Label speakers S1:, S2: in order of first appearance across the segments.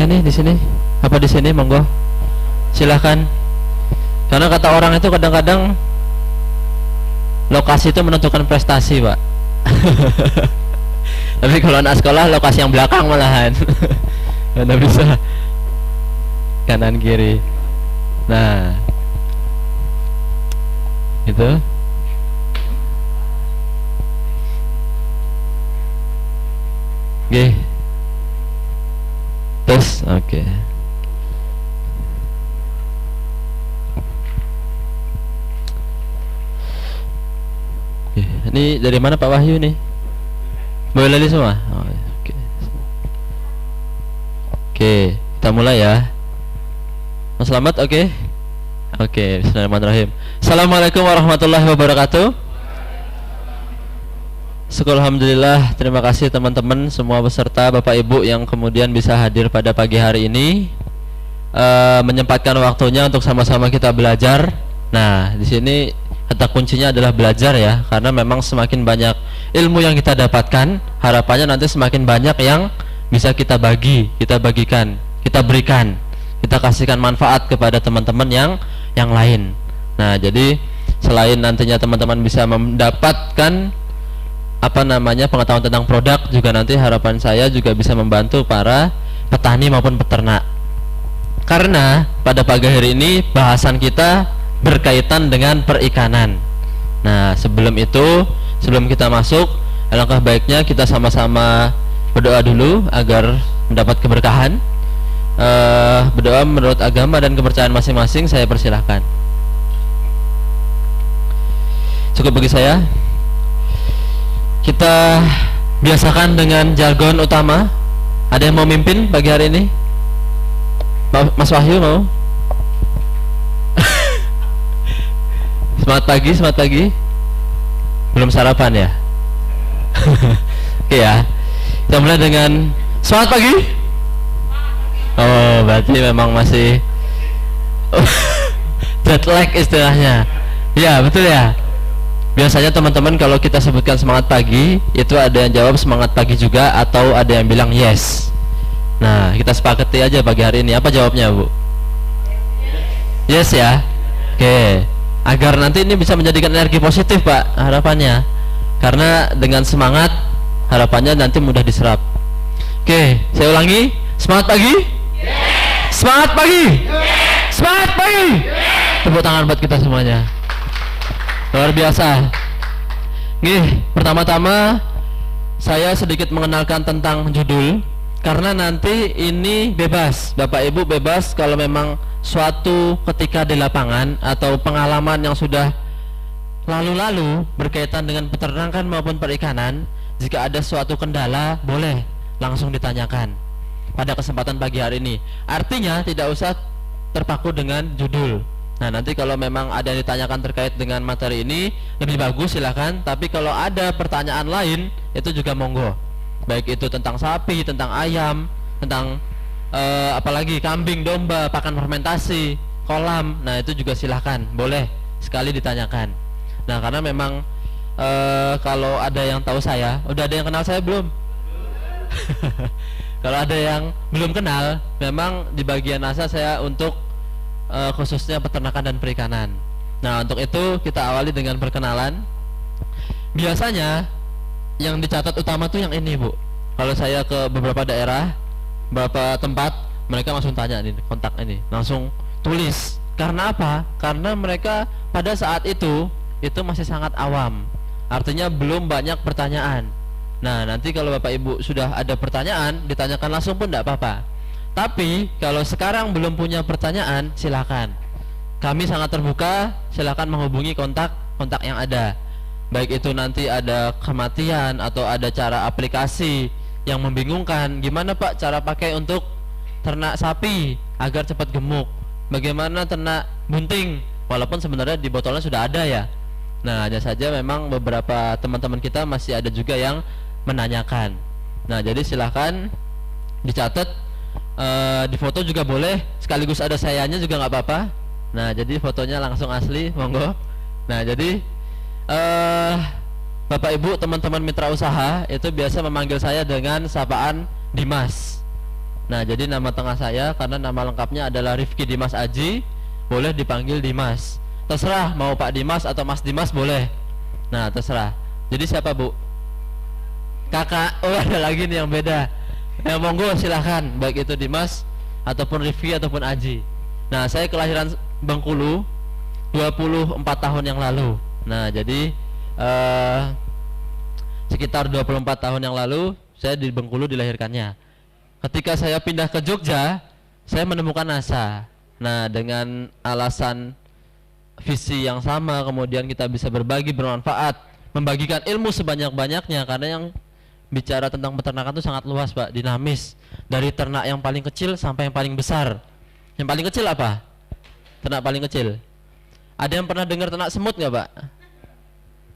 S1: nih di sini? Apa di sini? Monggo. Silahkan. Karena kata orang itu kadang-kadang lokasi itu menentukan prestasi, Pak. Tapi kalau anak sekolah lokasi yang belakang malahan. Anda bisa kanan kiri. Nah, itu. Oke. Terus, oke. Ini dari mana Pak Wahyu nih? Boleh lagi semua? Oh, oke. Oke, kita mulai ya. Mas Slamet, oke? Oke, bismillahirrahmanirrahim. Assalamualaikum warahmatullahi wabarakatuh. Alhamdulillah, terima kasih teman-teman semua peserta, Bapak Ibu yang kemudian bisa hadir pada pagi hari ini, menyempatkan waktunya untuk sama-sama kita belajar. Nah, di sini kata kuncinya adalah belajar ya, karena memang semakin banyak ilmu yang kita dapatkan, harapannya nanti semakin banyak yang bisa kita bagikan, kita berikan, kita kasihkan manfaat kepada teman-teman yang lain. Nah, jadi selain nantinya teman-teman bisa mendapatkan pengetahuan tentang produk, juga nanti harapan saya juga bisa membantu para petani maupun peternak. Karena pada pagi hari ini bahasan kita berkaitan dengan perikanan. Nah, sebelum kita masuk, alangkah baiknya kita sama-sama berdoa dulu agar mendapat keberkahan. Berdoa menurut agama dan kepercayaan masing-masing, saya persilahkan. Cukup bagi saya. Kita biasakan dengan jargon utama. Ada yang mau mimpin pagi hari ini? Mas Wahyu mau? Semangat pagi. Belum sarapan ya? Oke ya. Kita mulai dengan semangat pagi. Oh, berarti memang masih jet lag istilahnya. Ya, betul ya. Biasanya teman-teman kalau kita sebutkan semangat pagi, itu ada yang jawab semangat pagi juga, atau ada yang bilang yes. Nah, kita sepakati aja pagi hari ini. Apa jawabnya, Bu? Yes ya. Oke. Agar nanti ini bisa menjadikan energi positif, Pak, harapannya. Karena dengan semangat, harapannya nanti mudah diserap. Oke, saya ulangi. Semangat pagi? Yes. Semangat pagi? Yes. Semangat pagi? Yes. Tepuk tangan buat kita semuanya. Luar biasa. Nih, pertama-tama saya sedikit mengenalkan tentang judul, karena nanti ini bebas, Bapak Ibu bebas kalau memang suatu ketika di lapangan atau pengalaman yang sudah lalu-lalu berkaitan dengan peternakan maupun perikanan, jika ada suatu kendala boleh langsung ditanyakan pada kesempatan pagi hari ini. Artinya tidak usah terpaku dengan judul. Nah, nanti kalau memang ada yang ditanyakan terkait dengan materi ini lebih bagus silahkan. Tapi kalau ada pertanyaan lain itu juga monggo. Baik itu tentang sapi, tentang ayam, tentang apalagi kambing, domba, pakan fermentasi, kolam. Nah, itu juga silahkan, boleh sekali ditanyakan. Nah, karena memang kalau ada yang tahu saya, udah ada yang kenal saya belum? Kalau ada yang belum kenal, memang di bagian NASA saya untuk khususnya peternakan dan perikanan. Nah, untuk itu kita awali dengan perkenalan. Biasanya yang dicatat utama tuh yang ini, Bu. Kalau saya ke beberapa daerah, beberapa tempat, mereka langsung tanya nih, kontak ini, langsung tulis. Karena apa? Karena mereka pada saat itu masih sangat awam. Artinya belum banyak pertanyaan. Nah, nanti kalau Bapak Ibu sudah ada pertanyaan, ditanyakan langsung pun tidak apa-apa. Tapi kalau sekarang belum punya pertanyaan, silakan. Kami sangat terbuka, silakan menghubungi kontak yang ada. Baik itu nanti ada kematian atau ada cara aplikasi yang membingungkan. Gimana Pak cara pakai untuk ternak sapi agar cepat gemuk? Bagaimana ternak bunting? Walaupun sebenarnya di botolnya sudah ada ya. Nah, hanya saja memang beberapa teman-teman kita masih ada juga yang menanyakan. Nah, jadi silakan dicatat. Di foto juga boleh, sekaligus ada sayanya juga nggak apa-apa. Nah, jadi fotonya langsung asli, monggo. Nah, jadi Bapak Ibu teman-teman mitra usaha itu biasa memanggil saya dengan sapaan Dimas. Nah, jadi nama tengah saya karena nama lengkapnya adalah Rifki Dimas Aji, boleh dipanggil Dimas. Terserah mau Pak Dimas atau Mas Dimas boleh. Nah, terserah. Jadi siapa, Bu? Kakak. Oh, ada lagi nih yang beda. Ya, monggo silahkan, baik itu Dimas ataupun Rifki ataupun Aji. Nah, saya kelahiran Bengkulu 24 tahun yang lalu. Nah, jadi sekitar 24 tahun yang lalu saya di Bengkulu dilahirkannya. Ketika saya pindah ke Jogja, saya menemukan NASA. Nah, dengan alasan visi yang sama, kemudian kita bisa berbagi, bermanfaat, membagikan ilmu sebanyak-banyaknya, karena yang bicara tentang peternakan itu sangat luas, Pak, dinamis. Dari ternak yang paling kecil sampai yang paling besar. Yang paling kecil apa? Ternak paling kecil. Ada yang pernah dengar ternak semut nggak, Pak?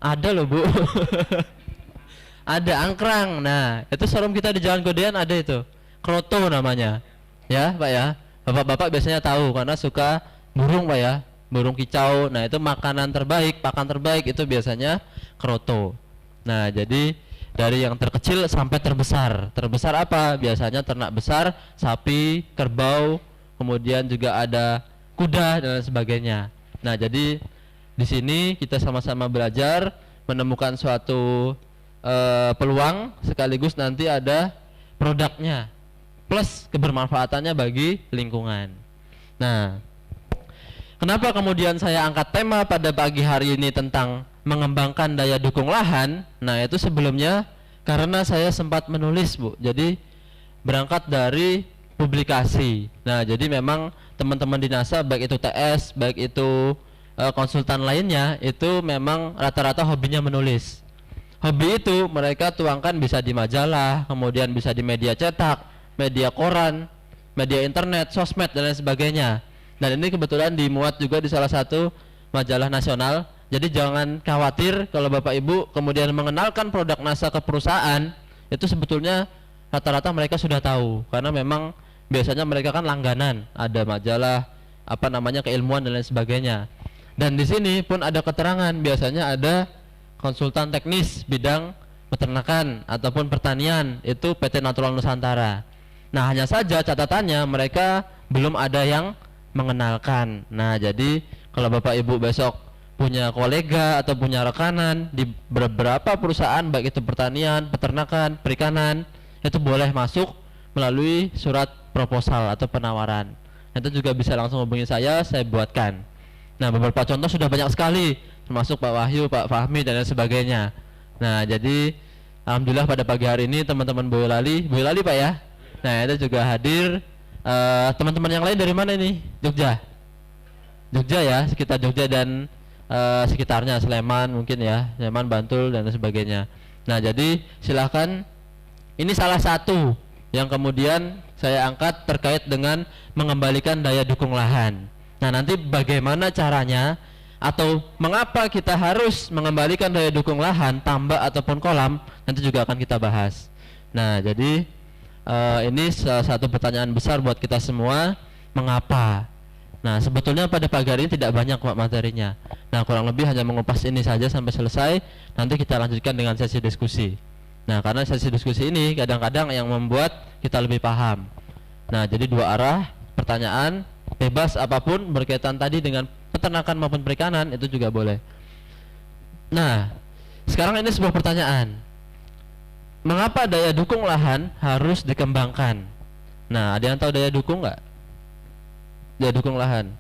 S1: Ada loh, Bu. Ada angkrang. Nah, itu showroom kita di Jalan Godean ada itu. Kroto namanya. Ya, Pak ya. Bapak-bapak biasanya tahu karena suka burung, Pak ya. Burung kicau. Nah, itu makanan terbaik, pakan terbaik itu biasanya kroto. Nah, jadi dari yang terkecil sampai terbesar. Terbesar apa? Biasanya ternak besar, sapi, kerbau, kemudian juga ada kuda dan sebagainya. Nah, jadi di sini kita sama-sama belajar menemukan suatu peluang, sekaligus nanti ada produknya plus kebermanfaatannya bagi lingkungan. Nah, kenapa kemudian saya angkat tema pada pagi hari ini tentang mengembangkan daya dukung lahan? Nah, itu sebelumnya karena saya sempat menulis, Bu. Jadi berangkat dari publikasi. Nah, jadi memang teman-teman di NASA, baik itu TS, baik itu konsultan lainnya, itu memang rata-rata hobinya menulis. Hobi itu mereka tuangkan bisa di majalah, kemudian bisa di media cetak, media koran, media internet, sosmed dan lain sebagainya. Dan ini kebetulan dimuat juga di salah satu majalah nasional. Jadi jangan khawatir kalau Bapak Ibu kemudian mengenalkan produk NASA ke perusahaan, itu sebetulnya rata-rata mereka sudah tahu, karena memang biasanya mereka kan langganan, ada majalah apa namanya keilmuan dan lain sebagainya. Dan di sini pun ada keterangan, biasanya ada konsultan teknis bidang peternakan ataupun pertanian, itu PT Natural Nusantara. Nah, hanya saja catatannya mereka belum ada yang mengenalkan. Nah, jadi kalau Bapak Ibu besok punya kolega atau punya rekanan di beberapa perusahaan, baik itu pertanian, peternakan, perikanan, itu boleh masuk melalui surat proposal atau penawaran. Itu juga bisa langsung hubungi saya buatkan. Nah, beberapa contoh sudah banyak sekali, termasuk Pak Wahyu, Pak Fahmi dan lain sebagainya. Nah, jadi alhamdulillah pada pagi hari ini teman-teman Boyolali Pak ya. Nah, itu juga hadir. Teman-teman yang lain dari mana ini? Jogja ya, sekitar Jogja dan sekitarnya, Sleman mungkin ya, Sleman, Bantul dan sebagainya. Nah, jadi silahkan. Ini salah satu yang kemudian saya angkat terkait dengan mengembalikan daya dukung lahan. Nah, nanti bagaimana caranya atau mengapa kita harus mengembalikan daya dukung lahan, tambak ataupun kolam, nanti juga akan kita bahas. Nah, jadi ini salah satu pertanyaan besar buat kita semua, mengapa? Nah, sebetulnya pada pagi hari ini tidak banyak, Pak, materinya. Nah, kurang lebih hanya mengupas ini saja sampai selesai. Nanti kita lanjutkan dengan sesi diskusi. Nah, karena sesi diskusi ini kadang-kadang yang membuat kita lebih paham. Nah, jadi dua arah, pertanyaan bebas apapun berkaitan tadi dengan peternakan maupun perikanan, itu juga boleh. Nah, sekarang ini sebuah pertanyaan. Mengapa daya dukung lahan harus dikembangkan? Nah, ada yang tahu daya dukung nggak? Daya dukung lahan.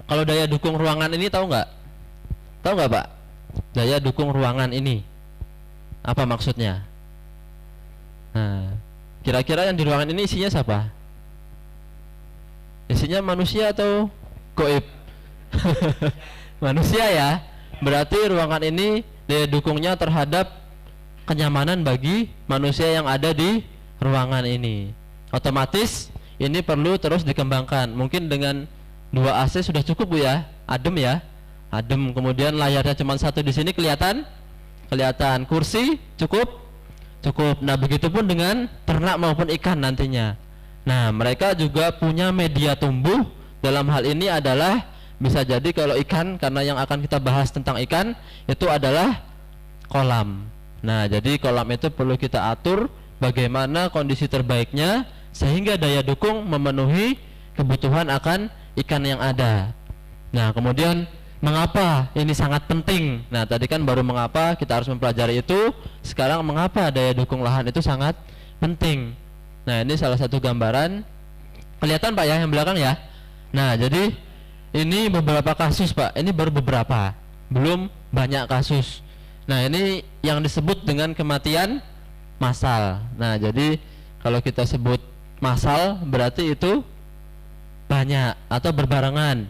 S1: Kalau daya dukung ruangan ini tahu nggak? Tahu nggak, Pak? Daya dukung ruangan ini apa maksudnya? Nah, kira-kira yang di ruangan ini isinya siapa? Isinya manusia atau goib? Manusia ya. Berarti ruangan ini daya dukungnya terhadap kenyamanan bagi manusia yang ada di ruangan ini. Otomatis ini perlu terus dikembangkan. Mungkin dengan 2 AC sudah cukup, Bu ya. Adem ya. Adem, kemudian layarnya cuma satu di sini kelihatan. Kursi cukup. Nah, begitupun dengan ternak maupun ikan nantinya. Nah, mereka juga punya media tumbuh. Dalam hal ini adalah bisa jadi kalau ikan, karena yang akan kita bahas tentang ikan itu adalah kolam. Nah, jadi kolam itu perlu kita atur bagaimana kondisi terbaiknya sehingga daya dukung memenuhi kebutuhan akan ikan yang ada. Nah, kemudian mengapa ini sangat penting? Nah, tadi kan baru mengapa kita harus mempelajari itu, sekarang mengapa daya dukung lahan itu sangat penting. Nah, ini salah satu gambaran. Kelihatan Pak ya yang belakang ya. Nah, jadi ini beberapa kasus Pak. Ini baru beberapa, belum banyak kasus. Nah, ini yang disebut dengan kematian massal. Nah, jadi kalau kita sebut massal berarti itu banyak atau berbarengan.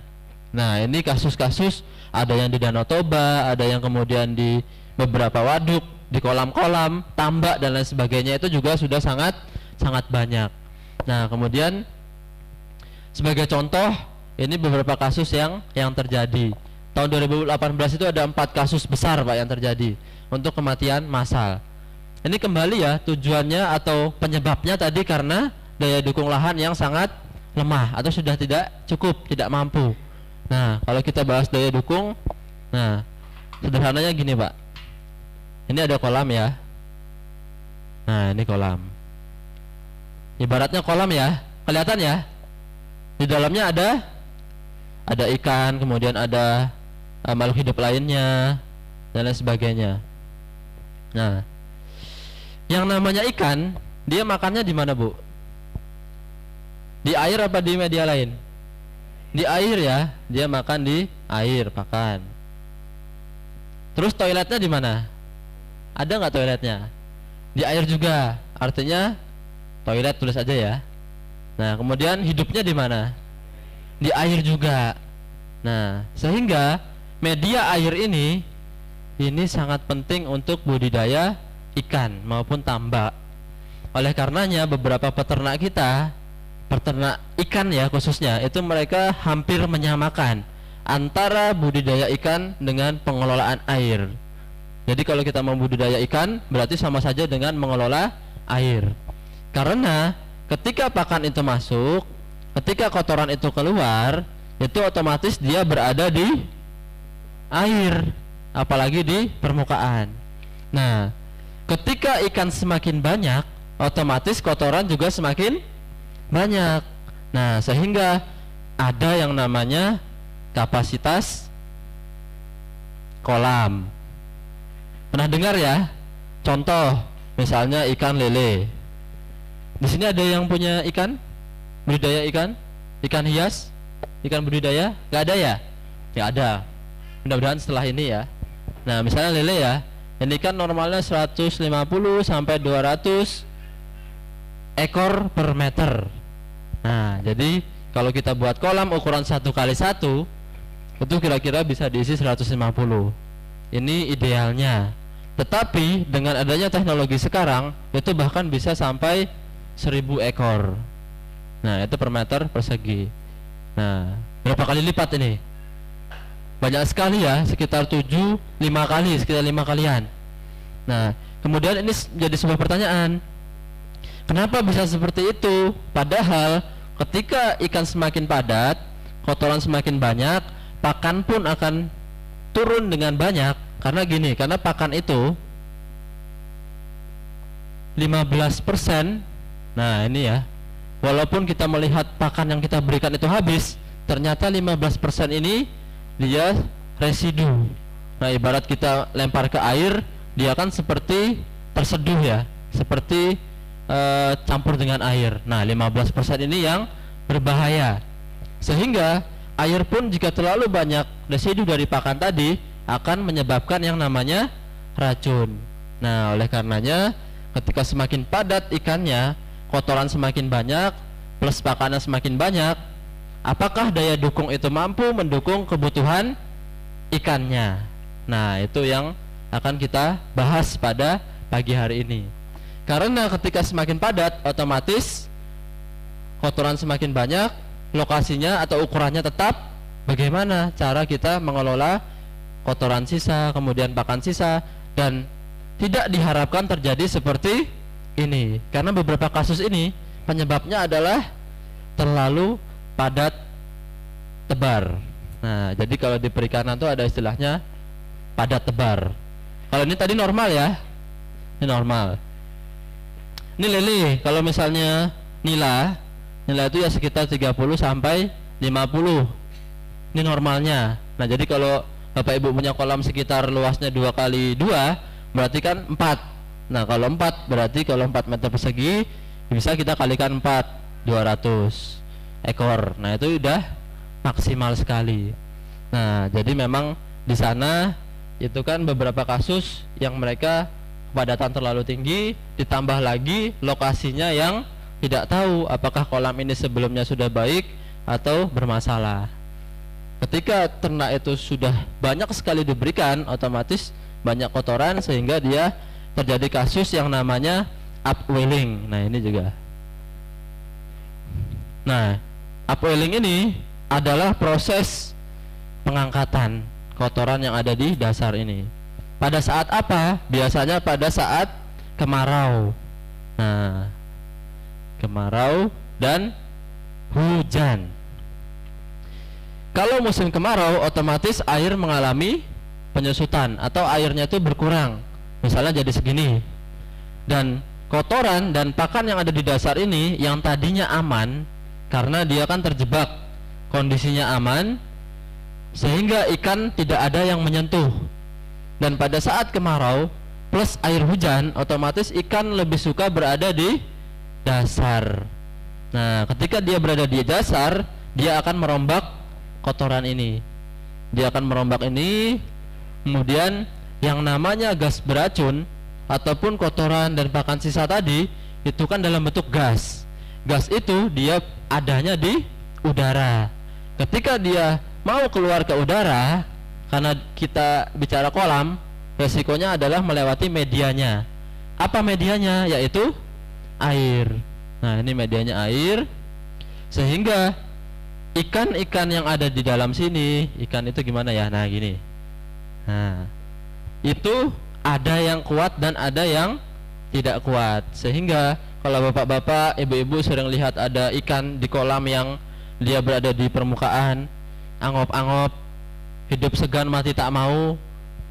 S1: Nah, ini kasus-kasus ada yang di Danau Toba, ada yang kemudian di beberapa waduk, di kolam-kolam, tambak dan lain sebagainya, itu juga sudah sangat banyak. Nah, kemudian sebagai contoh, ini beberapa kasus yang terjadi. Tahun 2018 itu ada 4 kasus besar Pak yang terjadi untuk kematian massal. Ini kembali ya, tujuannya atau penyebabnya tadi karena daya dukung lahan yang sangat lemah atau sudah tidak cukup, tidak mampu. Nah, kalau kita bahas daya dukung, nah sederhananya gini Pak. Ini ada kolam ya. Nah, ini kolam. Ibaratnya kolam ya, kelihatan ya. Di dalamnya ada ikan, kemudian ada makhluk hidup lainnya dan lain sebagainya. Nah, yang namanya ikan, dia makannya di mana Bu? Di air apa di media lain? Di air ya, dia makan di air, pakan. Terus toiletnya di mana? Ada nggak toiletnya? Di air juga, artinya toilet tulis aja ya. Nah, kemudian hidupnya di mana? Di air juga. Nah, sehingga media air ini sangat penting untuk budidaya ikan maupun tambak. Oleh karenanya beberapa peternak kita, peternak ikan ya khususnya, itu mereka hampir menyamakan antara budidaya ikan dengan pengelolaan air. Jadi kalau kita membudidaya ikan berarti sama saja dengan mengelola air. Karena ketika pakan itu masuk, ketika kotoran itu keluar, itu otomatis dia berada di air, apalagi di permukaan. Nah, ketika ikan semakin banyak, otomatis kotoran juga semakin banyak. Nah, sehingga ada yang namanya kapasitas kolam. Pernah dengar ya? Contoh, misalnya ikan lele. Di sini ada yang punya ikan? Budidaya ikan? Ikan hias? Ikan budidaya? Gak ada ya? Ya ada. Mudah-mudahan setelah ini ya. Nah, misalnya lele ya. Ini kan normalnya 150 sampai 200 ekor per meter. Nah, jadi kalau kita buat kolam ukuran 1x1, itu kira-kira bisa diisi 150. Ini idealnya. Tetapi dengan adanya teknologi sekarang, itu bahkan bisa sampai 1000 ekor. Nah, itu per meter persegi. Nah, berapa kali lipat ini? Banyak sekali ya, sekitar 5 kali, sekitar 5 kalian. Nah, kemudian ini jadi sebuah pertanyaan. Kenapa bisa seperti itu? Padahal ketika ikan semakin padat, kotoran semakin banyak, pakan pun akan turun dengan banyak. Karena gini, karena pakan itu 15%. Nah, ini ya. Walaupun kita melihat pakan yang kita berikan itu habis, ternyata 15% ini dia residu. Nah, ibarat kita lempar ke air, dia kan seperti terseduh ya, seperti campur dengan air. Nah, 15% ini yang berbahaya. Sehingga air pun jika terlalu banyak residu dari pakan tadi akan menyebabkan yang namanya racun. Nah, oleh karenanya ketika semakin padat ikannya, kotoran semakin banyak plus pakannya semakin banyak, apakah daya dukung itu mampu mendukung kebutuhan ikannya? Nah, itu yang akan kita bahas pada pagi hari ini. Karena ketika semakin padat, otomatis kotoran semakin banyak, lokasinya atau ukurannya tetap. Bagaimana cara kita mengelola kotoran sisa, kemudian pakan sisa, dan tidak diharapkan terjadi seperti ini. Karena beberapa kasus ini penyebabnya adalah terlalu padat tebar. Nah, jadi kalau di perikanan itu ada istilahnya padat tebar. Kalau ini tadi normal ya, ini normal. Ini lele, kalau misalnya nilai itu ya sekitar 30 sampai 50. Ini normalnya. Nah, jadi kalau Bapak Ibu punya kolam sekitar luasnya 2 kali 2 berarti kan 4. Nah, kalau 4 berarti kalau 4 meter persegi bisa kita kalikan 4, 200 ekor. Nah, itu udah maksimal sekali. Nah, jadi memang di sana itu kan beberapa kasus yang mereka kepadatan terlalu tinggi, ditambah lagi lokasinya yang tidak tahu apakah kolam ini sebelumnya sudah baik atau bermasalah. Ketika ternak itu sudah banyak sekali diberikan, otomatis banyak kotoran sehingga dia terjadi kasus yang namanya upwelling. Nah, ini juga. Nah, upwelling ini adalah proses pengangkatan kotoran yang ada di dasar ini. Pada saat apa? Biasanya pada saat kemarau. Nah, kemarau dan hujan. Kalau musim kemarau, otomatis air mengalami penyusutan atau airnya itu berkurang. Misalnya jadi segini. Dan kotoran dan pakan yang ada di dasar ini yang tadinya aman karena dia kan terjebak, kondisinya aman sehingga ikan tidak ada yang menyentuh. Dan pada saat kemarau plus air hujan, otomatis ikan lebih suka berada di dasar. Nah, ketika dia berada di dasar, dia akan merombak kotoran ini. Dia akan merombak ini. Kemudian yang namanya gas beracun ataupun kotoran dan pakan sisa tadi itu kan dalam bentuk gas. Gas itu dia adanya di udara. Ketika dia mau keluar ke udara, karena kita bicara kolam, resikonya adalah melewati medianya. Apa medianya? Yaitu air. Nah, ini medianya air. Sehingga ikan-ikan yang ada di dalam sini, ikan itu gimana ya? Nah, gini. Nah, itu ada yang kuat dan ada yang tidak kuat. Sehingga kalau bapak-bapak, ibu-ibu sering lihat ada ikan di kolam yang dia berada di permukaan, angop-angop, hidup segan mati tak mau,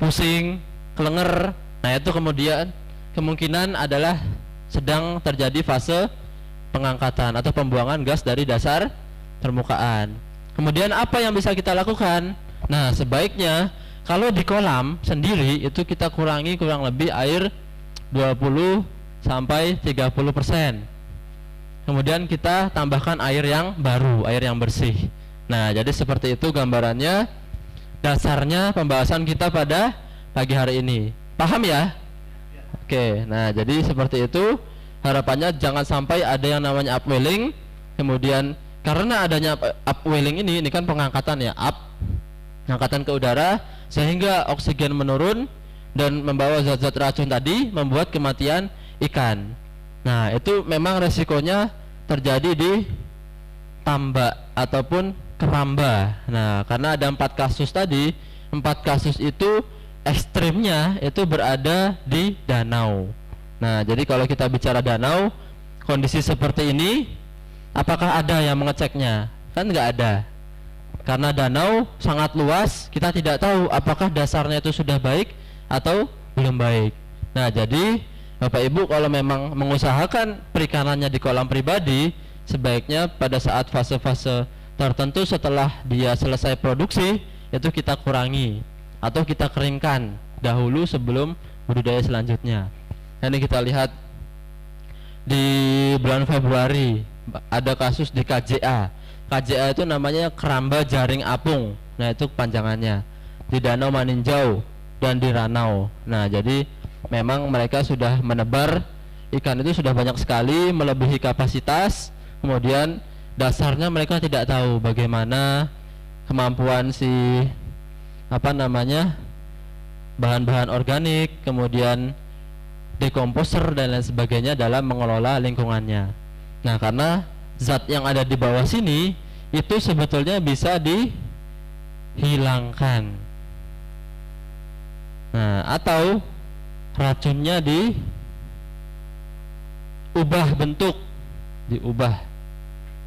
S1: pusing, kelenger. Nah, itu kemudian kemungkinan adalah sedang terjadi fase pengangkatan atau pembuangan gas dari dasar permukaan. Kemudian apa yang bisa kita lakukan? Nah, sebaiknya kalau di kolam sendiri itu kita kurangi kurang lebih air 20 sampai 30%. Kemudian kita tambahkan air yang baru, air yang bersih. Nah, jadi seperti itu gambarannya, dasarnya pembahasan kita pada pagi hari ini. Paham ya? Oke, nah jadi seperti itu. Harapannya jangan sampai ada yang namanya upwelling. Kemudian karena adanya upwelling ini kan pengangkatan ya, pengangkatan ke udara, sehingga oksigen menurun dan membawa zat-zat racun tadi, membuat kematian ikan. Nah, itu memang resikonya terjadi di tambak ataupun keramba. Nah, karena ada 4 kasus tadi, 4 kasus itu ekstrimnya itu berada di danau. Nah, jadi kalau kita bicara danau, kondisi seperti ini, apakah ada yang mengeceknya? Kan nggak ada. Karena danau sangat luas, kita tidak tahu apakah dasarnya itu sudah baik atau belum baik. Nah, jadi Bapak Ibu kalau memang mengusahakan perikanannya di kolam pribadi, sebaiknya pada saat fase-fase tertentu setelah dia selesai produksi, itu kita kurangi atau kita keringkan dahulu sebelum budidaya selanjutnya. Ini kita lihat di bulan Februari ada kasus di KJA. KJA itu namanya keramba jaring apung. Nah, itu kepanjangannya. Di Danau Maninjau dan di Ranau. Nah, jadi memang mereka sudah menebar ikan itu sudah banyak sekali, melebihi kapasitas. Kemudian dasarnya mereka tidak tahu bagaimana kemampuan si bahan-bahan organik, kemudian dekomposer dan lain sebagainya dalam mengelola lingkungannya. Nah, karena zat yang ada di bawah sini itu sebetulnya bisa dihilangkan. Nah, atau racunnya diubah bentuk, diubah.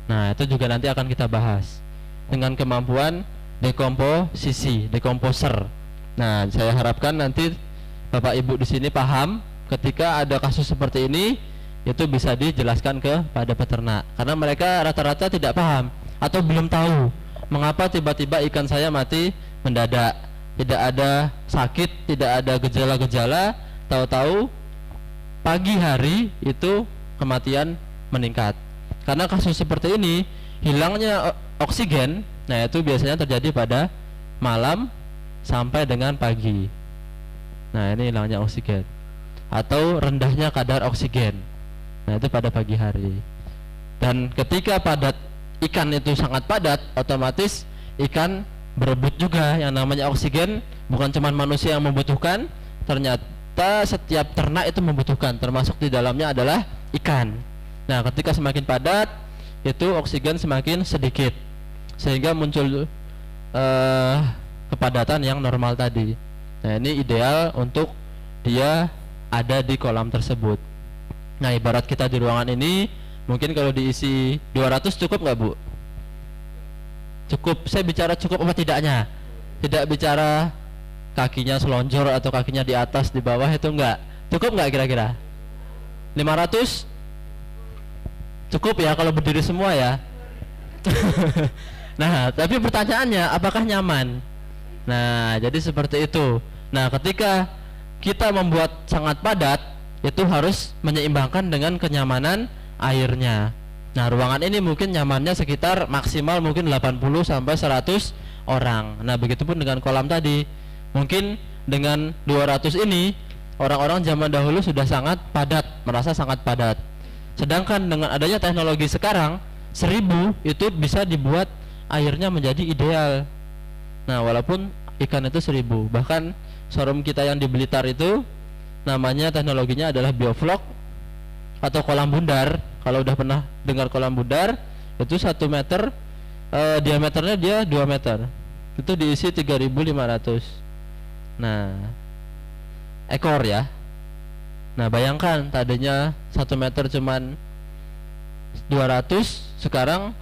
S1: Nah, itu juga nanti akan kita bahas dengan kemampuan dekomposisi, dekomposer. Nah, saya harapkan nanti Bapak Ibu di sini paham ketika ada kasus seperti ini, itu bisa dijelaskan kepada peternak, karena mereka rata-rata tidak paham atau belum tahu mengapa tiba-tiba ikan saya mati mendadak, tidak ada sakit, tidak ada gejala-gejala, tahu-tahu pagi hari itu kematian meningkat. Karena kasus seperti ini, hilangnya oksigen, nah itu biasanya terjadi pada malam sampai dengan pagi. Nah ini hilangnya oksigen atau rendahnya kadar oksigen, nah itu pada pagi hari. Dan ketika padat ikan itu sangat padat, otomatis ikan berebut juga yang namanya oksigen. Bukan cuma manusia yang membutuhkan, ternyata setiap ternak itu membutuhkan, termasuk di dalamnya adalah ikan. Nah ketika semakin padat itu oksigen semakin sedikit, sehingga muncul kepadatan yang normal tadi. Nah ini ideal untuk dia ada di kolam tersebut. Nah ibarat kita di ruangan ini, mungkin kalau diisi 200 cukup nggak Bu? Cukup. Saya bicara cukup apa tidaknya, tidak bicara kakinya selonjor atau kakinya di atas di bawah, itu enggak. Cukup nggak kira-kira? 500 cukup ya kalau berdiri semua ya. Nah tapi pertanyaannya, apakah nyaman? Nah jadi seperti itu. Nah ketika kita membuat sangat padat, itu harus menyeimbangkan dengan kenyamanan airnya. Nah ruangan ini mungkin nyamannya sekitar maksimal mungkin 80 sampai 100 orang. Nah begitupun dengan kolam tadi. Mungkin dengan 200 ini orang-orang zaman dahulu sudah sangat padat, merasa sangat padat. Sedangkan dengan adanya teknologi sekarang, 1000 itu bisa dibuat airnya menjadi ideal. Nah walaupun ikan itu 1000, bahkan showroom kita yang di Blitar itu namanya teknologinya adalah bioflok atau kolam bundar. Kalau udah pernah dengar kolam bundar, itu 1 meter, diameternya dia 2 meter, itu diisi 3.500 ekor ya. Nah bayangkan tadinya 1 meter cuman 200, sekarang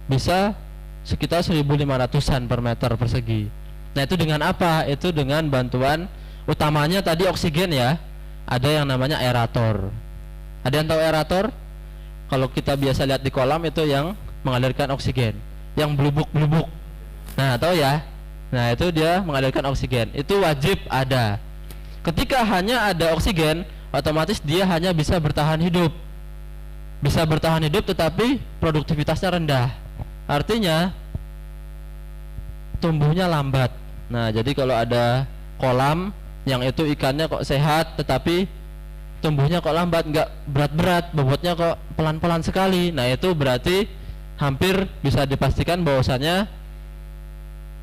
S1: bisa sekitar 1.500-an per meter persegi. Nah itu dengan apa? Itu dengan bantuan utamanya tadi oksigen ya. Ada yang namanya aerator. Ada yang tahu aerator? Kalau kita biasa lihat di kolam itu yang mengalirkan oksigen, yang blubuk-blubuk. Nah tahu ya? Nah itu dia mengalirkan oksigen, itu wajib ada. Ketika hanya ada oksigen, otomatis dia hanya bisa bertahan hidup. Bisa bertahan hidup tetapi produktivitasnya rendah. Artinya tumbuhnya lambat. Nah jadi kalau ada kolam yang itu ikannya kok sehat tetapi tumbuhnya kok lambat, nggak berat-berat, bobotnya kok pelan-pelan sekali, nah itu berarti hampir bisa dipastikan bahwasannya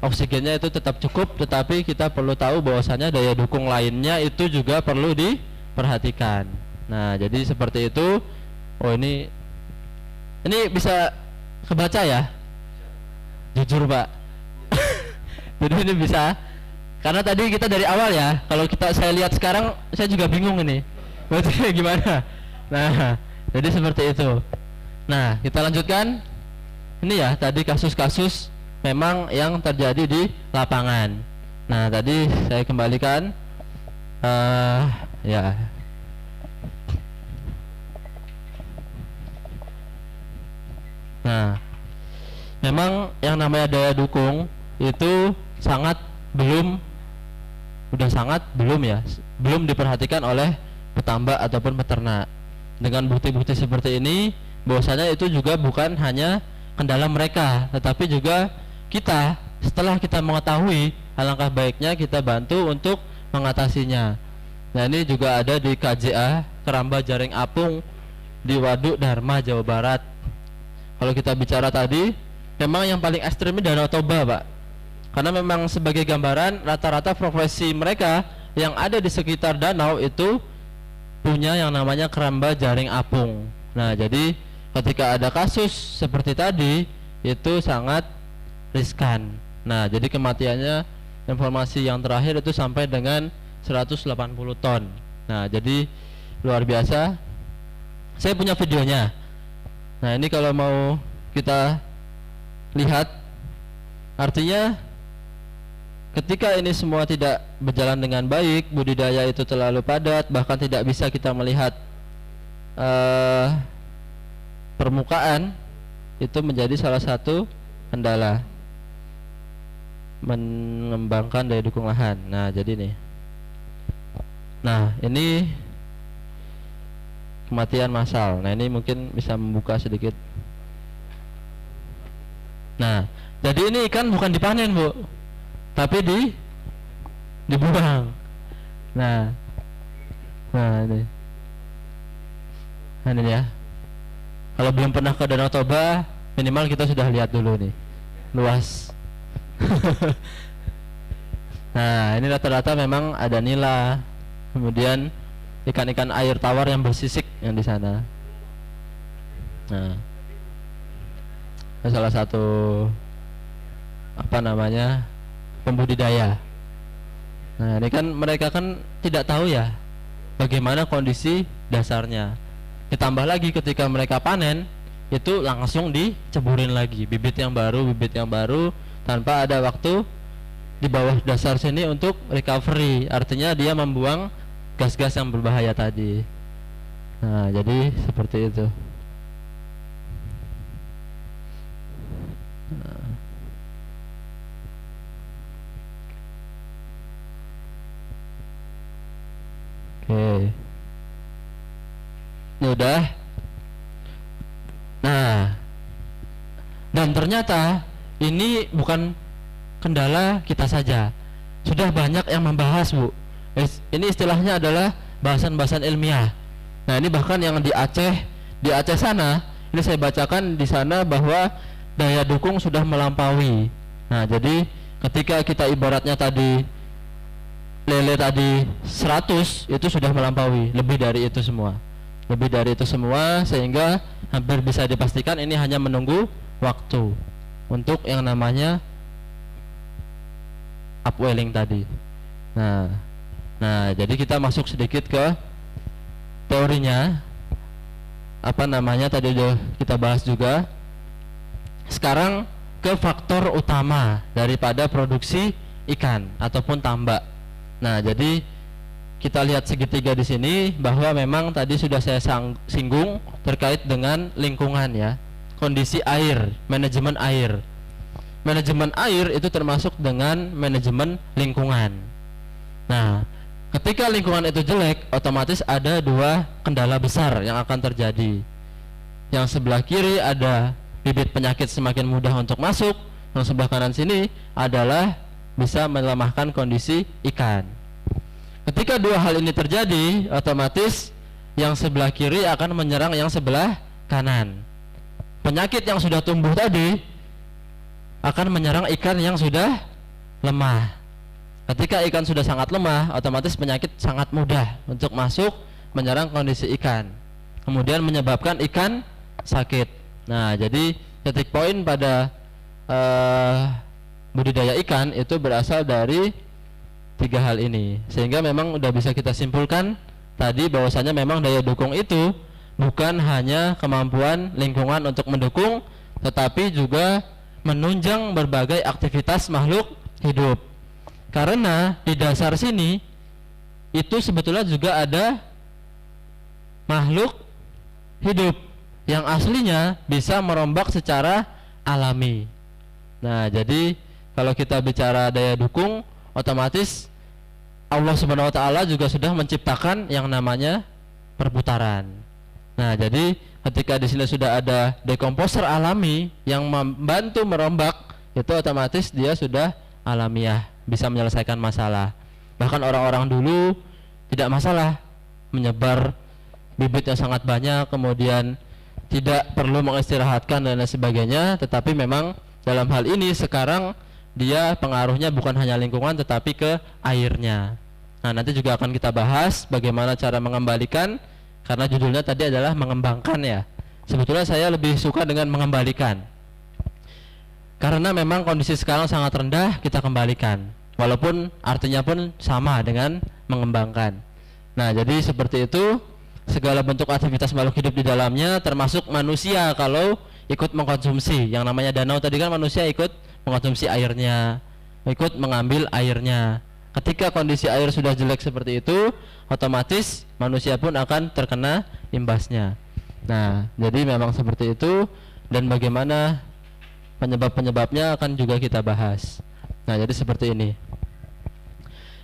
S1: oksigennya itu tetap cukup, tetapi kita perlu tahu bahwasannya daya dukung lainnya itu juga perlu diperhatikan. Nah jadi seperti itu. Oh ini bisa kebaca ya, jujur Pak. Jadi ini bisa, karena tadi kita dari awal ya, kalau saya lihat sekarang saya juga bingung ini berarti gimana. Nah jadi seperti itu. Nah kita lanjutkan. Ini ya tadi kasus-kasus memang yang terjadi di lapangan. Nah tadi saya kembalikan ya. Nah memang yang namanya daya dukung itu belum diperhatikan oleh petambak ataupun peternak. Dengan bukti-bukti seperti ini, bahwasanya itu juga bukan hanya kendala mereka, tetapi juga kita, setelah kita mengetahui, alangkah baiknya kita bantu untuk mengatasinya. Nah ini juga ada di KJA Keramba Jaring Apung di Waduk Dharma, Jawa Barat. Kalau kita bicara tadi, memang yang paling ekstrim ini Danau Toba Pak, karena memang sebagai gambaran rata-rata profesi mereka yang ada di sekitar danau itu punya yang namanya keramba jaring apung. Nah jadi ketika ada kasus seperti tadi itu sangat riskan. Nah jadi kematiannya, informasi yang terakhir itu sampai dengan 180 ton. Nah jadi luar biasa. Saya punya videonya. Nah ini kalau mau kita lihat, artinya ketika ini semua tidak berjalan dengan baik, budidaya itu terlalu padat, bahkan tidak bisa kita melihat permukaan itu menjadi salah satu kendala mengembangkan daya dukung lahan. Nah, jadi nih. Nah, ini kematian massal. Nah, ini mungkin bisa membuka sedikit. Nah, jadi ini ikan bukan dipanen, Bu, tapi dibuang. Nah, ini. Nah, ini ya. Kalau belum pernah ke Danau Toba, minimal kita sudah lihat dulu nih, luas. Nah, ini rata-rata memang ada nila, kemudian ikan-ikan air tawar yang bersisik yang di sana. Nah, salah satu pembudidaya. Nah, ini kan mereka kan tidak tahu ya bagaimana kondisi dasarnya. Ditambah lagi ketika mereka panen itu langsung diceburin lagi bibit yang baru tanpa ada waktu di bawah dasar sini untuk recovery. Artinya dia membuang gas-gas yang berbahaya tadi. Nah, jadi seperti itu. Oke. Ini udah. Nah, dan ternyata ini bukan kendala kita saja. Sudah banyak yang membahas, Bu. Ini istilahnya adalah bahasan-bahasan ilmiah. Nah, ini bahkan yang di Aceh sana, ini saya bacakan di sana bahwa daya dukung sudah melampaui. Nah, jadi ketika kita ibaratnya tadi lele tadi 100, itu sudah melampaui, lebih dari itu semua, sehingga hampir bisa dipastikan ini hanya menunggu waktu untuk yang namanya upwelling tadi. Nah, jadi kita masuk sedikit ke teorinya. Tadi udah kita bahas juga. Sekarang ke faktor utama daripada produksi ikan ataupun tambak. Nah, jadi kita lihat segitiga di sini bahwa memang tadi sudah saya singgung terkait dengan lingkungan ya, kondisi air, manajemen air. Manajemen air itu termasuk dengan manajemen lingkungan. Nah, ketika lingkungan itu jelek, otomatis ada dua kendala besar yang akan terjadi. Yang sebelah kiri ada bibit penyakit semakin mudah untuk masuk, yang sebelah kanan sini adalah bisa melemahkan kondisi ikan. Ketika dua hal ini terjadi, otomatis yang sebelah kiri akan menyerang yang sebelah kanan. Penyakit yang sudah tumbuh tadi akan menyerang ikan yang sudah lemah. Ketika ikan sudah sangat lemah, otomatis penyakit sangat mudah untuk masuk menyerang kondisi ikan, kemudian menyebabkan ikan sakit. Nah, jadi titik poin pada budidaya ikan itu berasal dari tiga hal ini, sehingga memang udah bisa kita simpulkan tadi bahwasanya memang daya dukung itu bukan hanya kemampuan lingkungan untuk mendukung, tetapi juga menunjang berbagai aktivitas makhluk hidup. Karena di dasar sini itu sebetulnya juga ada makhluk hidup yang aslinya bisa merombak secara alami. Nah, jadi kalau kita bicara daya dukung, otomatis Allah Subhanahu wa taala juga sudah menciptakan yang namanya perputaran. Nah, jadi ketika di sini sudah ada dekomposer alami yang membantu merombak, itu otomatis dia sudah alamiah, bisa menyelesaikan masalah. Bahkan orang-orang dulu tidak masalah menyebar bibit yang sangat banyak, kemudian tidak perlu mengistirahatkan dan lain sebagainya, tetapi memang dalam hal ini sekarang dia pengaruhnya bukan hanya lingkungan tetapi ke airnya. Nah, nanti juga akan kita bahas bagaimana cara mengembalikan, karena judulnya tadi adalah mengembangkan ya. Sebetulnya saya lebih suka dengan mengembalikan, karena memang kondisi sekarang sangat rendah, kita kembalikan, walaupun artinya pun sama dengan mengembangkan. Nah, jadi seperti itu segala bentuk aktivitas makhluk hidup di dalamnya, termasuk manusia kalau ikut mengkonsumsi. Yang namanya danau tadi kan manusia ikut mengkonsumsi airnya, ikut mengambil airnya. Ketika kondisi air sudah jelek seperti itu, otomatis manusia pun akan terkena imbasnya. Nah, jadi memang seperti itu, dan bagaimana penyebab-penyebabnya akan juga kita bahas. Nah, jadi seperti ini.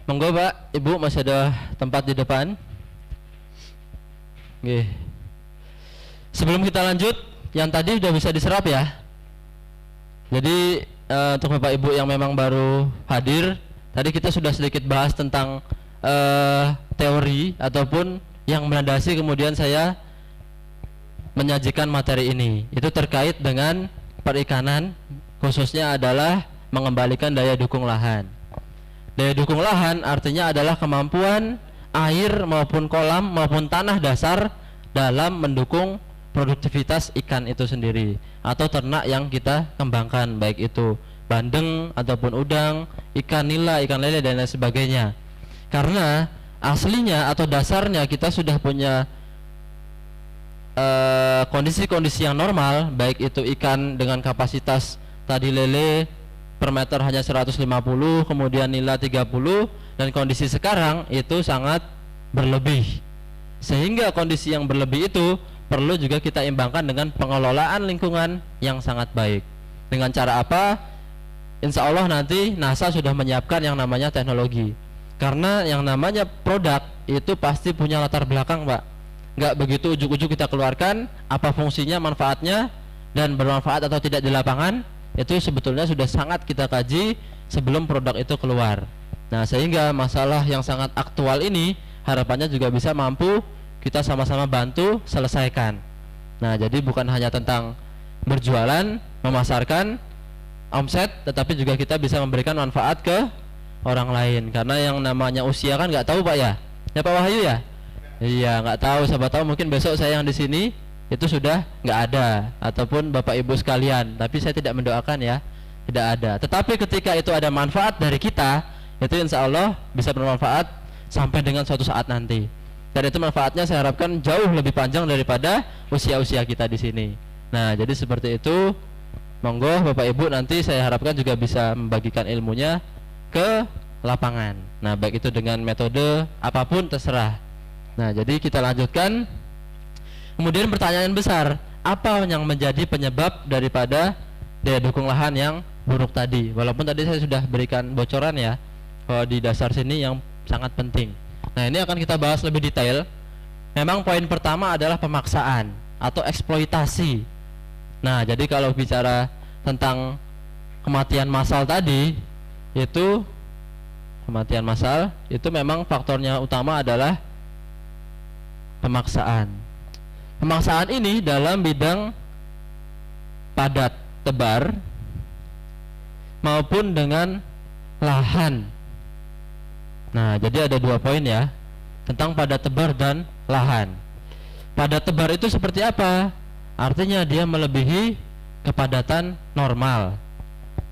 S1: Monggo Pak, Ibu, masih ada tempat di depan? Oke. Sebelum kita lanjut, yang tadi sudah bisa diserap ya. Jadi untuk Bapak Ibu yang memang baru hadir, tadi kita sudah sedikit bahas tentang teori ataupun yang melandasi kemudian saya menyajikan materi ini. Itu terkait dengan perikanan, khususnya adalah mengembalikan daya dukung lahan. Daya dukung lahan artinya adalah kemampuan air maupun kolam maupun tanah dasar dalam mendukung produktivitas ikan itu sendiri atau ternak yang kita kembangkan, baik itu bandeng ataupun udang, ikan nila, ikan lele dan lain sebagainya. Karena aslinya atau dasarnya kita sudah punya kondisi-kondisi yang normal, baik itu ikan dengan kapasitas tadi lele per meter hanya 150, kemudian nila 30, dan kondisi sekarang itu sangat berlebih. Sehingga kondisi yang berlebih itu perlu juga kita imbangkan dengan pengelolaan lingkungan yang sangat baik. Dengan cara apa? Insya Allah nanti NASA sudah menyiapkan yang namanya teknologi. Karena yang namanya produk itu pasti punya latar belakang, Pak. Nggak begitu ujuk-ujuk kita keluarkan apa fungsinya, manfaatnya, dan bermanfaat atau tidak di lapangan, itu sebetulnya sudah sangat kita kaji sebelum produk itu keluar. Nah, sehingga masalah yang sangat aktual ini harapannya juga bisa mampu kita sama-sama bantu selesaikan. Nah, jadi bukan hanya tentang berjualan, memasarkan, omset, tetapi juga kita bisa memberikan manfaat ke orang lain. Karena yang namanya usia kan nggak tahu, Pak ya. Ya Pak Wahyu ya? Iya, nggak tahu, siapa tahu mungkin besok saya yang di sini itu sudah nggak ada, ataupun Bapak Ibu sekalian. Tapi saya tidak mendoakan ya, tidak ada. Tetapi ketika itu ada manfaat dari kita, itu insya Allah bisa bermanfaat sampai dengan suatu saat nanti. Dan itu manfaatnya saya harapkan jauh lebih panjang daripada usia-usia kita di sini. Nah, jadi seperti itu. Monggo Bapak Ibu nanti saya harapkan juga bisa membagikan ilmunya ke lapangan. Nah, baik itu dengan metode apapun terserah. Nah, jadi kita lanjutkan. Kemudian pertanyaan besar, apa yang menjadi penyebab daripada daya dukung lahan yang buruk tadi? Walaupun tadi saya sudah berikan bocoran ya, kalau di dasar sini yang sangat penting. Nah, ini akan kita bahas lebih detail. Memang poin pertama adalah pemaksaan atau eksploitasi. Nah, jadi kalau bicara tentang kematian massal tadi, itu kematian massal itu memang faktornya utama adalah pemaksaan. Pemaksaan ini dalam bidang padat tebar maupun dengan lahan. Nah, jadi ada dua poin ya tentang padat tebar dan lahan. Padat tebar itu seperti apa? Artinya dia melebihi kepadatan normal.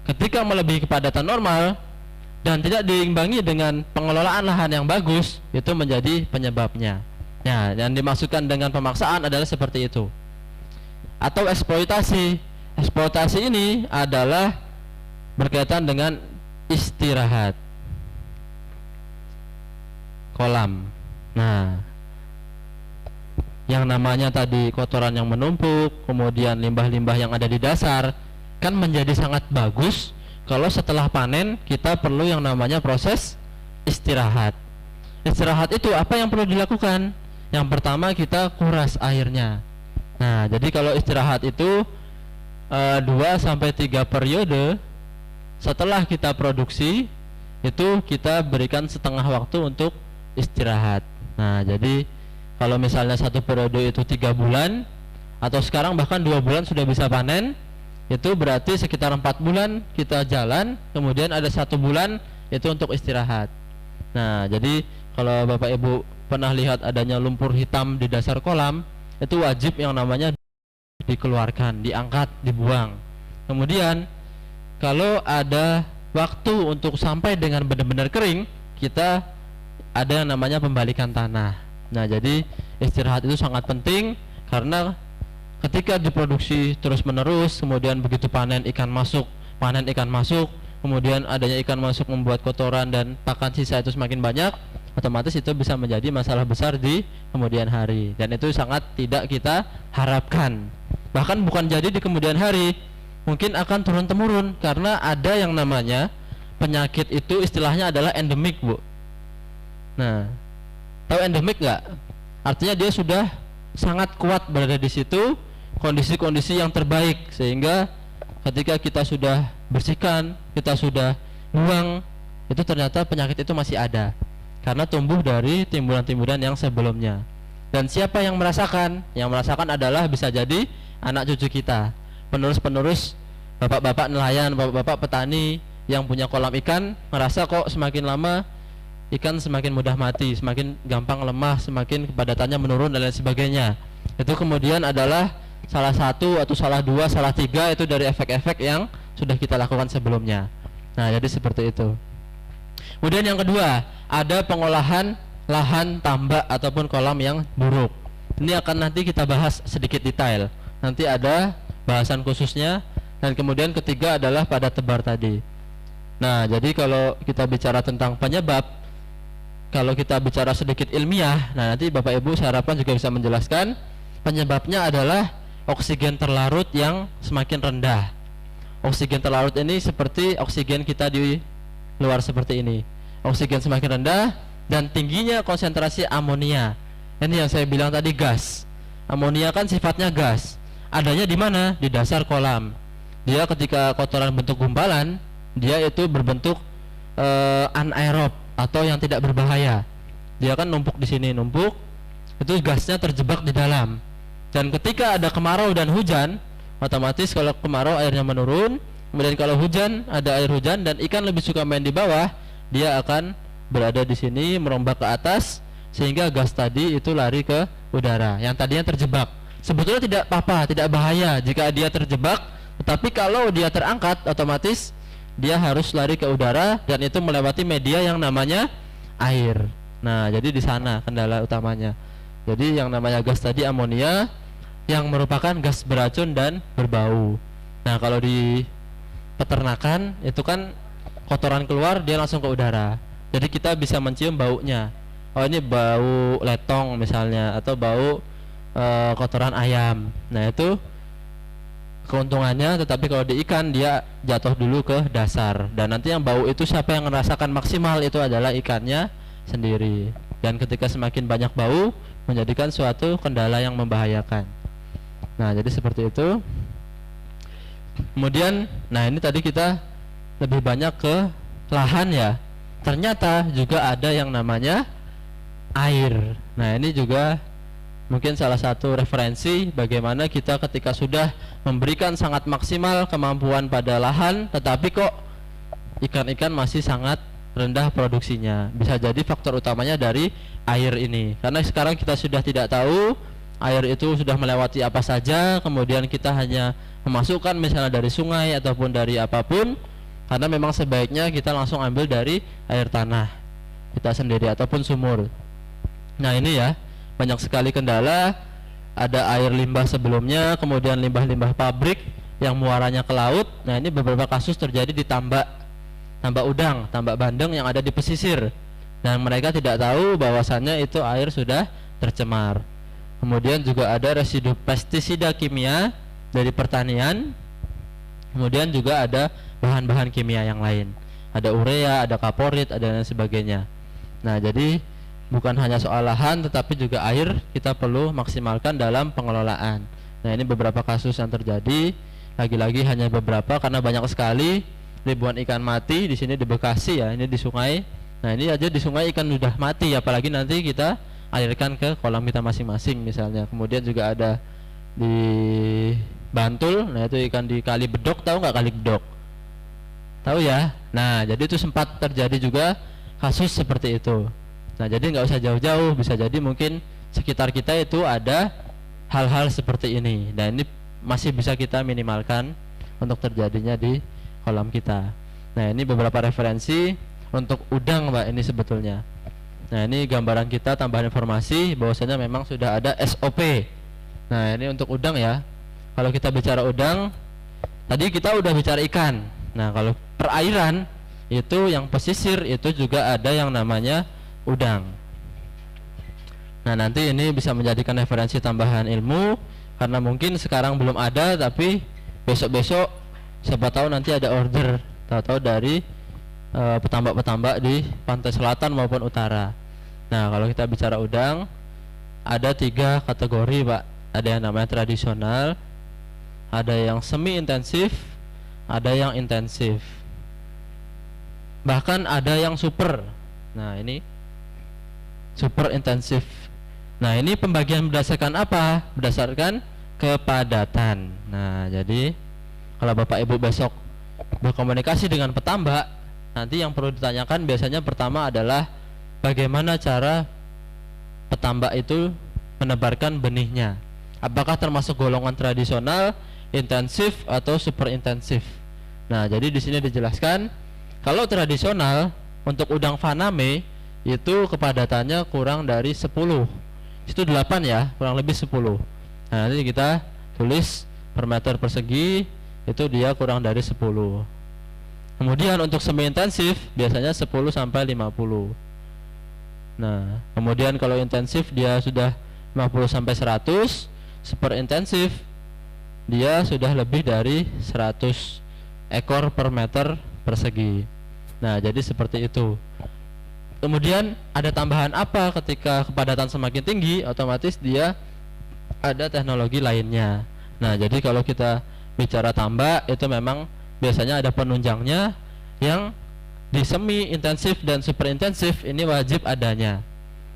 S1: Ketika melebihi kepadatan normal dan tidak diimbangi dengan pengelolaan lahan yang bagus, itu menjadi penyebabnya. Nah, yang dimaksudkan dengan pemaksaan adalah seperti itu. Atau eksploitasi. Eksploitasi ini adalah berkaitan dengan istirahat kolam. Nah, yang namanya tadi kotoran yang menumpuk, kemudian limbah-limbah yang ada di dasar, kan menjadi sangat bagus kalau setelah panen kita perlu yang namanya proses istirahat. Istirahat itu apa yang perlu dilakukan? Yang pertama kita kuras airnya. Nah, jadi kalau istirahat itu 2-3 periode setelah kita produksi, itu kita berikan setengah waktu untuk istirahat. Nah, jadi kalau misalnya satu periode itu 3 bulan, atau sekarang bahkan 2 bulan sudah bisa panen, itu berarti sekitar 4 bulan kita jalan, kemudian ada 1 bulan itu untuk istirahat. Nah, jadi kalau Bapak Ibu pernah lihat adanya lumpur hitam di dasar kolam, itu wajib yang namanya dikeluarkan, diangkat, dibuang. Kemudian kalau ada waktu untuk sampai dengan benar-benar kering, kita ada yang namanya pembalikan tanah. Nah, jadi istirahat itu sangat penting karena ketika diproduksi terus-menerus, kemudian begitu panen ikan masuk, kemudian adanya ikan masuk membuat kotoran dan pakan sisa itu semakin banyak, otomatis itu bisa menjadi masalah besar di kemudian hari, dan itu sangat tidak kita harapkan. Bahkan bukan jadi di kemudian hari, mungkin akan turun-temurun, karena ada yang namanya penyakit itu istilahnya adalah endemik, Bu. Nah, tahu endemik nggak? Artinya dia sudah sangat kuat berada di situ, kondisi-kondisi yang terbaik, sehingga ketika kita sudah bersihkan, kita sudah buang, itu ternyata penyakit itu masih ada karena tumbuh dari timbulan-timbulan yang sebelumnya. Dan siapa yang merasakan? Yang merasakan adalah bisa jadi anak cucu kita, penerus-penerus bapak-bapak nelayan, bapak-bapak petani yang punya kolam ikan, merasa kok semakin lama ikan semakin mudah mati, semakin gampang lemah, semakin kepadatannya menurun dan lain sebagainya. Itu kemudian adalah salah satu atau salah dua, salah tiga itu dari efek-efek yang sudah kita lakukan sebelumnya. Nah, jadi seperti itu. Kemudian yang kedua, ada pengolahan lahan tambak ataupun kolam yang buruk. Ini akan nanti kita bahas sedikit detail. Nanti ada bahasan khususnya. Dan kemudian ketiga adalah pada tebar tadi. Nah, jadi kalau kita bicara tentang penyebab, kalau kita bicara sedikit ilmiah, nah nanti Bapak Ibu saya harapkan juga bisa menjelaskan. Penyebabnya adalah oksigen terlarut yang semakin rendah. Oksigen terlarut ini seperti oksigen kita di luar seperti ini. Oksigen semakin rendah dan tingginya konsentrasi amonia. Ini yang saya bilang tadi, gas. Amonia kan sifatnya gas. Adanya di mana? Di dasar kolam. Dia ketika kotoran bentuk gumpalan, dia itu berbentuk anaerob atau yang tidak berbahaya. Dia kan numpuk di sini, numpuk. Itu gasnya terjebak di dalam. Dan ketika ada kemarau dan hujan, otomatis kalau kemarau airnya menurun, kemudian kalau hujan ada air hujan dan ikan lebih suka main di bawah, dia akan berada di sini merombak ke atas sehingga gas tadi itu lari ke udara yang tadinya terjebak. Sebetulnya tidak apa-apa, tidak bahaya jika dia terjebak, tetapi kalau dia terangkat otomatis dia harus lari ke udara dan itu melewati media yang namanya air. Nah, jadi di sana kendala utamanya. Jadi yang namanya gas tadi amonia yang merupakan gas beracun dan berbau. Nah, kalau di peternakan itu kan kotoran keluar dia langsung ke udara. Jadi kita bisa mencium baunya. Oh, ini bau letong misalnya atau bau kotoran ayam. Nah, itu keuntungannya. Tetapi kalau di ikan dia jatuh dulu ke dasar dan nanti yang bau itu siapa yang merasakan maksimal itu adalah ikannya sendiri. Dan ketika semakin banyak bau menjadikan suatu kendala yang membahayakan. Nah, jadi seperti itu. Kemudian, nah ini tadi kita lebih banyak ke lahan ya. Ternyata juga ada yang namanya air. Nah, ini juga mungkin salah satu referensi bagaimana kita ketika sudah memberikan sangat maksimal kemampuan pada lahan, tetapi kok ikan-ikan masih sangat rendah produksinya. Bisa jadi faktor utamanya dari air ini. Karena sekarang kita sudah tidak tahu air itu sudah melewati apa saja, kemudian kita hanya memasukkan misalnya dari sungai ataupun dari apapun, karena memang sebaiknya kita langsung ambil dari air tanah kita sendiri ataupun sumur. Nah, ini ya, banyak sekali kendala. Ada air limbah sebelumnya, kemudian limbah-limbah pabrik yang muaranya ke laut. Nah, ini beberapa kasus terjadi di tambak udang, tambak bandeng yang ada di pesisir, dan mereka tidak tahu bahwasannya itu air sudah tercemar. Kemudian juga ada residu pestisida kimia dari pertanian. Kemudian juga ada bahan-bahan kimia yang lain. Ada urea, ada kaporit, ada dan sebagainya. Nah, jadi bukan hanya soal lahan tetapi juga air kita perlu maksimalkan dalam pengelolaan. Nah, ini beberapa kasus yang terjadi. Lagi-lagi hanya beberapa karena banyak sekali, ribuan ikan mati di sini di Bekasi ya, ini di sungai. Nah, ini aja di sungai ikan sudah mati, apalagi nanti kita alirkan ke kolam kita masing-masing misalnya. Kemudian juga ada di Bantul, nah itu ikan di Kali Bedok, tahu nggak Kali Bedok? Tahu ya? Nah, jadi itu sempat terjadi juga kasus seperti itu. Nah, jadi nggak usah jauh-jauh, bisa jadi mungkin sekitar kita itu ada hal-hal seperti ini. Dan ini masih bisa kita minimalkan untuk terjadinya di kolam kita. Nah, ini beberapa referensi untuk udang, Mbak, ini sebetulnya. Nah, ini gambaran kita, tambahan informasi bahwasanya memang sudah ada SOP. Nah, ini untuk udang ya. Kalau kita bicara udang, tadi kita udah bicara ikan. Nah, kalau perairan itu yang pesisir itu juga ada yang namanya udang. Nah, nanti ini bisa menjadikan referensi tambahan ilmu, karena mungkin sekarang belum ada, tapi besok-besok siapa tahu nanti ada order, tahu-tahu dari petambak-petambak di pantai selatan maupun utara. Nah, kalau kita bicara udang, ada 3 kategori, Pak. Ada yang namanya tradisional, ada yang semi intensif, ada yang intensif, bahkan ada yang super. Nah, ini super intensif. Nah, ini pembagian berdasarkan apa? Berdasarkan kepadatan. Nah, jadi kalau Bapak Ibu besok berkomunikasi dengan petambak, nanti yang perlu ditanyakan biasanya pertama adalah bagaimana cara petambak itu menebarkan benihnya. Apakah termasuk golongan tradisional, intensif, atau super intensif? Nah, jadi di sini dijelaskan kalau tradisional untuk udang faname itu kepadatannya kurang dari 10. Itu 8 ya, kurang lebih 10. Nah, nanti kita tulis per meter persegi itu dia kurang dari 10. Kemudian untuk semi intensif biasanya 10 sampai 50. Nah, kemudian kalau intensif dia sudah 50 sampai 100, super intensif dia sudah lebih dari 100 ekor per meter persegi. Nah, jadi seperti itu. Kemudian ada tambahan apa ketika kepadatan semakin tinggi, otomatis dia ada teknologi lainnya. Nah, jadi kalau kita bicara tambak itu memang biasanya ada penunjangnya yang di semi intensif dan super intensif ini wajib adanya.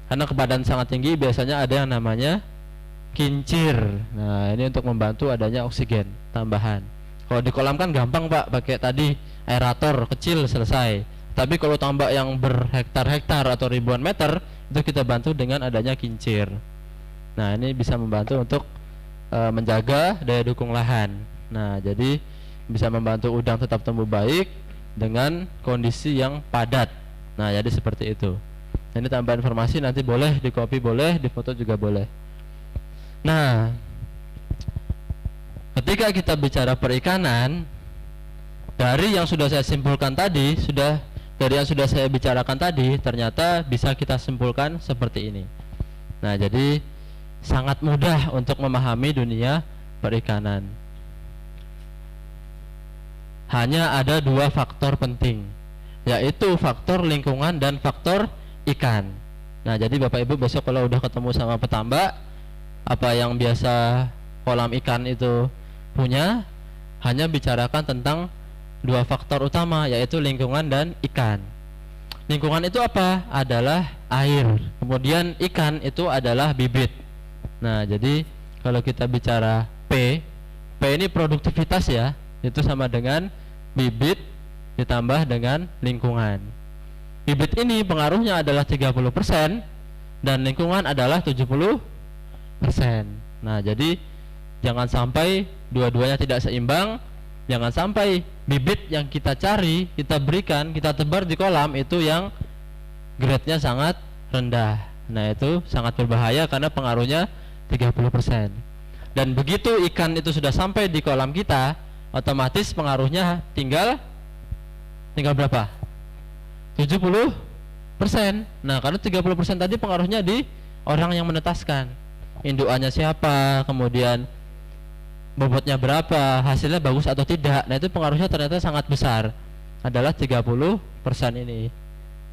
S1: Karena kepadatan sangat tinggi biasanya ada yang namanya kincir. Nah, ini untuk membantu adanya oksigen tambahan. Kalau di kolam kan gampang, Pak, pakai tadi aerator kecil selesai. Tapi kalau tambak yang berhektar-hektar atau ribuan meter, itu kita bantu dengan adanya kincir. Nah, ini bisa membantu untuk menjaga daya dukung lahan. Nah, jadi bisa membantu udang tetap tumbuh baik dengan kondisi yang padat. Nah, jadi seperti itu. Ini tambah informasi, nanti boleh di copy, boleh di foto juga boleh. Nah, ketika kita bicara perikanan, dari yang sudah saya simpulkan tadi, dari yang sudah saya bicarakan tadi, ternyata bisa kita simpulkan seperti ini. Nah, jadi sangat mudah untuk memahami dunia perikanan. Hanya ada 2 faktor penting, yaitu faktor lingkungan dan faktor ikan. Nah, jadi Bapak Ibu besok kalau udah ketemu sama petambak, apa yang biasa kolam ikan itu punya, hanya bicarakan tentang 2 faktor utama, yaitu lingkungan dan ikan. Lingkungan itu apa? Adalah air. Kemudian ikan itu adalah bibit. Nah, jadi kalau kita bicara P ini produktivitas ya, itu sama dengan bibit ditambah dengan lingkungan. Bibit ini pengaruhnya adalah 30% dan lingkungan adalah 70%. Nah, jadi jangan sampai dua-duanya tidak seimbang. Jangan sampai bibit yang kita cari, kita berikan, kita tebar di kolam itu yang grade-nya sangat rendah. Nah, itu sangat berbahaya karena pengaruhnya 30%. Dan begitu ikan itu sudah sampai di kolam kita, otomatis pengaruhnya tinggal berapa? 70%. Nah, karena 30% tadi pengaruhnya di orang yang menetaskan. Indukannya siapa, kemudian bobotnya berapa, hasilnya bagus atau tidak. Nah, itu pengaruhnya ternyata sangat besar, adalah 30% ini.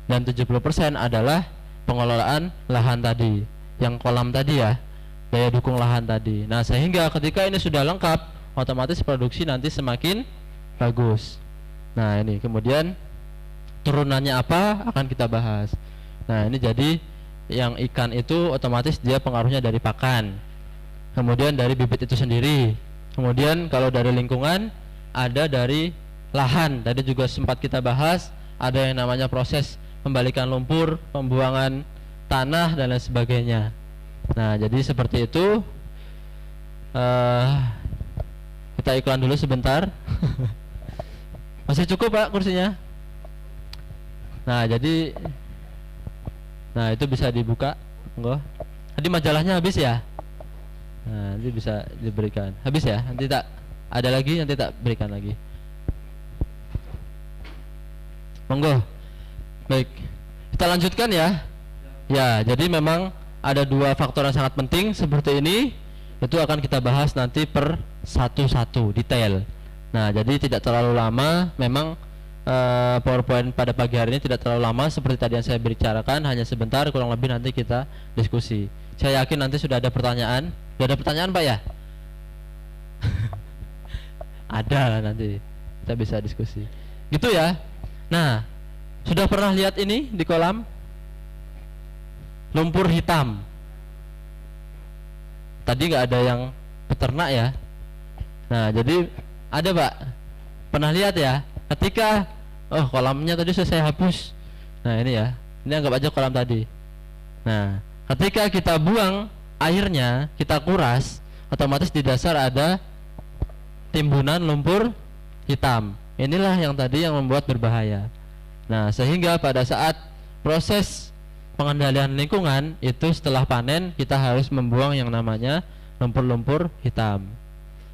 S1: Dan 70% adalah pengelolaan lahan tadi, yang kolam tadi ya, daya dukung lahan tadi. Nah, sehingga ketika ini sudah lengkap, otomatis produksi nanti semakin bagus. Nah, ini kemudian turunannya apa akan kita bahas. Nah, ini jadi yang ikan itu otomatis dia pengaruhnya dari pakan, kemudian dari bibit itu sendiri. Kemudian kalau dari lingkungan, ada dari lahan. Tadi juga sempat kita bahas, ada yang namanya proses pembalikan lumpur, pembuangan tanah, dan lain sebagainya. Nah, jadi seperti itu. Kita iklan dulu sebentar. Masih cukup, Pak, kursinya? Nah, jadi itu bisa dibuka. Enggak. Tadi majalahnya habis ya? Nah, nanti bisa diberikan. Habis ya? Nanti tak ada lagi, nanti tak berikan lagi. Monggo. Baik. Kita lanjutkan ya. Ya, jadi memang ada dua faktor yang sangat penting seperti ini. Itu akan kita bahas nanti per satu-satu detail. Nah, jadi tidak terlalu lama. Memang PowerPoint pada pagi hari ini tidak terlalu lama seperti tadi yang saya bicarakan, hanya sebentar, kurang lebih nanti kita diskusi. Saya yakin nanti sudah ada pertanyaan. Sudah ada pertanyaan, Pak ya? Ada lah, nanti kita bisa diskusi. Gitu ya. Nah, sudah pernah lihat ini di kolam? Lumpur hitam. Tadi nggak ada yang peternak ya. Nah, jadi ada, Pak. Pernah lihat ya? Ketika kolamnya tadi sudah saya hapus. Nah, ini ya. Ini anggap aja kolam tadi. Nah, ketika kita buang airnya, kita kuras, otomatis di dasar ada timbunan lumpur hitam. Inilah yang tadi yang membuat berbahaya. Nah, sehingga pada saat proses pengendalian lingkungan itu setelah panen kita harus membuang yang namanya lumpur-lumpur hitam.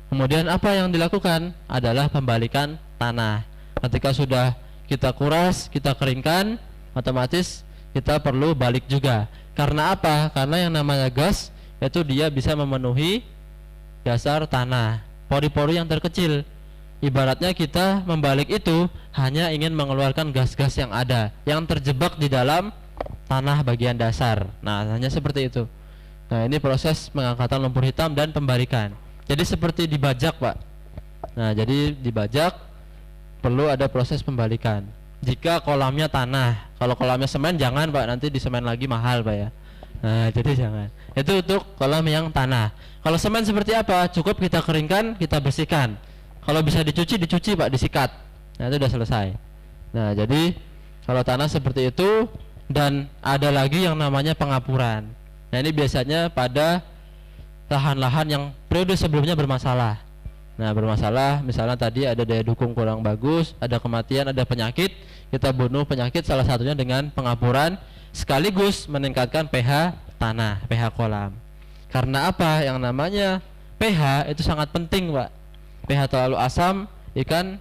S1: Kemudian apa yang dilakukan adalah pembalikan tanah. Ketika sudah kita kuras, kita keringkan, otomatis kita perlu balik juga. Karena apa? Karena yang namanya gas itu dia bisa memenuhi dasar tanah, pori-pori yang terkecil. Ibaratnya kita membalik itu hanya ingin mengeluarkan gas-gas yang ada, yang terjebak di dalam tanah bagian dasar. Nah, hanya seperti itu. Nah, ini proses pengangkatan lumpur hitam dan pembalikan. Jadi seperti dibajak, Pak. Nah, jadi dibajak perlu ada proses pembalikan. Jika kolamnya tanah, kalau kolamnya semen jangan, Pak, nanti di semen lagi mahal, Pak ya. Nah, jadi jangan. Itu untuk kolam yang tanah. Kalau semen seperti apa? Cukup kita keringkan, kita bersihkan. Kalau bisa dicuci, Pak, disikat. Nah, itu sudah selesai. Nah, jadi kalau tanah seperti itu. Dan ada lagi yang namanya pengapuran. Nah, ini biasanya pada lahan-lahan yang periode sebelumnya bermasalah. Nah, bermasalah misalnya tadi ada daya dukung kurang bagus, ada kematian, ada penyakit. Kita bunuh penyakit salah satunya dengan pengapuran, sekaligus meningkatkan pH tanah, pH kolam. Karena apa? Yang namanya pH itu sangat penting, Pak. pH terlalu asam, ikan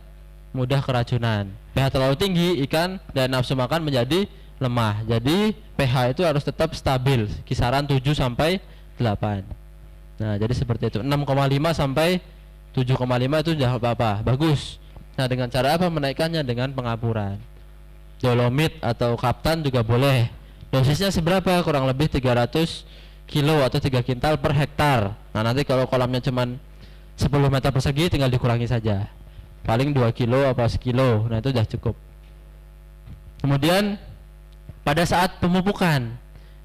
S1: mudah keracunan. pH terlalu tinggi, ikan dan nafsu makan menjadi lemah. Jadi pH itu harus tetap stabil, kisaran 7 sampai 8. Nah, jadi seperti itu. 6,5 sampai 7,5 itu sudah apa-apa, bagus. Nah, dengan cara apa menaikkannya? Dengan pengapuran. Dolomit atau kaptan juga boleh. Dosisnya seberapa? Kurang lebih 300 kilo atau 3 kintal per hektar. Nah, nanti kalau kolamnya cuman 10 meter persegi tinggal dikurangi saja. Paling 2 kilo apa sekilo. Nah, itu sudah cukup. Kemudian pada saat pemupukan.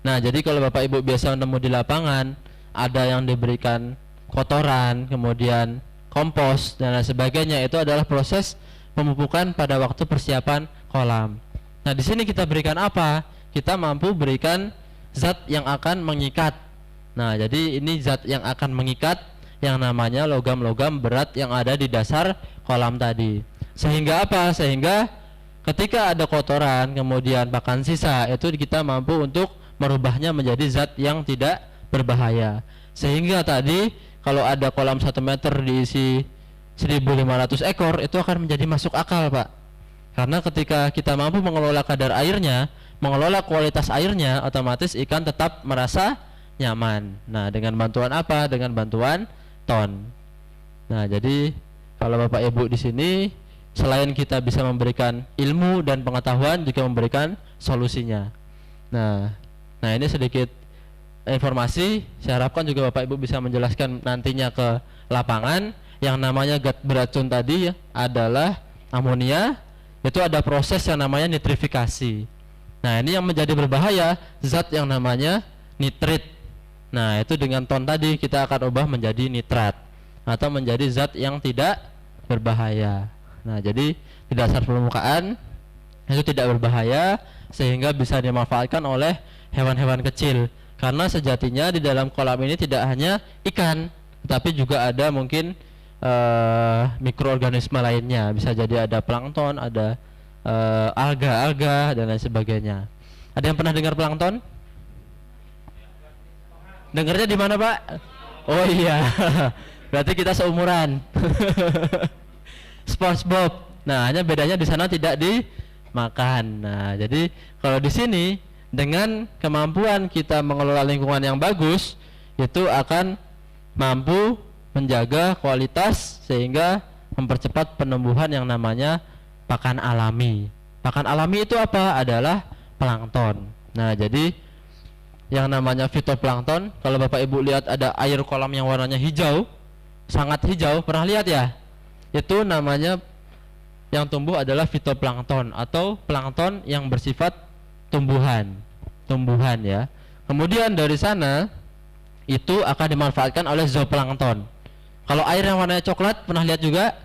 S1: Nah, jadi kalau Bapak Ibu biasa nemu di lapangan, ada yang diberikan kotoran, kemudian kompos dan lain sebagainya, itu adalah proses pemupukan pada waktu persiapan kolam. Nah, di sini kita berikan apa? Kita mampu berikan zat yang akan mengikat. Nah, jadi ini zat yang akan mengikat yang namanya logam-logam berat yang ada di dasar kolam tadi. Sehingga apa? Sehingga ketika ada kotoran kemudian pakan sisa, itu kita mampu untuk merubahnya menjadi zat yang tidak berbahaya. Sehingga tadi kalau ada kolam 1 meter diisi 1.500 ekor, itu akan menjadi masuk akal, Pak. Karena ketika kita mampu mengelola kadar airnya, mengelola kualitas airnya, otomatis ikan tetap merasa nyaman. Nah, dengan bantuan apa? Dengan bantuan ton. Nah, jadi kalau Bapak Ibu di sini selain kita bisa memberikan ilmu dan pengetahuan, juga memberikan solusinya. Nah ini sedikit informasi. Saya harapkan juga Bapak Ibu bisa menjelaskan nantinya ke lapangan. Yang namanya zat beracun tadi ya, adalah amonia. Itu ada proses yang namanya nitrifikasi. Nah, ini yang menjadi berbahaya, zat yang namanya nitrit. Nah, itu dengan ton tadi kita akan ubah menjadi nitrat atau menjadi zat yang tidak berbahaya. Nah, jadi di dasar permukaan itu tidak berbahaya sehingga bisa dimanfaatkan oleh hewan-hewan kecil. Karena sejatinya di dalam kolam ini tidak hanya ikan, tetapi juga ada mungkin mikroorganisme lainnya. Bisa jadi ada plankton, ada alga-alga dan lain sebagainya. Ada yang pernah dengar plankton? Dengarnya di mana, Pak? Oh iya. Berarti kita seumuran. SpongeBob. Nah, hanya bedanya di sana tidak dimakan. Nah, jadi kalau di sini dengan kemampuan kita mengelola lingkungan yang bagus, itu akan mampu menjaga kualitas sehingga mempercepat penumbuhan yang namanya pakan alami. Pakan alami itu apa? Adalah plankton. Nah, jadi yang namanya fitoplankton, kalau Bapak Ibu lihat ada air kolam yang warnanya hijau, sangat hijau, pernah lihat ya? Itu namanya yang tumbuh adalah fitoplankton atau plankton yang bersifat tumbuhan ya. Kemudian dari sana itu akan dimanfaatkan oleh zooplankton. Kalau air yang warnanya coklat, pernah lihat juga?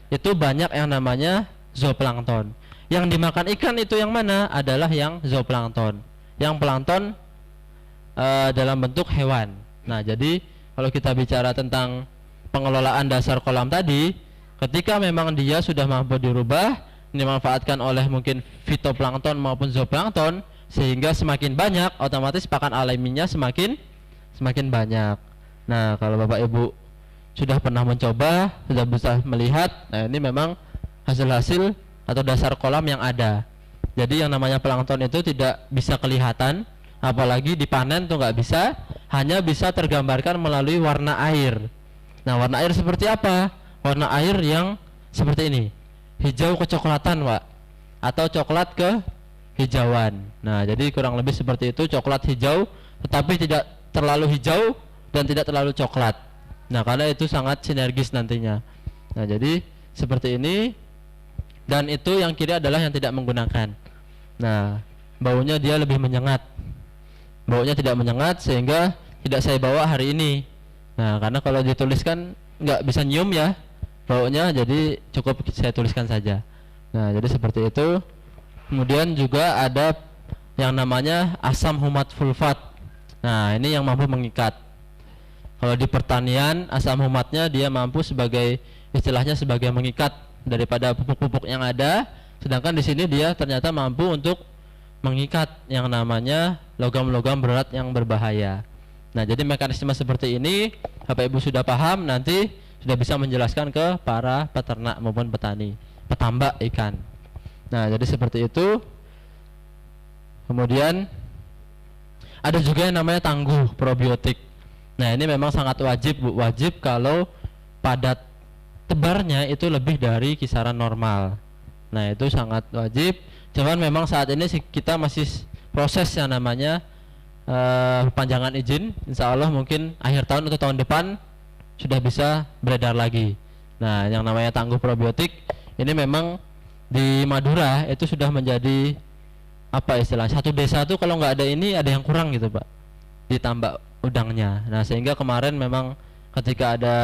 S1: Itu banyak yang namanya zooplankton. Yang dimakan ikan itu yang mana? Adalah yang zooplankton. Yang plankton dalam bentuk hewan. Nah, jadi kalau kita bicara tentang pengelolaan dasar kolam tadi, ketika memang dia sudah mampu dirubah, dimanfaatkan oleh mungkin fitoplankton maupun zooplankton, sehingga semakin banyak, otomatis pakan alaminya semakin banyak. Nah, kalau Bapak Ibu sudah pernah mencoba, sudah bisa melihat, nah ini memang hasil-hasil atau dasar kolam yang ada. Jadi yang namanya plankton itu tidak bisa kelihatan, apalagi dipanen tuh nggak bisa, hanya bisa tergambarkan melalui warna air. Nah, warna air seperti apa? Warna air yang seperti ini, hijau kecoklatan, Pak, atau coklat kehijauan. Nah, jadi kurang lebih seperti itu, coklat hijau, tetapi tidak terlalu hijau dan tidak terlalu coklat. Nah, karena itu sangat sinergis nantinya. Nah, jadi seperti ini, dan itu yang kiri adalah yang tidak menggunakan. Nah, baunya dia lebih menyengat. Baunya tidak menyengat sehingga tidak saya bawa hari ini. Nah, karena kalau dituliskan nggak bisa nyium ya baunya, jadi cukup saya tuliskan saja. Nah, jadi seperti itu. Kemudian juga ada yang namanya asam humat sulfat. Nah, ini yang mampu mengikat. Kalau di pertanian, asam humatnya dia mampu sebagai, istilahnya sebagai mengikat daripada pupuk-pupuk yang ada, sedangkan di sini dia ternyata mampu untuk mengikat yang namanya logam-logam berat yang berbahaya. Nah, jadi mekanisme seperti ini Bapak Ibu sudah paham, nanti sudah bisa menjelaskan ke para peternak maupun petani, petambak ikan. Nah, jadi seperti itu. Kemudian ada juga yang namanya tangguh probiotik. Nah, ini memang sangat wajib, Bu, wajib kalau padat tebarnya itu lebih dari kisaran normal. Nah, itu sangat wajib. Cuman memang saat ini kita masih proses yang namanya perpanjangan izin. Insya Allah mungkin akhir tahun atau tahun depan sudah bisa beredar lagi. Nah, yang namanya tangguh probiotik ini memang di Madura itu sudah menjadi apa istilahnya, satu desa tuh kalau nggak ada ini ada yang kurang gitu, Pak, ditambah udangnya. Nah, sehingga kemarin memang ketika ada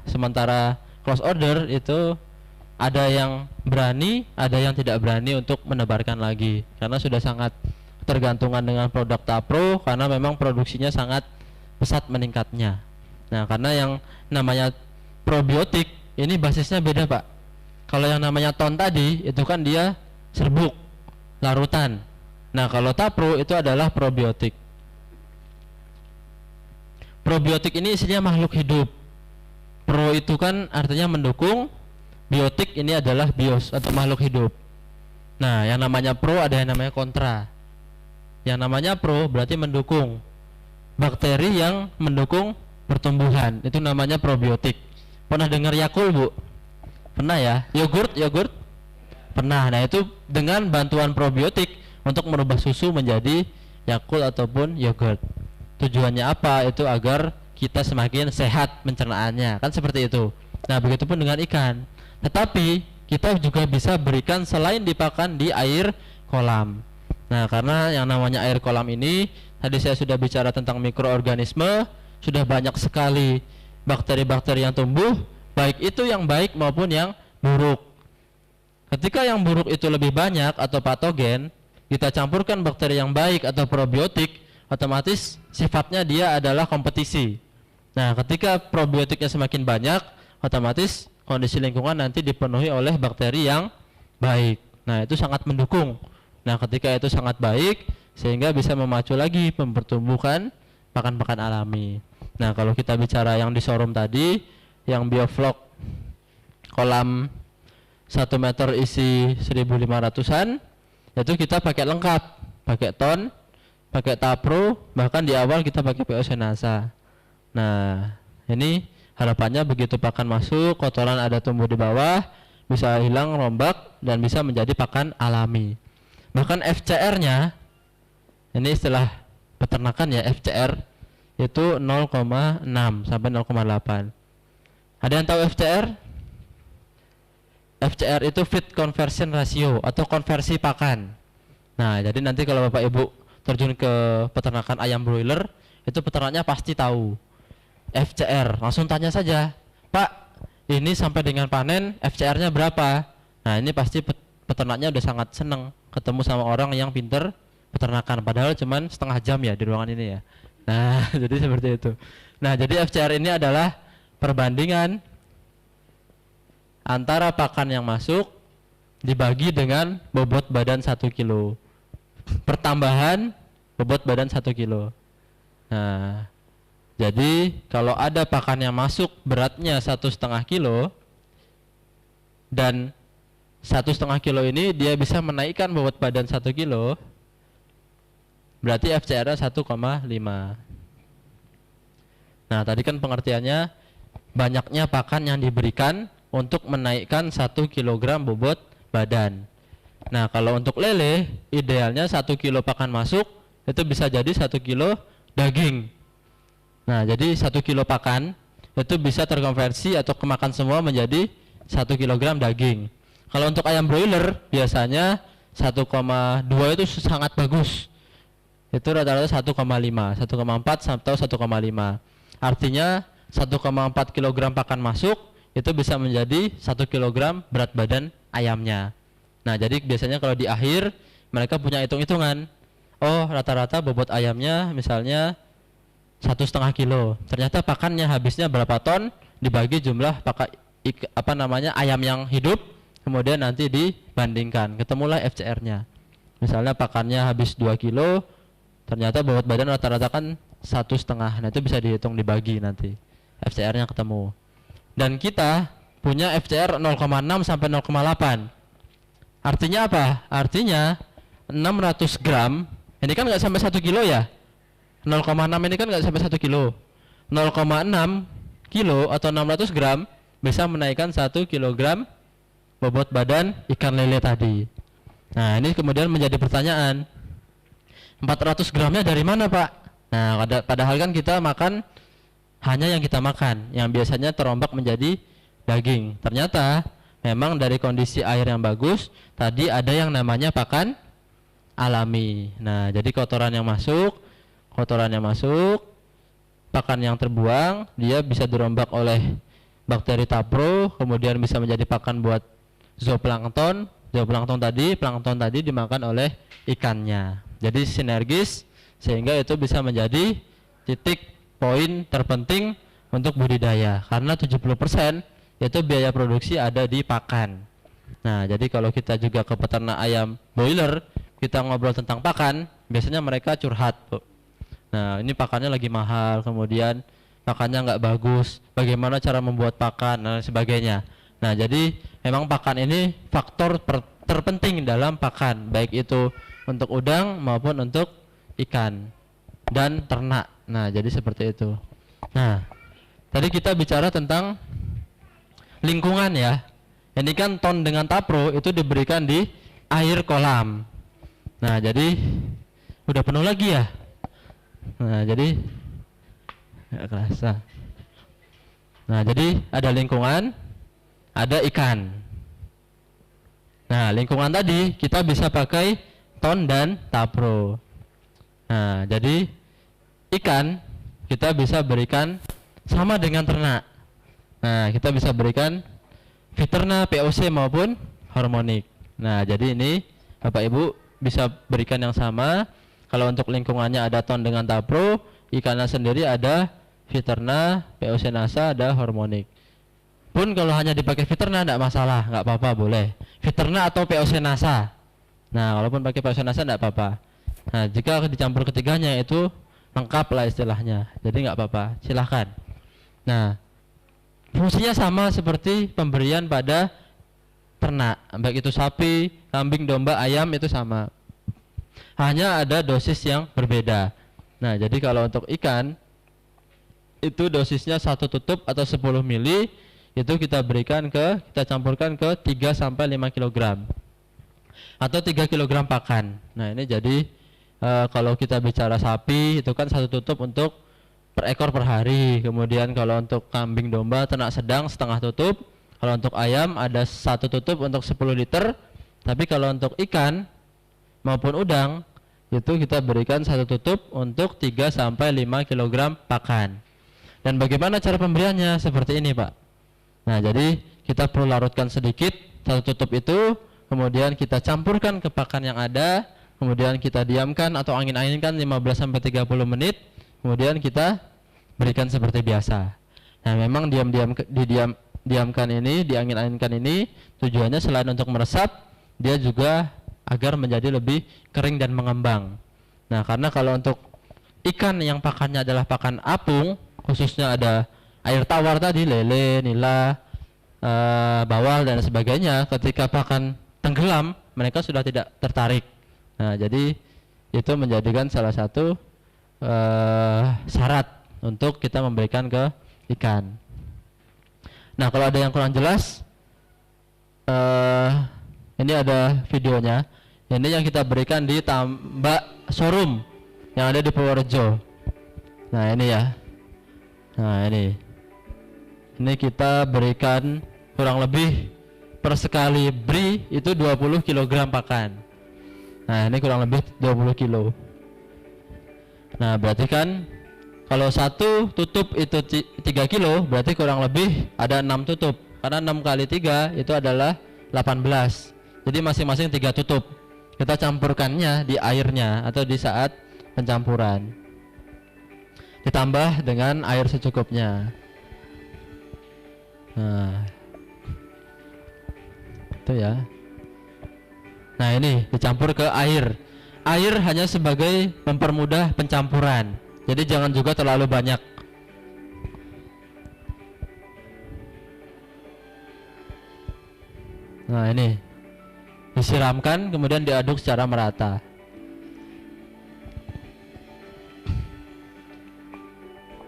S1: sementara close order itu ada yang berani, ada yang tidak berani untuk menebarkan lagi karena sudah sangat tergantungan dengan produk Tapro, karena memang produksinya sangat pesat meningkatnya. Nah, karena yang namanya probiotik ini basisnya beda, Pak. Kalau yang namanya ton tadi itu kan dia serbuk, larutan. Nah, kalau Tapro itu adalah probiotik. Probiotik ini isinya makhluk hidup. Pro itu kan artinya mendukung, biotik ini adalah bios atau makhluk hidup. Nah, yang namanya pro ada yang namanya kontra. Yang namanya pro berarti mendukung bakteri yang mendukung pertumbuhan, itu namanya probiotik. Pernah dengar Yakult, Bu? Pernah ya? Yogurt pernah. Nah, itu dengan bantuan probiotik untuk merubah susu menjadi Yakult ataupun yogurt. Tujuannya apa? Itu agar kita semakin sehat pencernaannya, kan seperti itu. Nah, begitupun dengan ikan. Tetapi kita juga bisa berikan selain dipakan di air kolam. Nah, karena yang namanya air kolam ini tadi saya sudah bicara tentang mikroorganisme, sudah banyak sekali bakteri-bakteri yang tumbuh, baik itu yang baik maupun yang buruk. Ketika yang buruk itu lebih banyak atau patogen, kita campurkan bakteri yang baik atau probiotik, otomatis sifatnya dia adalah kompetisi. Nah, ketika probiotiknya semakin banyak, otomatis kondisi lingkungan nanti dipenuhi oleh bakteri yang baik. Nah, itu sangat mendukung. Nah, ketika itu sangat baik, sehingga bisa memacu lagi mempertumbuhkan pakan-pakan alami. Nah, kalau kita bicara yang di showroom tadi, yang bioflok kolam 1 meter isi 1.500-an, itu kita pakai lengkap, pakai ton, pakai Tapro, bahkan di awal kita pakai POC NASA. Nah, ini harapannya begitu pakan masuk, kotoran ada tumbuh di bawah, bisa hilang rombak dan bisa menjadi pakan alami. Bahkan FCR-nya, ini istilah peternakan ya, FCR itu 0,6 sampai 0,8. Ada yang tahu FCR? FCR itu feed conversion ratio atau konversi pakan. Nah, jadi nanti kalau Bapak Ibu terjun ke peternakan ayam broiler, itu peternaknya pasti tahu FCR. Langsung tanya saja, Pak, ini sampai dengan panen FCR-nya berapa? Nah, ini pasti peternaknya udah sangat seneng ketemu sama orang yang pinter peternakan, padahal cuman setengah jam ya di ruangan ini ya. Nah, jadi seperti itu. Nah, jadi FCR ini adalah perbandingan antara pakan yang masuk dibagi dengan bobot badan 1 kilo, pertambahan bobot badan 1 kilo. Nah, jadi kalau ada pakan yang masuk beratnya 1,5 kilo, dan 1,5 kilo ini dia bisa menaikkan bobot badan 1 kilo, berarti FCR-nya 1,5. Nah, tadi kan pengertiannya banyaknya pakan yang diberikan untuk menaikkan 1 kg bobot badan. Nah, kalau untuk lele idealnya 1 kilo pakan masuk itu bisa jadi 1 kilo daging. Nah, jadi 1 kilo pakan itu bisa terkonversi atau kemakan semua menjadi 1 kg daging. Kalau untuk ayam broiler biasanya 1,2 itu sangat bagus. Itu rata-rata 1,5, 1,4 atau 1,5. Artinya 1,4 kg pakan masuk itu bisa menjadi 1 kg berat badan ayamnya. Nah, jadi biasanya kalau di akhir mereka punya hitung-hitungan. Oh, rata-rata bobot ayamnya misalnya 1,5 kilo. Ternyata pakannya habisnya berapa ton, dibagi jumlah ayam yang hidup, kemudian nanti dibandingkan, ketemulah FCR-nya. Misalnya pakannya habis 2 kilo, ternyata bobot badan rata-rata kan 1,5. Nah, itu bisa dihitung dibagi nanti. FCR-nya ketemu. Dan kita punya FCR 0,6 sampai 0,8. Artinya apa? Artinya 600 gram, ini kan nggak sampai 1 kilo ya. 0,6 ini kan nggak sampai 1 kilo. 0,6 kilo atau 600 gram bisa menaikkan 1 kilogram bobot badan ikan lele tadi. Nah, ini kemudian menjadi pertanyaan, 400 gramnya dari mana, Pak? Nah, padahal kan kita makan hanya yang kita makan, yang biasanya terombak menjadi daging. Ternyata memang dari kondisi air yang bagus, tadi ada yang namanya pakan alami. Nah, jadi kotoran yang masuk, pakan yang terbuang, dia bisa dirombak oleh bakteri Tapro, kemudian bisa menjadi pakan buat zooplankton. Zooplankton tadi dimakan oleh ikannya. Jadi sinergis, sehingga itu bisa menjadi titik poin terpenting untuk budidaya, karena 70% itu biaya produksi ada di pakan. Nah, jadi kalau kita juga ke peternak ayam broiler, kita ngobrol tentang pakan, biasanya mereka curhat, Bu. Nah, ini pakannya lagi mahal, kemudian pakannya nggak bagus, bagaimana cara membuat pakan dan sebagainya. Nah, jadi memang pakan ini faktor terpenting dalam pakan, baik itu untuk udang maupun untuk ikan dan ternak. Nah, jadi seperti itu. Nah, tadi kita bicara tentang lingkungan ya. Ini kan ton dengan Tapro itu diberikan di air kolam. Nah, jadi udah penuh lagi ya. Nah, jadi nggak kerasa. Nah, jadi ada lingkungan, ada ikan. Nah, lingkungan tadi kita bisa pakai ton dan Tapro. Nah, jadi ikan kita bisa berikan sama dengan ternak. Nah, kita bisa berikan Viterna, POC maupun hormonik. Nah, jadi ini Bapak Ibu bisa berikan yang sama. Kalau untuk lingkungannya ada ton dengan Tapro, ikannya sendiri ada Viterna, POC NASA, ada hormonik. Pun kalau hanya dipakai Viterna tidak masalah, nggak apa-apa, boleh Viterna atau POC NASA. Nah, walaupun pakai POC NASA tidak apa-apa. Nah, jika dicampur ketiganya itu lengkap lah istilahnya, jadi nggak apa-apa, silahkan. Nah, fungsinya sama seperti pemberian pada ternak, baik itu sapi, kambing, domba, ayam, itu sama. hanya ada dosis yang berbeda. Nah, jadi kalau untuk ikan itu dosisnya 1 tutup atau 10 mili itu kita campurkan ke 3 sampai 5 kg atau 3 kg pakan. Nah, ini jadi kalau kita bicara sapi itu kan 1 tutup untuk per ekor per hari. Kemudian kalau untuk kambing domba ternak sedang setengah tutup. Kalau untuk ayam ada 1 tutup untuk 10 liter. Tapi kalau untuk ikan maupun udang itu kita berikan 1 tutup untuk 3 sampai 5 kg pakan. Dan bagaimana cara pemberiannya? Seperti ini, Pak. Nah, jadi kita perlu larutkan sedikit 1 tutup itu, kemudian kita campurkan ke pakan yang ada, kemudian kita diamkan atau angin-anginkan 15 sampai 30 menit, kemudian kita berikan seperti biasa. Nah, memang diamkan ini, diangin-anginkan ini tujuannya selain untuk meresap, dia juga agar menjadi lebih kering dan mengembang. Nah, karena kalau untuk ikan yang pakannya adalah pakan apung, khususnya ada air tawar tadi, lele, nila, bawal dan sebagainya, ketika pakan tenggelam mereka sudah tidak tertarik. Nah, jadi itu menjadikan salah satu syarat untuk kita memberikan ke ikan. Nah, kalau ada yang kurang jelas, ini ada videonya. Ini yang kita berikan di tambak showroom yang ada di Purworejo. Nah, ini ya. Nah, ini kita berikan kurang lebih per sekali beri itu 20 kg pakan. Nah, ini kurang lebih 20 kilo. Nah, berarti kan kalau 1 tutup itu 3 kilo, berarti kurang lebih ada 6 tutup. Karena 6 kali 3 itu adalah 18. Jadi masing-masing 3 tutup. Kita campurkannya di airnya atau di saat pencampuran. Ditambah dengan air secukupnya. Nah, itu ya. Nah, ini dicampur ke air. Air hanya sebagai mempermudah pencampuran. Jadi jangan juga terlalu banyak. Nah, ini disiramkan kemudian diaduk secara merata.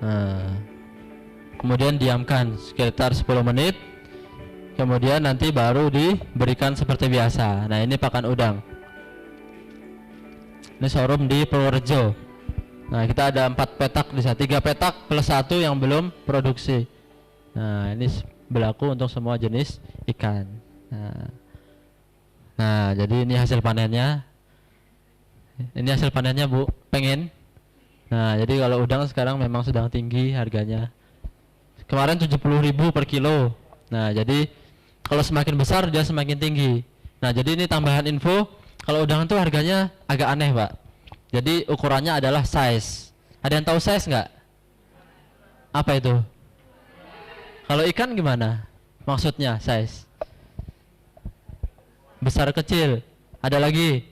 S1: Nah, kemudian diamkan sekitar 10 menit. Kemudian nanti baru diberikan seperti biasa. Nah, ini pakan udang. Ini showroom di Purworejo. Nah, kita ada 4 petak di sana, 3 petak plus 1 yang belum produksi. Nah, ini berlaku untuk semua jenis ikan. Nah, jadi ini hasil panennya. Ini hasil panennya, Bu. Pengen? Nah, jadi kalau udang sekarang memang sedang tinggi harganya. Kemarin 70.000 per kilo. Nah, jadi kalau semakin besar dia semakin tinggi. Nah, jadi ini tambahan info, kalau udang itu harganya agak aneh, Pak. Jadi ukurannya adalah size. Ada yang tahu size nggak? Apa itu? Kalau ikan gimana? Maksudnya size? Besar kecil. Ada lagi?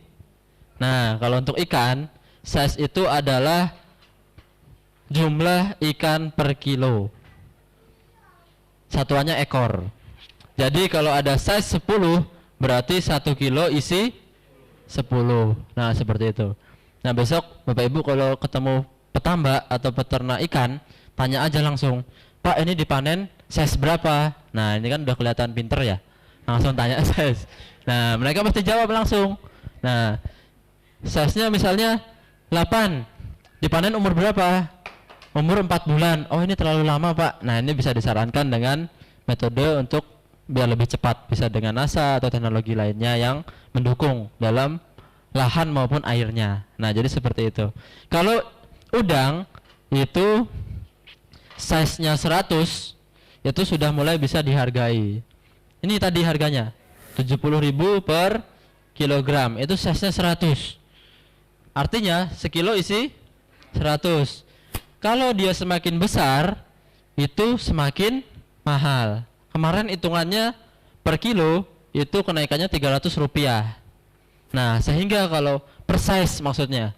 S1: Nah, kalau untuk ikan, size itu adalah jumlah ikan per kilo. Satuannya ekor. Jadi kalau ada size 10, berarti 1 kilo isi 10. Nah, seperti itu. Nah, besok Bapak Ibu kalau ketemu petambak atau peternak ikan, tanya aja langsung, Pak, ini dipanen size berapa? Nah, ini kan udah kelihatan pinter ya. Langsung tanya size. Nah, mereka pasti jawab langsung. Nah, size-nya misalnya 8. Dipanen umur berapa? Umur 4 bulan. Oh, ini terlalu lama, Pak. Nah, ini bisa disarankan dengan metode untuk biar lebih cepat, bisa dengan NASA atau teknologi lainnya yang mendukung dalam lahan maupun airnya. Nah, jadi seperti itu. Kalau udang itu size-nya 100, itu sudah mulai bisa dihargai. Ini tadi harganya 70.000 per kilogram. Itu size-nya 100. Artinya sekilo isi 100. Kalau dia semakin besar, itu semakin mahal. Kemarin hitungannya per kilo itu kenaikannya 300 rupiah. Nah, sehingga kalau per size maksudnya,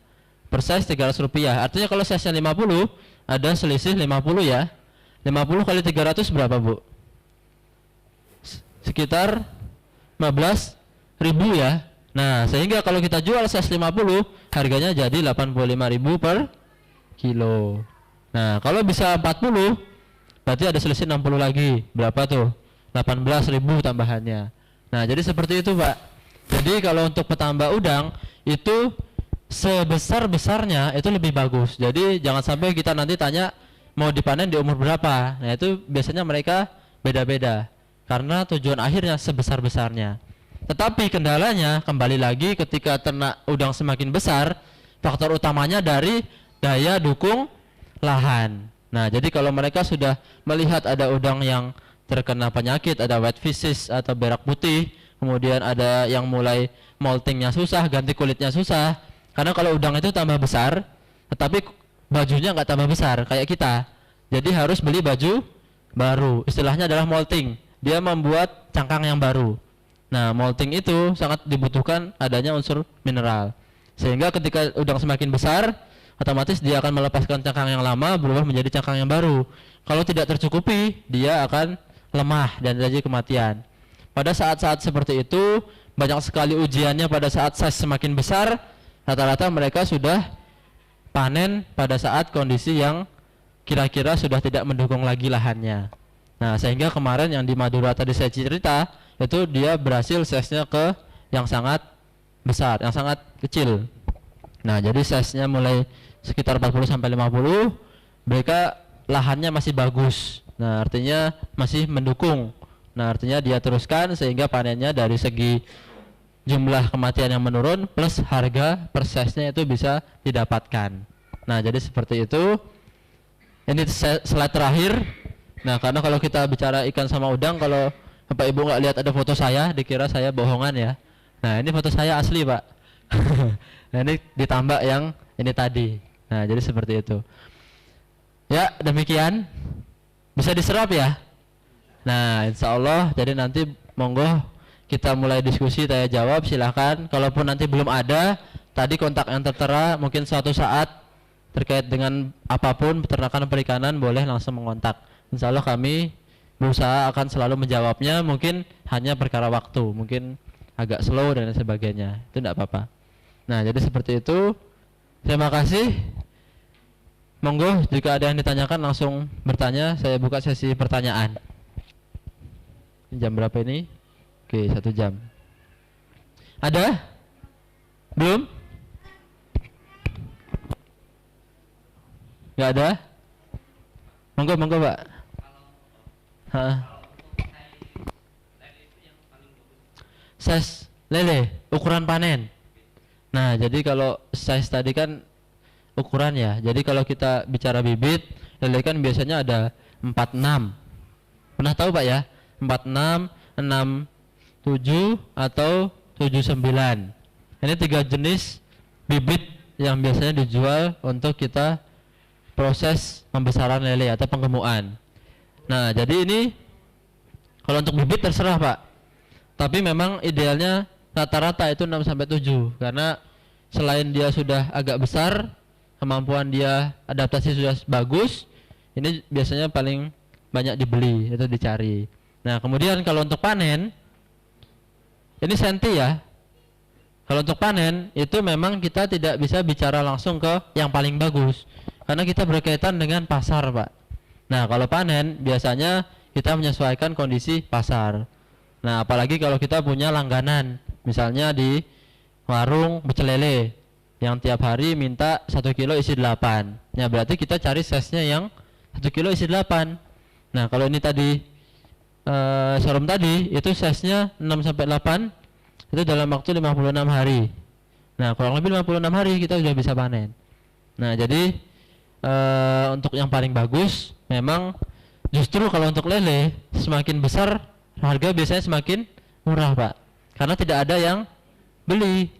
S1: per size 300 rupiah. Artinya kalau size-nya 50, ada selisih 50 ya. 50 kali 300 berapa, Bu? Sekitar 15.000 ya. Nah, sehingga kalau kita jual size 50, harganya jadi 85.000 per kilo. Nah, kalau bisa 40, berarti ada selisih 60 lagi. Berapa tuh? 18.000 tambahannya. Nah, jadi seperti itu, Pak. Jadi kalau untuk petambak udang itu sebesar-besarnya itu lebih bagus. Jadi jangan sampai kita nanti tanya mau dipanen di umur berapa. Nah, itu biasanya mereka beda-beda karena tujuan akhirnya sebesar-besarnya. Tetapi kendalanya kembali lagi ketika ternak udang semakin besar, faktor utamanya dari daya dukung lahan. Nah, jadi kalau mereka sudah melihat ada udang yang terkena penyakit, ada white physis atau berak putih, kemudian ada yang mulai moltingnya susah, ganti kulitnya susah. Karena kalau udang itu tambah besar, tetapi bajunya nggak tambah besar kayak kita. Jadi harus beli baju baru. Istilahnya adalah molting. Dia membuat cangkang yang baru. Nah, molting itu sangat dibutuhkan adanya unsur mineral. Sehingga ketika udang semakin besar, otomatis dia akan melepaskan cangkang yang lama berubah menjadi cangkang yang baru. Kalau tidak tercukupi, dia akan lemah dan terjadi kematian. Pada saat-saat seperti itu, banyak sekali ujiannya pada saat size semakin besar, rata-rata mereka sudah panen pada saat kondisi yang kira-kira sudah tidak mendukung lagi lahannya. Nah, sehingga kemarin yang di Madura tadi saya cerita, itu dia berhasil size-nya ke yang sangat besar, yang sangat kecil. Nah, jadi size-nya mulai sekitar 40 sampai 50, mereka lahannya masih bagus. Nah, artinya masih mendukung. Nah, artinya dia teruskan sehingga panennya dari segi jumlah kematian yang menurun plus harga per size-nya itu bisa didapatkan. Nah, jadi seperti itu. Ini slide terakhir. Nah, karena kalau kita bicara ikan sama udang, kalau Bapak Ibu nggak lihat ada foto saya, dikira saya bohongan ya. Nah, ini foto saya asli, Pak. Nah, ini ditambah yang ini tadi. Nah, jadi seperti itu. Ya, demikian. Bisa diserap ya? Nah, insya Allah. Jadi nanti monggo kita mulai diskusi, tanya jawab, silahkan. Kalaupun nanti belum ada, tadi kontak yang tertera, mungkin suatu saat terkait dengan apapun peternakan perikanan boleh langsung mengontak. Insya Allah kami berusaha akan selalu menjawabnya. Mungkin hanya perkara waktu, mungkin agak slow dan sebagainya, itu tidak apa-apa. Nah, jadi seperti itu. Terima kasih. Monggo jika ada yang ditanyakan langsung bertanya. Saya buka sesi pertanyaan. Jam berapa ini? Oke, 1 jam. Ada? Belum? Nggak ada? Monggo, monggo, Pak. Size lele, ukuran panen. Nah, jadi kalau size tadi kan ukuran ya. Jadi kalau kita bicara bibit, lele kan biasanya ada 46. Pernah tahu, Pak ya? 46, 67 atau 79. Ini 3 jenis bibit yang biasanya dijual untuk kita proses pembesaran lele atau penggemukan. Nah, jadi ini kalau untuk bibit terserah, Pak. Tapi memang idealnya rata-rata itu 6 sampai 7 karena selain dia sudah agak besar, kemampuan dia adaptasi sudah bagus, ini biasanya paling banyak dibeli, itu dicari. Nah, kemudian kalau untuk panen ini senti ya. Kalau untuk panen itu memang kita tidak bisa bicara langsung ke yang paling bagus karena kita berkaitan dengan pasar, Pak. Nah, kalau panen biasanya kita menyesuaikan kondisi pasar. Nah, apalagi kalau kita punya langganan, misalnya di warung pecel lele yang tiap hari minta 1 kilo isi 8. Ya, berarti kita cari size-nya yang 1 kilo isi 8. Nah, kalau ini tadi showroom tadi itu size-nya 6 sampai 8 itu dalam waktu 56 hari. Nah, kurang lebih 56 hari kita sudah bisa panen. Nah, jadi untuk yang paling bagus memang justru kalau untuk lele semakin besar harga biasanya semakin murah, Pak. Karena tidak ada yang beli.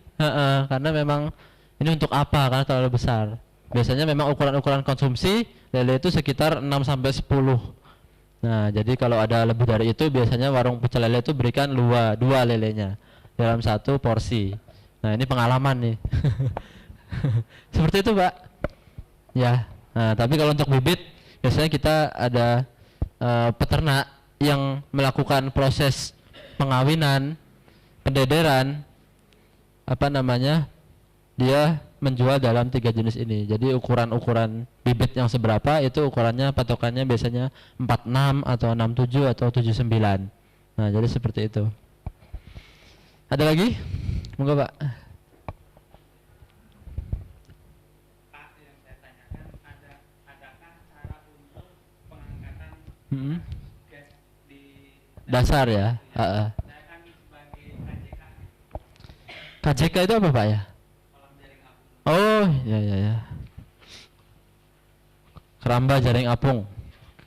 S1: Karena memang ini untuk apa? Karena terlalu besar. Biasanya memang ukuran-ukuran konsumsi lele itu sekitar 6 sampai 10. Nah, jadi kalau ada lebih dari itu biasanya warung pecel lele itu berikan dua lelenya dalam 1 porsi. Nah, ini pengalaman nih. Seperti itu, Pak. Ya. Nah, tapi kalau untuk bibit biasanya kita ada peternak yang melakukan proses pengawinan, pendederan apa namanya, dia menjual dalam 3 jenis ini. Jadi ukuran bibit yang seberapa itu ukurannya patokannya biasanya 46 atau 67 atau 79. Nah, jadi seperti itu. Ada lagi? Monggo, Pak.
S2: Pak, yang saya tanyakan, adakah cara untuk pengangkatan gas di
S1: Dasar ya?
S2: Saya kan sebagai KJK.
S1: KJK itu apa, Pak ya?
S2: Kolam jaring apung.
S1: Oh, ya. Keramba jaring apung,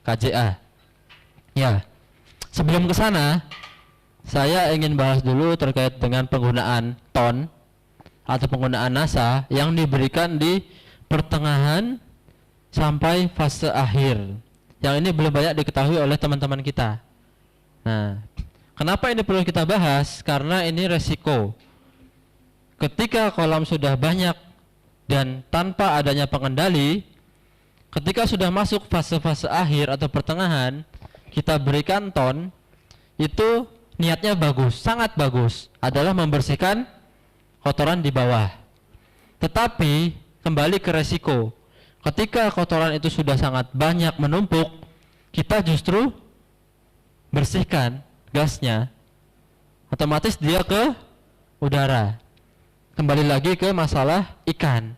S1: KJA. Ya. Sebelum ke sana, saya ingin bahas dulu terkait dengan penggunaan ton atau penggunaan NASA yang diberikan di pertengahan sampai fase akhir. Yang ini belum banyak diketahui oleh teman-teman kita. Nah, kenapa ini perlu kita bahas? Karena ini resiko. Ketika kolam sudah banyak dan tanpa adanya pengendali, ketika sudah masuk fase-fase akhir atau pertengahan, kita berikan ton, itu niatnya bagus, sangat bagus, adalah membersihkan kotoran di bawah. Tetapi kembali ke resiko, ketika kotoran itu sudah sangat banyak menumpuk, kita justru bersihkan gasnya, otomatis dia ke udara. Kembali lagi ke masalah ikan.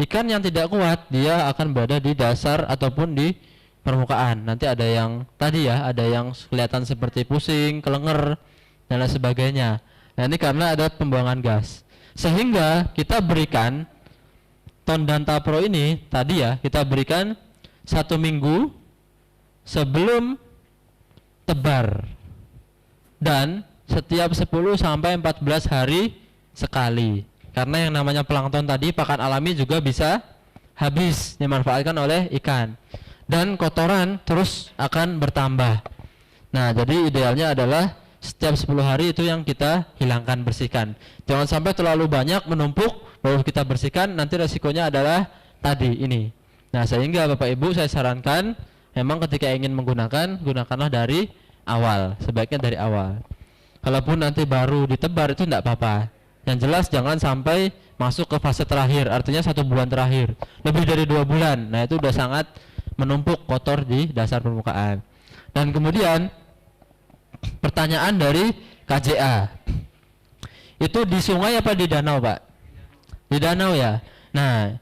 S1: Ikan yang tidak kuat, dia akan berada di dasar ataupun di permukaan. Nanti ada yang tadi ya, ada yang kelihatan seperti pusing, kelenger, dan lain sebagainya. Nah, ini karena ada pembuangan gas. Sehingga kita berikan ton Danta Pro ini tadi ya, kita berikan 1 minggu sebelum tebar, dan setiap 10 sampai 14 hari sekali. Karena yang namanya plankton tadi, pakan alami juga bisa habis dimanfaatkan oleh ikan, dan kotoran terus akan bertambah. Nah, jadi idealnya adalah setiap 10 hari itu yang kita hilangkan, bersihkan. Jangan sampai terlalu banyak menumpuk baru kita bersihkan, nanti resikonya adalah tadi ini. Nah, sehingga Bapak Ibu saya sarankan memang ketika ingin menggunakan, gunakanlah dari awal, sebaiknya dari awal. Kalaupun nanti baru ditebar itu tidak apa-apa. Yang jelas jangan sampai masuk ke fase terakhir, artinya 1 bulan terakhir, lebih dari 2 bulan. Nah, itu udah sangat menumpuk kotor di dasar permukaan. Dan kemudian pertanyaan dari KJA, itu di sungai apa di danau, Pak? Di danau ya. Nah,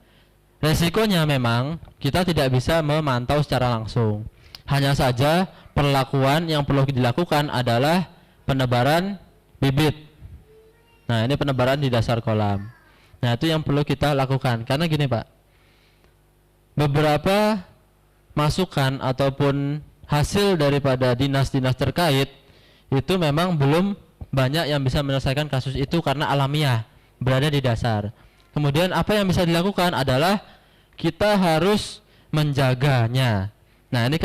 S1: resikonya memang kita tidak bisa memantau secara langsung. Hanya saja perlakuan yang perlu dilakukan adalah penebaran bibit. Nah, ini penebaran di dasar kolam. Nah, itu yang perlu kita lakukan. Karena gini, Pak, beberapa masukan ataupun hasil daripada dinas-dinas terkait itu memang belum banyak yang bisa menyelesaikan kasus itu karena alamiah, berada di dasar. Kemudian apa yang bisa dilakukan adalah kita harus menjaganya. Nah, ini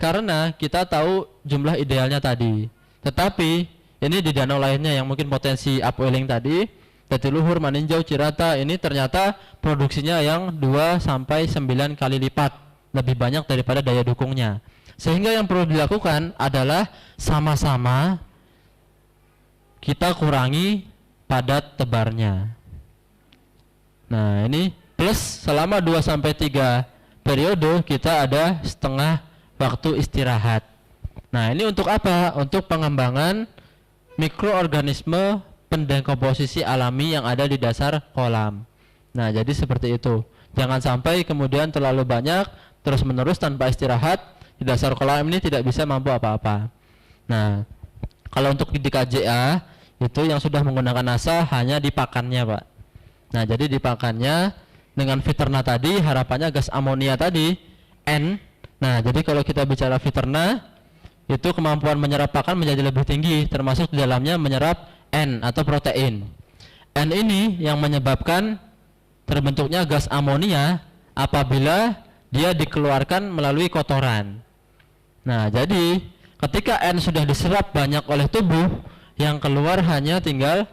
S1: karena kita tahu jumlah idealnya tadi, tetapi ini di danau lainnya yang mungkin potensi upwelling tadi, Jatiluhur, Maninjau, Cirata, ini ternyata produksinya yang 2 sampai 9 kali lipat lebih banyak daripada daya dukungnya. Sehingga yang perlu dilakukan adalah sama-sama kita kurangi padat tebarnya. Nah, ini plus selama 2 sampai 3 periode kita ada setengah waktu istirahat. Nah, ini untuk apa? Untuk pengembangan mikroorganisme pendekomposisi alami yang ada di dasar kolam. Nah, jadi seperti itu. Jangan sampai kemudian terlalu banyak terus menerus tanpa istirahat, di dasar kolam ini tidak bisa mampu apa-apa. Nah, kalau untuk di KJA itu yang sudah menggunakan NASA hanya di pakannya, Pak. Nah, jadi di pakannya dengan Viterna tadi harapannya gas amonia tadi N. Nah, jadi kalau kita bicara Viterna itu kemampuan menyerap pakan menjadi lebih tinggi, termasuk di dalamnya menyerap N atau protein. N ini yang menyebabkan terbentuknya gas amonia apabila dia dikeluarkan melalui kotoran. Nah, jadi ketika N sudah diserap banyak oleh tubuh, yang keluar hanya tinggal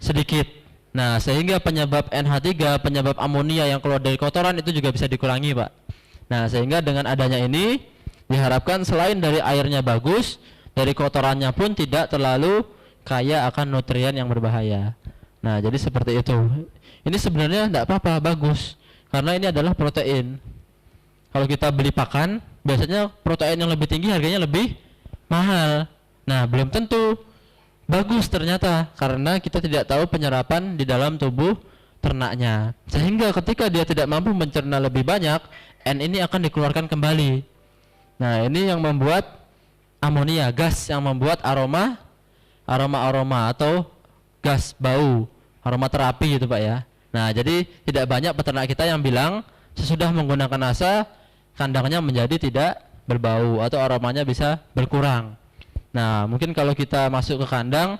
S1: sedikit. Nah, sehingga penyebab NH3, penyebab amonia yang keluar dari kotoran itu juga bisa dikurangi, Pak. Nah, sehingga dengan adanya ini diharapkan selain dari airnya bagus, dari kotorannya pun tidak terlalu kaya akan nutrien yang berbahaya. Nah, jadi seperti itu. Ini sebenarnya tidak apa-apa, bagus. Karena ini adalah protein. Kalau kita beli pakan, biasanya protein yang lebih tinggi harganya lebih mahal. Nah, belum tentu bagus ternyata, karena kita tidak tahu penyerapan di dalam tubuh ternaknya. Sehingga ketika dia tidak mampu mencerna lebih banyak, N ini akan dikeluarkan kembali. Nah, ini yang membuat amonia, gas yang membuat aroma atau gas bau, aromaterapi gitu Pak ya. Nah, jadi tidak banyak peternak kita yang bilang sesudah menggunakan asa kandangnya menjadi tidak berbau atau aromanya bisa berkurang. Nah, mungkin kalau kita masuk ke kandang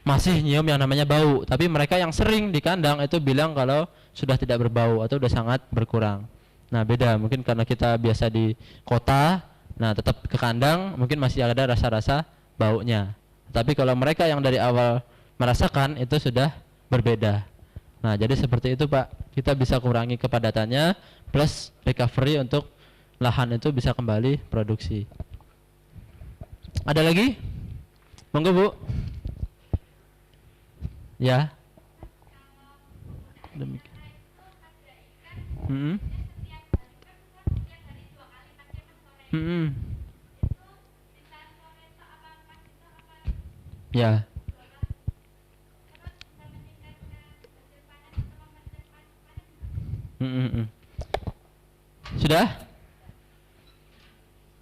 S1: masih nyium yang namanya bau, tapi mereka yang sering di kandang itu bilang kalau sudah tidak berbau atau sudah sangat berkurang. Nah, beda mungkin karena kita biasa di kota, nah tetap ke kandang mungkin masih ada rasa-rasa baunya. Tapi kalau mereka yang dari awal merasakan itu sudah berbeda. Nah, jadi seperti itu Pak, kita bisa kurangi kepadatannya plus recovery untuk lahan itu bisa kembali produksi. Ada lagi? Monggo Bu. Ya. Demikian. Ya. Sudah?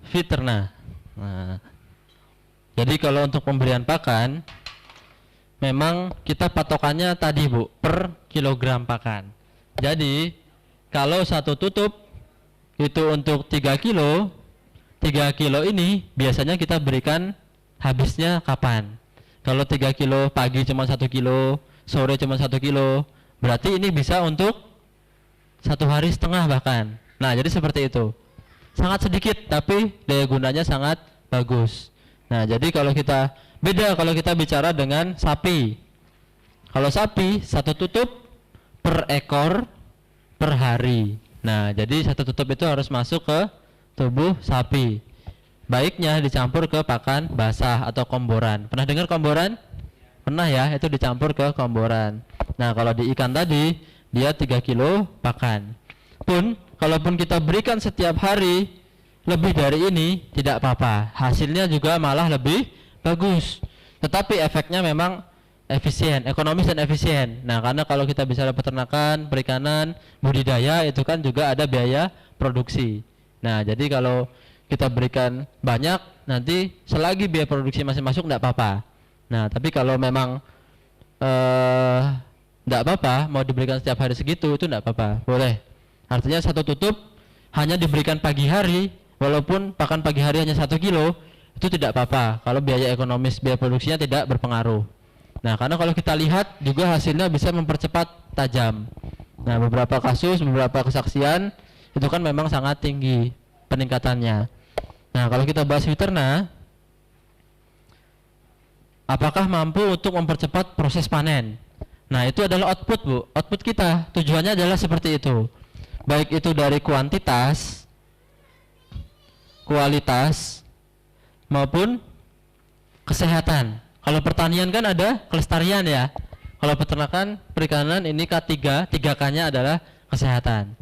S1: Fiterna. Nah, jadi kalau untuk pemberian pakan, memang kita patokannya tadi Bu, per kilogram pakan. Jadi kalau satu tutup itu untuk 3 kilo, 3 kilo ini biasanya kita berikan habisnya kapan? Kalau 3 kilo pagi cuma 1 kilo, sore cuma 1 kilo, berarti ini bisa untuk 1,5 hari bahkan. Nah, jadi seperti itu. Sangat sedikit tapi daya gunanya sangat bagus. Nah, jadi kalau kita beda kalau kita bicara dengan sapi. Kalau sapi satu tutup per ekor per hari. Nah, jadi satu tutup itu harus masuk ke tubuh sapi. Baiknya dicampur ke pakan basah atau komboran. Pernah dengar komboran? Pernah ya, itu dicampur ke komboran. Nah, kalau di ikan tadi dia 3 kilo pakan. Pun kalaupun kita berikan setiap hari lebih dari ini tidak apa-apa. Hasilnya juga malah lebih bagus. Tetapi efeknya memang efisien, ekonomis dan efisien. Nah, karena kalau kita bicara peternakan, perikanan, budidaya itu kan juga ada biaya produksi. Nah, jadi kalau kita berikan banyak, nanti selagi biaya produksi masih masuk tidak apa-apa. Nah, tapi kalau memang tidak apa-apa, mau diberikan setiap hari segitu, itu tidak apa-apa, boleh. Artinya satu tutup hanya diberikan pagi hari, walaupun pakan pagi hari hanya 1 kilo, itu tidak apa-apa. Kalau biaya ekonomis, biaya produksinya tidak berpengaruh. Nah, karena kalau kita lihat juga hasilnya bisa mempercepat tajam. Nah, beberapa kasus, beberapa kesaksian itu kan memang sangat tinggi peningkatannya. Nah, kalau kita bahas Fiterna, apakah mampu untuk mempercepat proses panen? Nah, itu adalah output Bu, output kita. Tujuannya adalah seperti itu. Baik itu dari kuantitas, kualitas, maupun kesehatan. Kalau pertanian kan ada kelestarian ya. Kalau peternakan, perikanan ini K3, 3K-nya adalah kesehatan.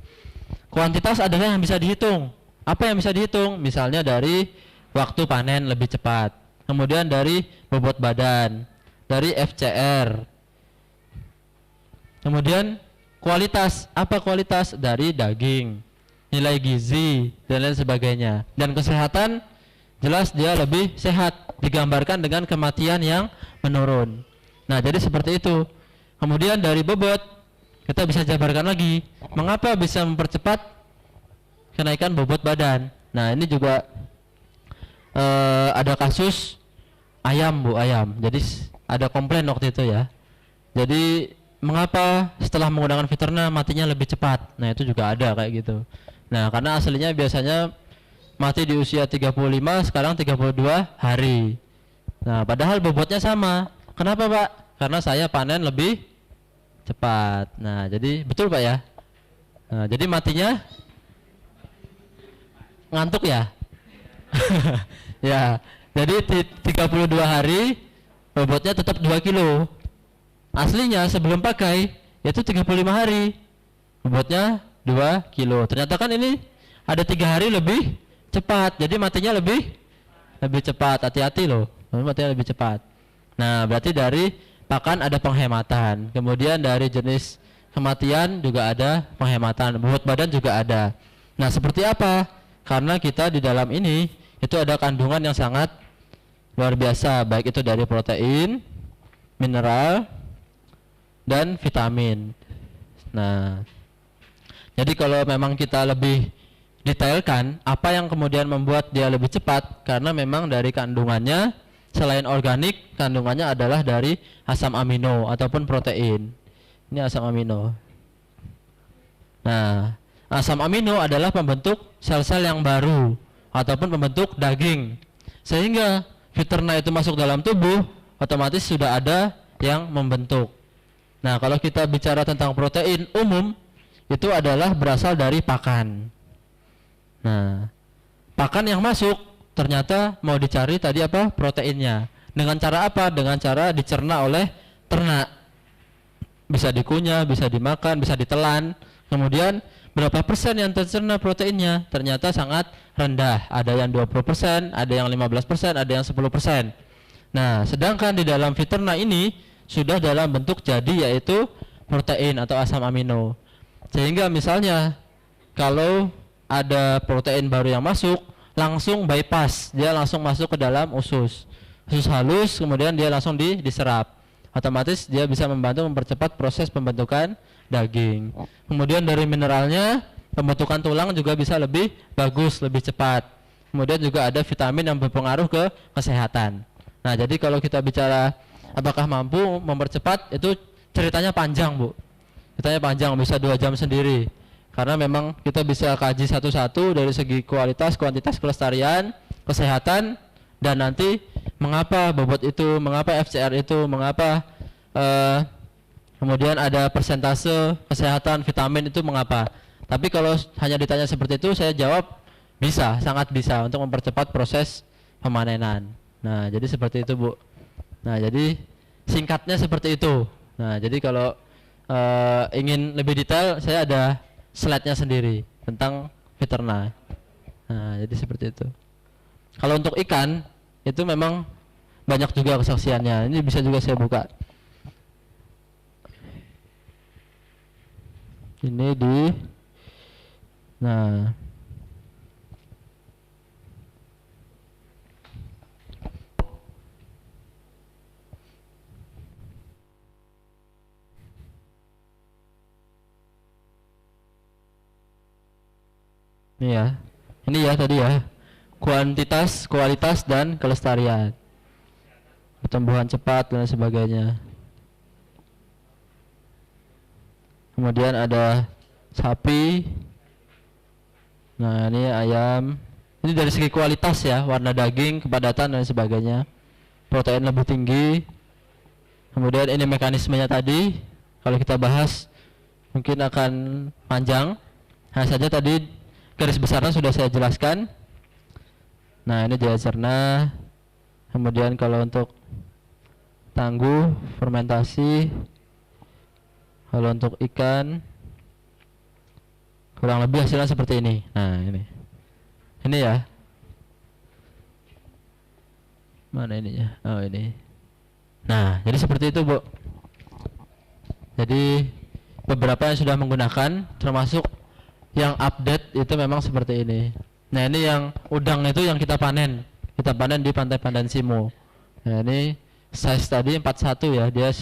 S1: Kuantitas adalah yang bisa dihitung. Apa yang bisa dihitung? Misalnya dari waktu panen lebih cepat, kemudian dari bobot badan, dari FCR. Kemudian kualitas, apa kualitas? Dari daging, nilai gizi dan lain sebagainya. Dan kesehatan jelas dia lebih sehat, digambarkan dengan kematian yang menurun. Nah, jadi seperti itu. Kemudian dari bobot kita bisa jabarkan lagi, mengapa bisa mempercepat kenaikan bobot badan. Nah, ini juga ada kasus ayam Bu, ayam. Jadi ada komplain waktu itu ya. Jadi mengapa setelah menggunakan Fiterna matinya lebih cepat. Nah, itu juga ada kayak gitu. Nah, karena aslinya biasanya mati di usia 35, sekarang 32 hari. Nah, padahal bobotnya sama. Kenapa Pak? Karena saya panen lebih cepat. Nah, jadi betul Pak ya. Nah, jadi matinya ngantuk ya. Ya, jadi 32 hari bobotnya tetap 2 kilo. aslinya sebelum pakai itu 35 hari, bobotnya 2 kilo. Ternyata kan ini ada 3 hari lebih cepat, jadi matinya lebih cepat. Hati-hati loh, matinya lebih cepat. Nah, berarti dari pakan ada penghematan, kemudian dari jenis kematian juga ada penghematan, bobot badan juga ada. Nah, seperti apa? Karena kita di dalam ini itu ada kandungan yang sangat luar biasa, baik itu dari protein, mineral, dan vitamin. Nah, jadi kalau memang kita lebih detailkan apa yang kemudian membuat dia lebih cepat, karena memang dari kandungannya selain organik, kandungannya adalah dari asam amino ataupun protein. Ini asam amino. Nah, asam amino adalah pembentuk sel-sel yang baru ataupun pembentuk daging. Sehingga fiterna itu masuk dalam tubuh, otomatis sudah ada yang membentuk. Nah, kalau kita bicara tentang protein umum, itu adalah berasal dari pakan. Nah, pakan yang masuk ternyata mau dicari tadi apa? Proteinnya. Dengan cara apa? Dengan cara dicerna oleh ternak. Bisa dikunyah, bisa dimakan, bisa ditelan. Kemudian berapa persen yang tercerna proteinnya? Ternyata sangat rendah. Ada yang 20%, ada yang 15%, ada yang 10%. Nah, sedangkan di dalam fiterna ini sudah dalam bentuk jadi, yaitu protein atau asam amino. Sehingga misalnya kalau ada protein baru yang masuk, langsung bypass, dia langsung masuk ke dalam usus halus, kemudian dia langsung diserap. Otomatis dia bisa membantu mempercepat proses pembentukan daging. Kemudian dari mineralnya, pembentukan tulang juga bisa lebih bagus, lebih cepat. Kemudian juga ada vitamin yang berpengaruh ke kesehatan. Nah, jadi kalau kita bicara apakah mampu mempercepat, itu ceritanya panjang, Bu. Ceritanya panjang, bisa 2 jam sendiri. Karena memang kita bisa kaji satu-satu dari segi kualitas, kuantitas, kelestarian, kesehatan, dan nanti mengapa bobot itu, mengapa FCR itu, mengapa kemudian ada persentase kesehatan, vitamin itu mengapa. Tapi kalau hanya ditanya seperti itu, saya jawab bisa, sangat bisa untuk mempercepat proses pemanenan. Nah, jadi seperti itu, Bu. Nah, jadi singkatnya seperti itu. Nah, jadi kalau ingin lebih detail, saya ada slide-nya sendiri tentang fiterna. Nah, jadi seperti itu. Kalau untuk ikan itu memang banyak juga kesaksiannya. Ini bisa juga saya buka. Ini di nah ini ya. Ini ya tadi ya. Kuantitas, kualitas, dan kelestarian. Pertumbuhan cepat dan sebagainya. Kemudian ada sapi. Nah, ini ayam. Ini dari segi kualitas ya, warna daging, kepadatan dan sebagainya. Protein lebih tinggi. Kemudian ini mekanismenya tadi. Kalau kita bahas mungkin akan panjang. Hanya saja tadi garis besarnya sudah saya jelaskan. Nah, ini jaya cerna. Kemudian kalau untuk tangguh, fermentasi. Kalau untuk ikan, kurang lebih hasilnya seperti ini. Nah, ini ya. Mana ininya? Oh, ini. Nah, jadi seperti itu, Bu. Jadi beberapa yang sudah menggunakan, termasuk yang update itu memang seperti ini. Nah, ini yang udang itu yang kita panen di Pantai Pandan Simo. Nah, ini size tadi 41 ya, dia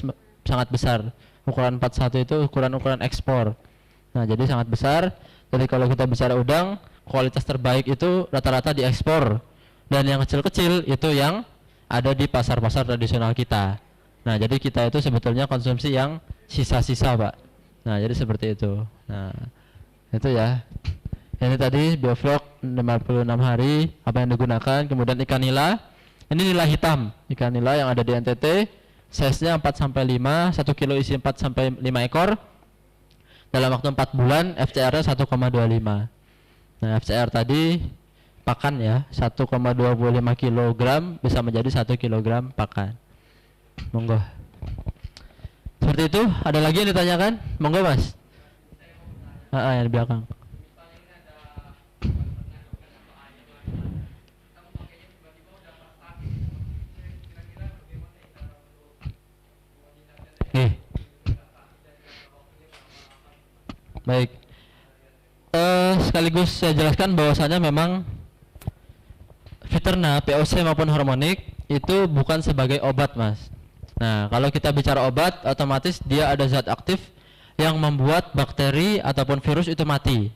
S1: sangat besar. Ukuran 41 itu ukuran ekspor. Nah, jadi sangat besar. Jadi kalau kita bicara udang, kualitas terbaik itu rata-rata diekspor. Dan yang kecil-kecil itu yang ada di pasar-pasar tradisional kita. Nah, jadi kita itu sebetulnya konsumsi yang sisa-sisa, Pak. Nah, jadi seperti itu. Nah, itu ya. Ini tadi bioflok 56 hari apa yang digunakan. Kemudian ikan nila. Ini nila hitam, ikan nila yang ada di NTT. Size-nya 4-5, 1 kilo isi 4-5 ekor. Dalam waktu 4 bulan FCR-nya 1,25. Nah, FCR tadi pakan ya, 1,25 kg bisa menjadi 1 kg pakan. Monggo. Seperti itu. Ada lagi yang ditanyakan? Monggo Mas. Yang di belakang. Nih. Baik. Sekaligus saya jelaskan bahwasanya memang Fiterna, POC maupun harmonik itu bukan sebagai obat, Mas. Nah, kalau kita bicara obat, otomatis dia ada zat aktif yang membuat bakteri ataupun virus itu mati.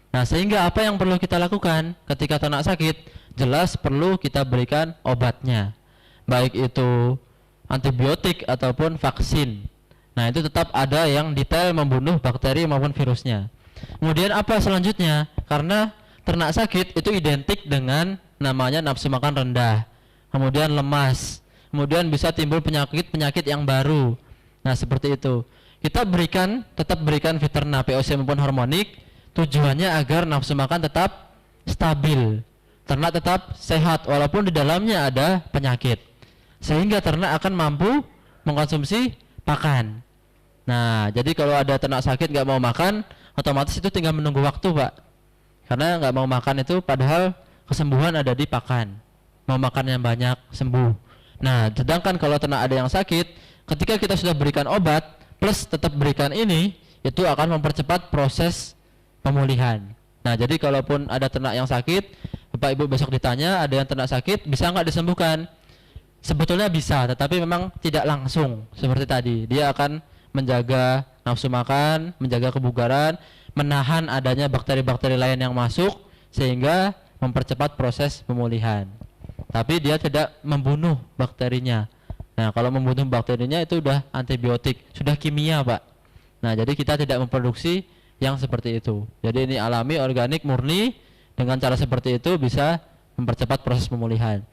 S1: Nah, sehingga apa yang perlu kita lakukan ketika ternak sakit? Jelas perlu kita berikan obatnya. Baik itu antibiotik ataupun vaksin. Nah, itu tetap ada yang detail membunuh bakteri maupun virusnya. Kemudian apa selanjutnya? Karena ternak sakit itu identik dengan namanya nafsu makan rendah, kemudian lemas, kemudian bisa timbul penyakit-penyakit yang baru. Nah, seperti itu. Kita tetap berikan Fiterna, POC maupun harmonik, tujuannya agar nafsu makan tetap stabil, ternak tetap sehat walaupun di dalamnya ada penyakit, sehingga ternak akan mampu mengkonsumsi pakan. Nah, jadi kalau ada ternak sakit nggak mau makan, otomatis itu tinggal menunggu waktu, Pak. Karena nggak mau makan itu padahal kesembuhan ada di pakan. Mau makan yang banyak, sembuh. Nah, sedangkan kalau ternak ada yang sakit, ketika kita sudah berikan obat plus tetap berikan ini, itu akan mempercepat proses pemulihan. Nah, jadi kalaupun ada ternak yang sakit, Bapak Ibu besok ditanya ada yang ternak sakit, bisa nggak disembuhkan? Sebetulnya bisa, tetapi memang tidak langsung seperti tadi. Dia akan menjaga nafsu makan, menjaga kebugaran, menahan adanya bakteri-bakteri lain yang masuk sehingga mempercepat proses pemulihan. Tapi dia tidak membunuh bakterinya. Nah, kalau membunuh bakterinya itu sudah antibiotik, sudah kimia, Pak. Nah, jadi kita tidak memproduksi yang seperti itu. Jadi ini alami, organik, murni. Dengan cara seperti itu bisa mempercepat proses pemulihan.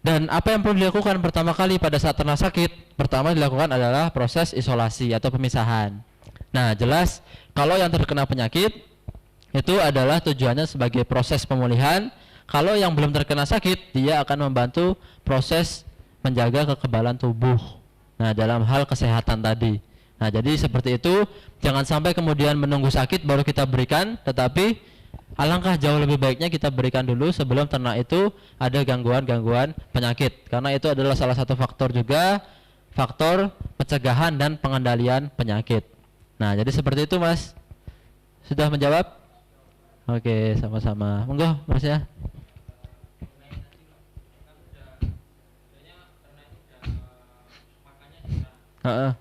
S1: Dan apa yang perlu dilakukan pertama kali pada saat ternak sakit? Pertama dilakukan adalah proses isolasi atau pemisahan. Nah, jelas kalau yang terkena penyakit itu adalah tujuannya sebagai proses pemulihan. Kalau yang belum terkena sakit, dia akan membantu proses menjaga kekebalan tubuh. Nah, dalam hal kesehatan tadi. Nah, jadi seperti itu. Jangan sampai kemudian menunggu sakit baru kita berikan, tetapi alangkah jauh lebih baiknya kita berikan dulu sebelum ternak itu ada gangguan-gangguan penyakit. Karena itu adalah salah satu faktor juga, faktor pencegahan dan pengendalian penyakit. Nah, jadi seperti itu, Mas. Sudah menjawab? Oke, sama-sama. Monggo, Mas ya. Heeh.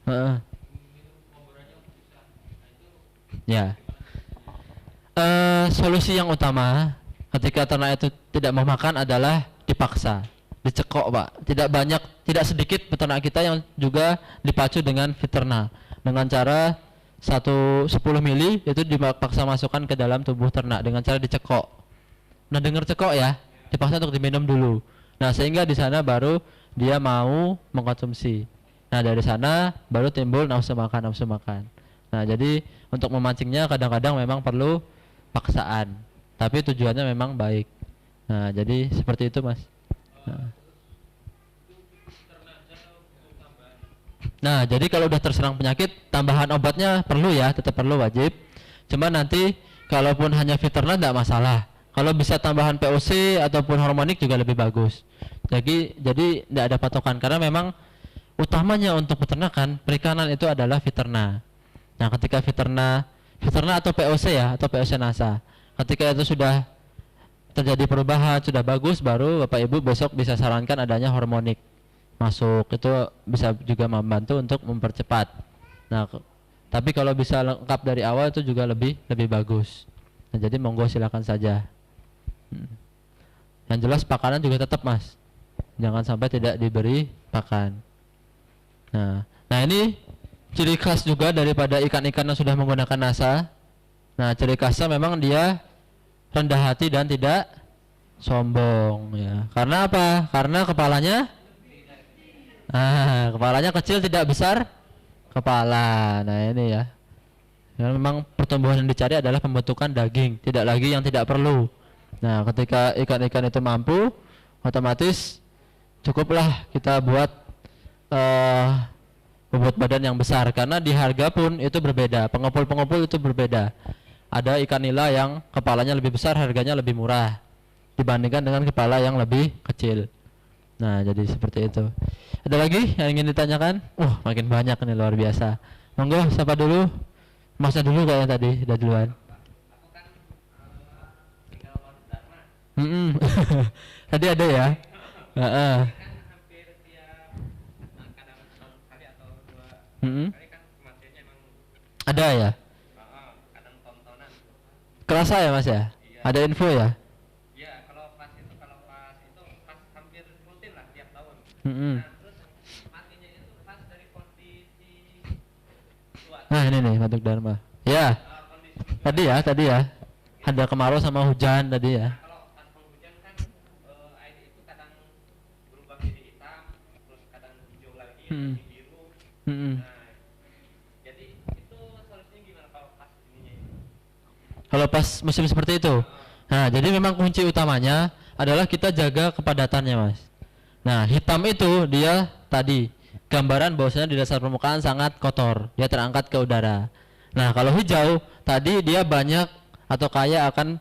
S1: Heeh. Ya. Solusi yang utama ketika ternak itu tidak mau makan adalah dipaksa, dicekok, Pak. Tidak sedikit peternak kita yang juga dipacu dengan Fiterna dengan cara 10 mili itu dipaksa masukkan ke dalam tubuh ternak dengan cara dicekok. Nah, dengar cekok ya, dipaksa untuk diminum dulu. Nah, sehingga di sana baru dia mau mengkonsumsi. Nah, dari sana baru timbul nafsu makan. Nah, jadi untuk memancingnya kadang-kadang memang perlu paksaan, tapi tujuannya memang baik. Nah, jadi seperti itu, Mas. Nah, jadi kalau udah terserang penyakit, tambahan obatnya perlu ya, tetap perlu, wajib. Cuma nanti kalaupun hanya Fiterna tidak masalah. Kalau bisa tambahan POC ataupun harmonik juga lebih bagus. Jadi tidak ada patokan karena memang utamanya untuk peternakan perikanan itu adalah Fiterna. Nah, ketika Fiterna atau POC ya, atau POC NASA, ketika itu sudah terjadi perubahan, sudah bagus, baru Bapak Ibu besok bisa sarankan adanya harmonik masuk. Itu bisa juga membantu untuk mempercepat. Nah, tapi kalau bisa lengkap dari awal itu juga lebih bagus. Nah, jadi monggo silakan saja. Yang jelas pakanan juga tetap, Mas. Jangan sampai tidak diberi pakan. Nah ini ciri khas juga daripada ikan-ikan yang sudah menggunakan NASA. Nah, ciri khasnya memang dia rendah hati dan tidak sombong ya. Karena apa? Karena kepalanya kecil, tidak besar kepala. Nah, ini ya. Ya, memang pertumbuhan yang dicari adalah pembentukan daging, tidak lagi yang tidak perlu. Nah, ketika ikan-ikan itu mampu, otomatis cukuplah kita buat bobot badan yang besar, karena di harga pun itu berbeda, pengepul-pengepul itu berbeda. Ada ikan nila yang kepalanya lebih besar, harganya lebih murah dibandingkan dengan kepala yang lebih kecil. Nah, jadi seperti itu. Ada lagi yang ingin ditanyakan? Makin banyak nih, luar biasa. Monggo, siapa dulu? Masnya dulu kayaknya tadi, udah duluan.
S2: Aku kan tinggal Waduk Dharma.
S1: Tadi ada ya? Heeh.
S2: Kan hampir tiap kadang setahun sekali atau dua kali kan kematiannya emang
S1: Ada ya?
S2: kadang tontonan.
S1: Kerasa ya Mas ya?
S2: Iya.
S1: Ada info ya?
S2: Ya kalau pas itu pas hampir rutin lah tiap tahun.
S1: Mm-mm.
S2: Nah terus matinya itu pas dari kondisi cuaca.
S1: Nah ini nih Waduk Dharma. Ya,
S2: Kondisi
S1: tadi ya. Ada kemarau sama hujan tadi ya.
S2: kalau pas penghujan kan air itu kadang berubah jadi hitam, terus kadang hijau lagi,
S1: Hmm.
S2: jadi biru.
S1: Mm-mm.
S2: Nah, jadi itu solusinya gimana kalau pas ininya?
S1: Kalau pas musim seperti itu. Nah, jadi memang kunci utamanya adalah kita jaga kepadatannya, Mas. Nah, hitam itu dia tadi gambaran bahwasanya di dasar permukaan sangat kotor, dia terangkat ke udara. Nah, kalau hijau tadi dia banyak atau kaya akan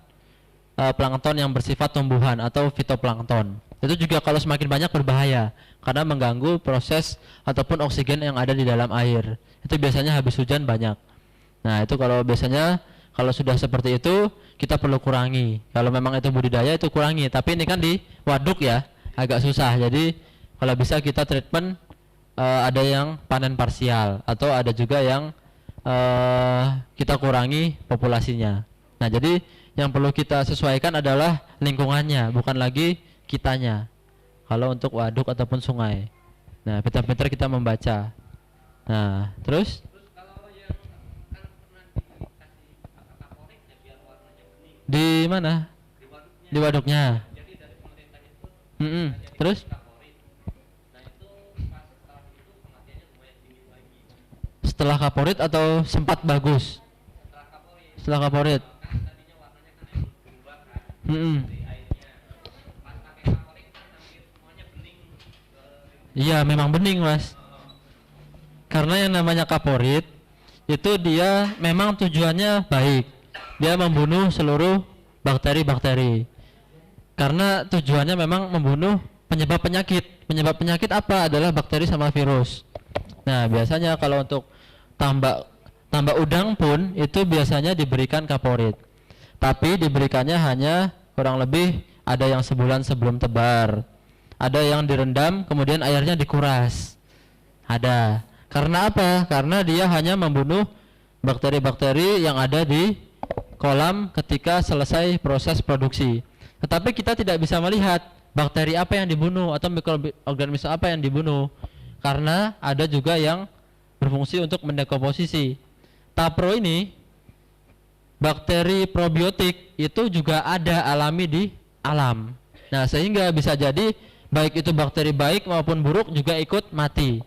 S1: plankton yang bersifat tumbuhan atau fitoplankton. Itu juga kalau semakin banyak berbahaya karena mengganggu proses ataupun oksigen yang ada di dalam air. Itu biasanya habis hujan banyak. Nah, itu kalau biasanya kalau sudah seperti itu kita perlu kurangi. Kalau memang itu budidaya itu kurangi. Tapi ini kan di waduk ya, agak susah. Jadi kalau bisa kita treatment ada yang panen parsial atau ada juga yang kita kurangi populasinya. Nah, jadi yang perlu kita sesuaikan adalah lingkungannya, bukan lagi kitanya. Kalau untuk waduk ataupun sungai. Nah, pintar-pintar kita membaca. Nah, terus
S2: Terus kalau yang kan pernah dikasih kaporit ya biar warnanya bening
S1: di mana?
S2: di waduknya.
S1: Di waduknya.
S2: Jadi dari pemerintah itu jadi
S1: Terus
S2: kaporit. Nah itu pas setelah itu kematiannya lumayan tinggi lagi.
S1: setelah kaporit atau sempat bagus?
S2: Setelah kaporit.
S1: Setelah kaporit.
S2: Kan tadinya warnanya kan emang berubah kan
S1: Mm-mm.
S2: dari airnya. Pas pakai kaporit kan hampir semuanya bening.
S1: Iya, memang bening, Mas. Karena yang namanya kaporit itu dia memang tujuannya baik. Dia membunuh seluruh bakteri-bakteri. Karena tujuannya memang membunuh penyebab penyakit. Penyebab penyakit apa? Adalah bakteri sama virus. Nah, biasanya kalau untuk tambak udang pun itu biasanya diberikan kaporit. Tapi diberikannya hanya kurang lebih ada yang sebulan sebelum tebar. Ada yang direndam kemudian airnya dikuras. Ada. Karena apa? Karena dia hanya membunuh bakteri-bakteri yang ada di kolam ketika selesai proses produksi. Tetapi kita tidak bisa melihat bakteri apa yang dibunuh atau mikroorganisme apa yang dibunuh. Karena ada juga yang berfungsi untuk mendekomposisi. Tapro ini bakteri probiotik itu juga ada alami di alam. Nah, sehingga bisa jadi baik itu bakteri baik maupun buruk juga ikut mati.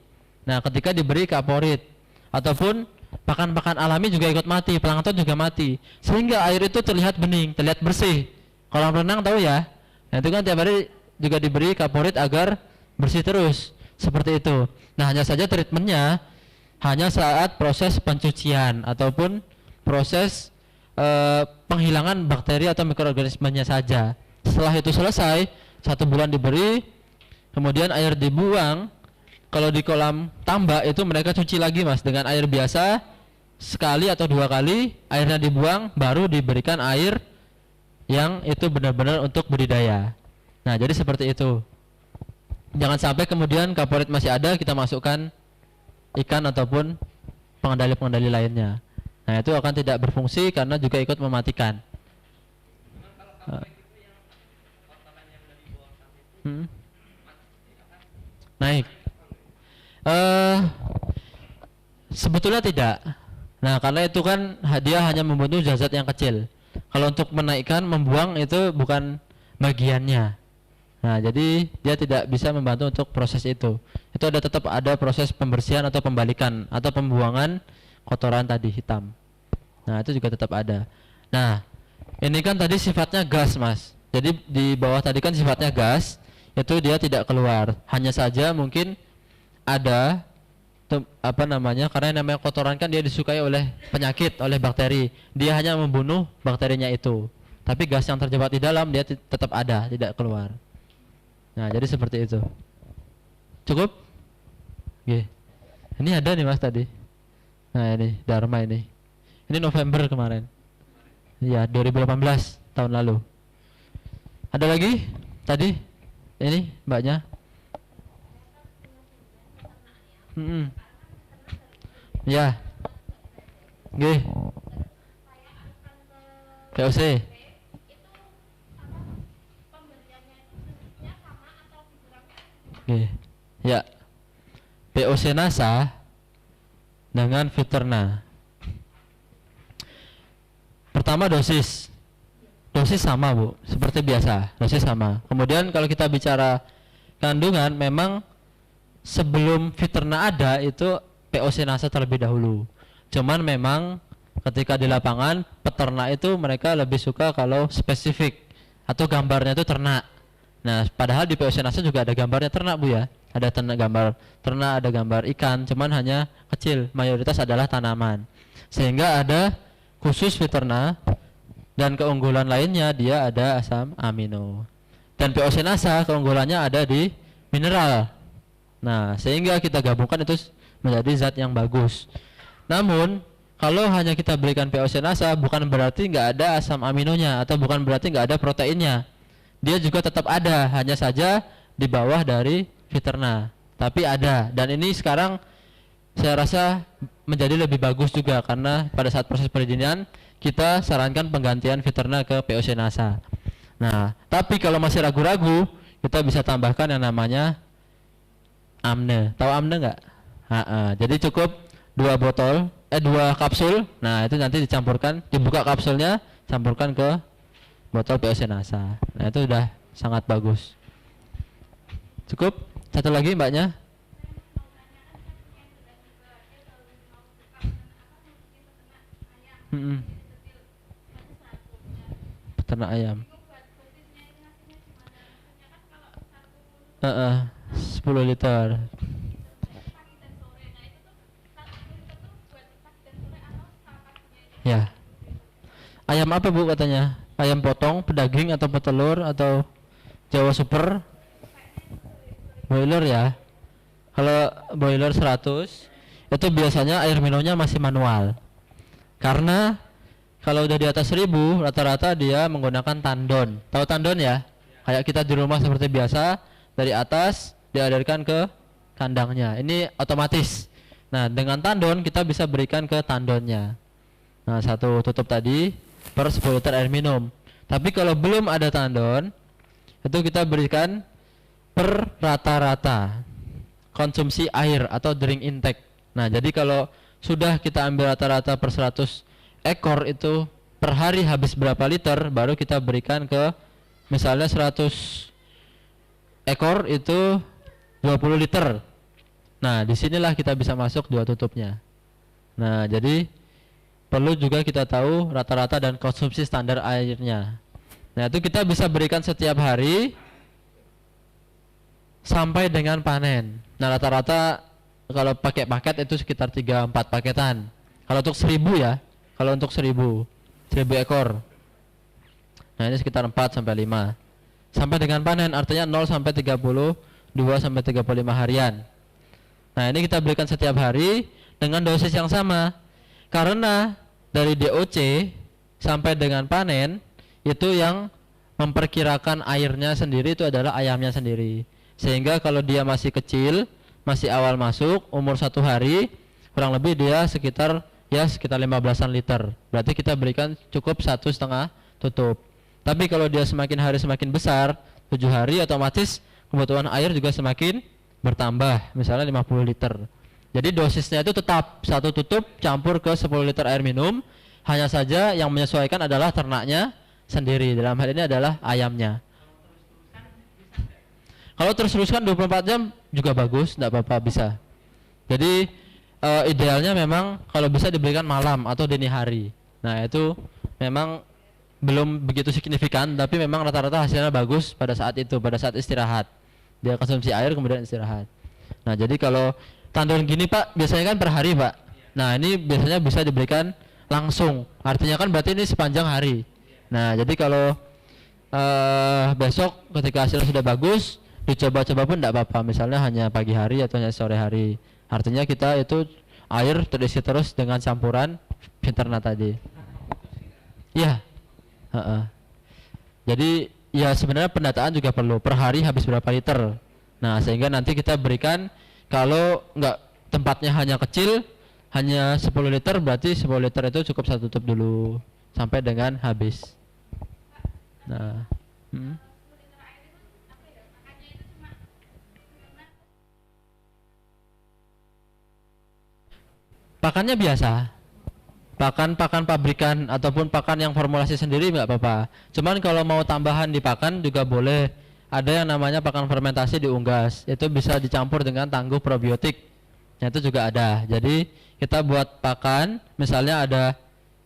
S1: Nah, ketika diberi kaporit ataupun pakan-pakan alami juga ikut mati, plankton juga mati. Sehingga air itu terlihat bening, terlihat bersih. Kolam renang tahu ya? Nah, itu kan tiap hari juga diberi kaporit agar bersih terus. Seperti itu. Nah, hanya saja treatmentnya hanya saat proses pencucian ataupun proses penghilangan bakteri atau mikroorganismenya saja. Setelah itu selesai, 1 bulan diberi, kemudian air dibuang. Kalau di kolam tambak itu mereka cuci lagi, Mas, dengan air biasa sekali atau 2 kali, airnya dibuang, baru diberikan air yang itu benar-benar untuk budidaya. Nah, jadi seperti itu. Jangan sampai kemudian kaporit masih ada kita masukkan ikan ataupun pengendali-pengendali lainnya. Nah, itu akan tidak berfungsi karena juga ikut mematikan.
S2: Cuman kalau kaporit itu yang kotoran yang dari buang sampah itu
S1: Naik. Sebetulnya tidak. Nah, karena itu kan dia hanya membunuh zat yang kecil. Kalau untuk menaikkan, membuang itu bukan bagiannya. Nah, jadi dia tidak bisa membantu untuk proses itu. Itu tetap ada proses pembersihan atau pembalikan atau pembuangan kotoran tadi hitam. Nah, itu juga tetap ada. Nah, ini kan tadi sifatnya gas, Mas. Jadi di bawah tadi kan sifatnya gas, itu dia tidak keluar. Hanya saja mungkin ada apa namanya, karena yang namanya kotoran kan dia disukai oleh penyakit, oleh bakteri, dia hanya membunuh bakterinya itu, tapi gas yang terjebak di dalam dia tetap ada, tidak keluar. Nah jadi seperti itu. Cukup? Oke. Ini ada nih mas tadi. Nah ini Dharma ini November kemarin ya, 2018 tahun lalu. Ada lagi tadi ini mbaknya. Ya. Oke. POC. Oke. Ya. POC NASA dengan Fiterna. Pertama dosis sama bu, seperti biasa, dosis sama. Kemudian kalau kita bicara kandungan, memang sebelum Fiterna ada itu POC NASA terlebih dahulu. Cuman memang ketika di lapangan peternak itu mereka lebih suka kalau spesifik atau gambarnya itu ternak. Nah padahal di POC NASA juga ada gambarnya ternak bu ya, ada gambar ternak, ada gambar ikan, cuman hanya kecil, mayoritas adalah tanaman. Sehingga ada khusus Fiterna, dan keunggulan lainnya dia ada asam amino. Dan POC NASA keunggulannya ada di mineral. Nah sehingga kita gabungkan itu menjadi zat yang bagus. Namun kalau hanya kita berikan POC NASA bukan berarti nggak ada asam aminonya, atau bukan berarti nggak ada proteinnya. Dia juga tetap ada, hanya saja di bawah dari Fiterna, tapi ada. Dan ini sekarang saya rasa menjadi lebih bagus juga, karena pada saat proses perizinan kita sarankan penggantian Fiterna ke POC NASA. Nah tapi kalau masih ragu-ragu, kita bisa tambahkan yang namanya amne. Tahu amne nggak? Jadi cukup 2 kapsul. Nah itu nanti dicampurkan, dibuka kapsulnya, campurkan ke botol POC NASA. Nah itu udah sangat bagus. Cukup? Satu lagi mbaknya. Peternak ayam. 10 liter. Ya. Ayam apa bu katanya? Ayam potong, pedaging atau petelur atau Jawa Super? Boiler ya. Kalau boiler 100 itu biasanya air minumnya masih manual. Karena kalau udah di atas 1000 rata-rata dia menggunakan tandon. Tahu tandon ya? Kayak kita di rumah seperti biasa, dari atas dialirkan ke kandangnya. Ini otomatis. Nah, dengan tandon kita bisa berikan ke tandonnya. Nah, 1 tutup tadi per 10 liter air minum. Tapi kalau belum ada tandon, itu kita berikan per rata-rata konsumsi air atau drink intake. Nah, jadi kalau sudah kita ambil rata-rata per 100 ekor itu per hari habis berapa liter, baru kita berikan ke misalnya 100 ekor itu 20 liter. Nah, disinilah kita bisa masuk 2 tutupnya. Nah, jadi perlu juga kita tahu rata-rata dan konsumsi standar airnya. Nah, itu kita bisa berikan setiap hari sampai dengan panen. Nah, rata-rata kalau pakai paket itu sekitar 3-4 paketan. Kalau untuk 1000 ya, kalau untuk 1000 ekor. Nah, ini sekitar 4 sampai 5. Sampai dengan panen artinya 0 sampai 32 sampai 35 harian. Nah, ini kita berikan setiap hari dengan dosis yang sama. Karena dari DOC sampai dengan panen itu yang memperkirakan airnya sendiri itu adalah ayamnya sendiri. Sehingga kalau dia masih kecil, masih awal masuk, umur 1 hari, kurang lebih dia sekitar 15-an liter. Berarti kita berikan cukup 1,5 tutup. Tapi kalau dia semakin hari semakin besar, 7 hari otomatis kebutuhan air juga semakin bertambah, misalnya 50 liter. Jadi dosisnya itu tetap 1 tutup campur ke 10 liter air minum. Hanya saja yang menyesuaikan adalah ternaknya sendiri. Dalam hal ini adalah ayamnya. Kalau terus-teruskan 24 jam juga bagus, tidak apa-apa, bisa. Jadi idealnya memang kalau bisa diberikan malam atau dini hari. Nah itu memang belum begitu signifikan, tapi memang rata-rata hasilnya bagus pada saat itu, pada saat istirahat. Dia konsumsi air kemudian istirahat. Nah, jadi kalau tandur gini Pak, biasanya kan per hari Pak. Nah, ini biasanya bisa diberikan langsung. Artinya kan berarti ini sepanjang hari. Nah, jadi kalau besok ketika hasilnya sudah bagus, dicoba-coba pun tidak apa-apa. Misalnya hanya pagi hari atau hanya sore hari. Artinya kita itu air terisi terus dengan campuran Viterna tadi. Iya. Jadi ya sebenarnya pendataan juga perlu. Per hari habis berapa liter. Nah, sehingga nanti kita berikan kalau nggak tempatnya hanya kecil, hanya 10 liter, berarti 10 liter itu cukup satu tutup dulu sampai dengan habis. Nah, pakannya biasa, pakan pabrikan ataupun pakan yang formulasi sendiri nggak apa-apa. Cuman kalau mau tambahan di pakan juga boleh. Ada yang namanya pakan fermentasi diunggas, itu bisa dicampur dengan tangguh probiotik. Nah, itu juga ada. Jadi kita buat pakan, misalnya ada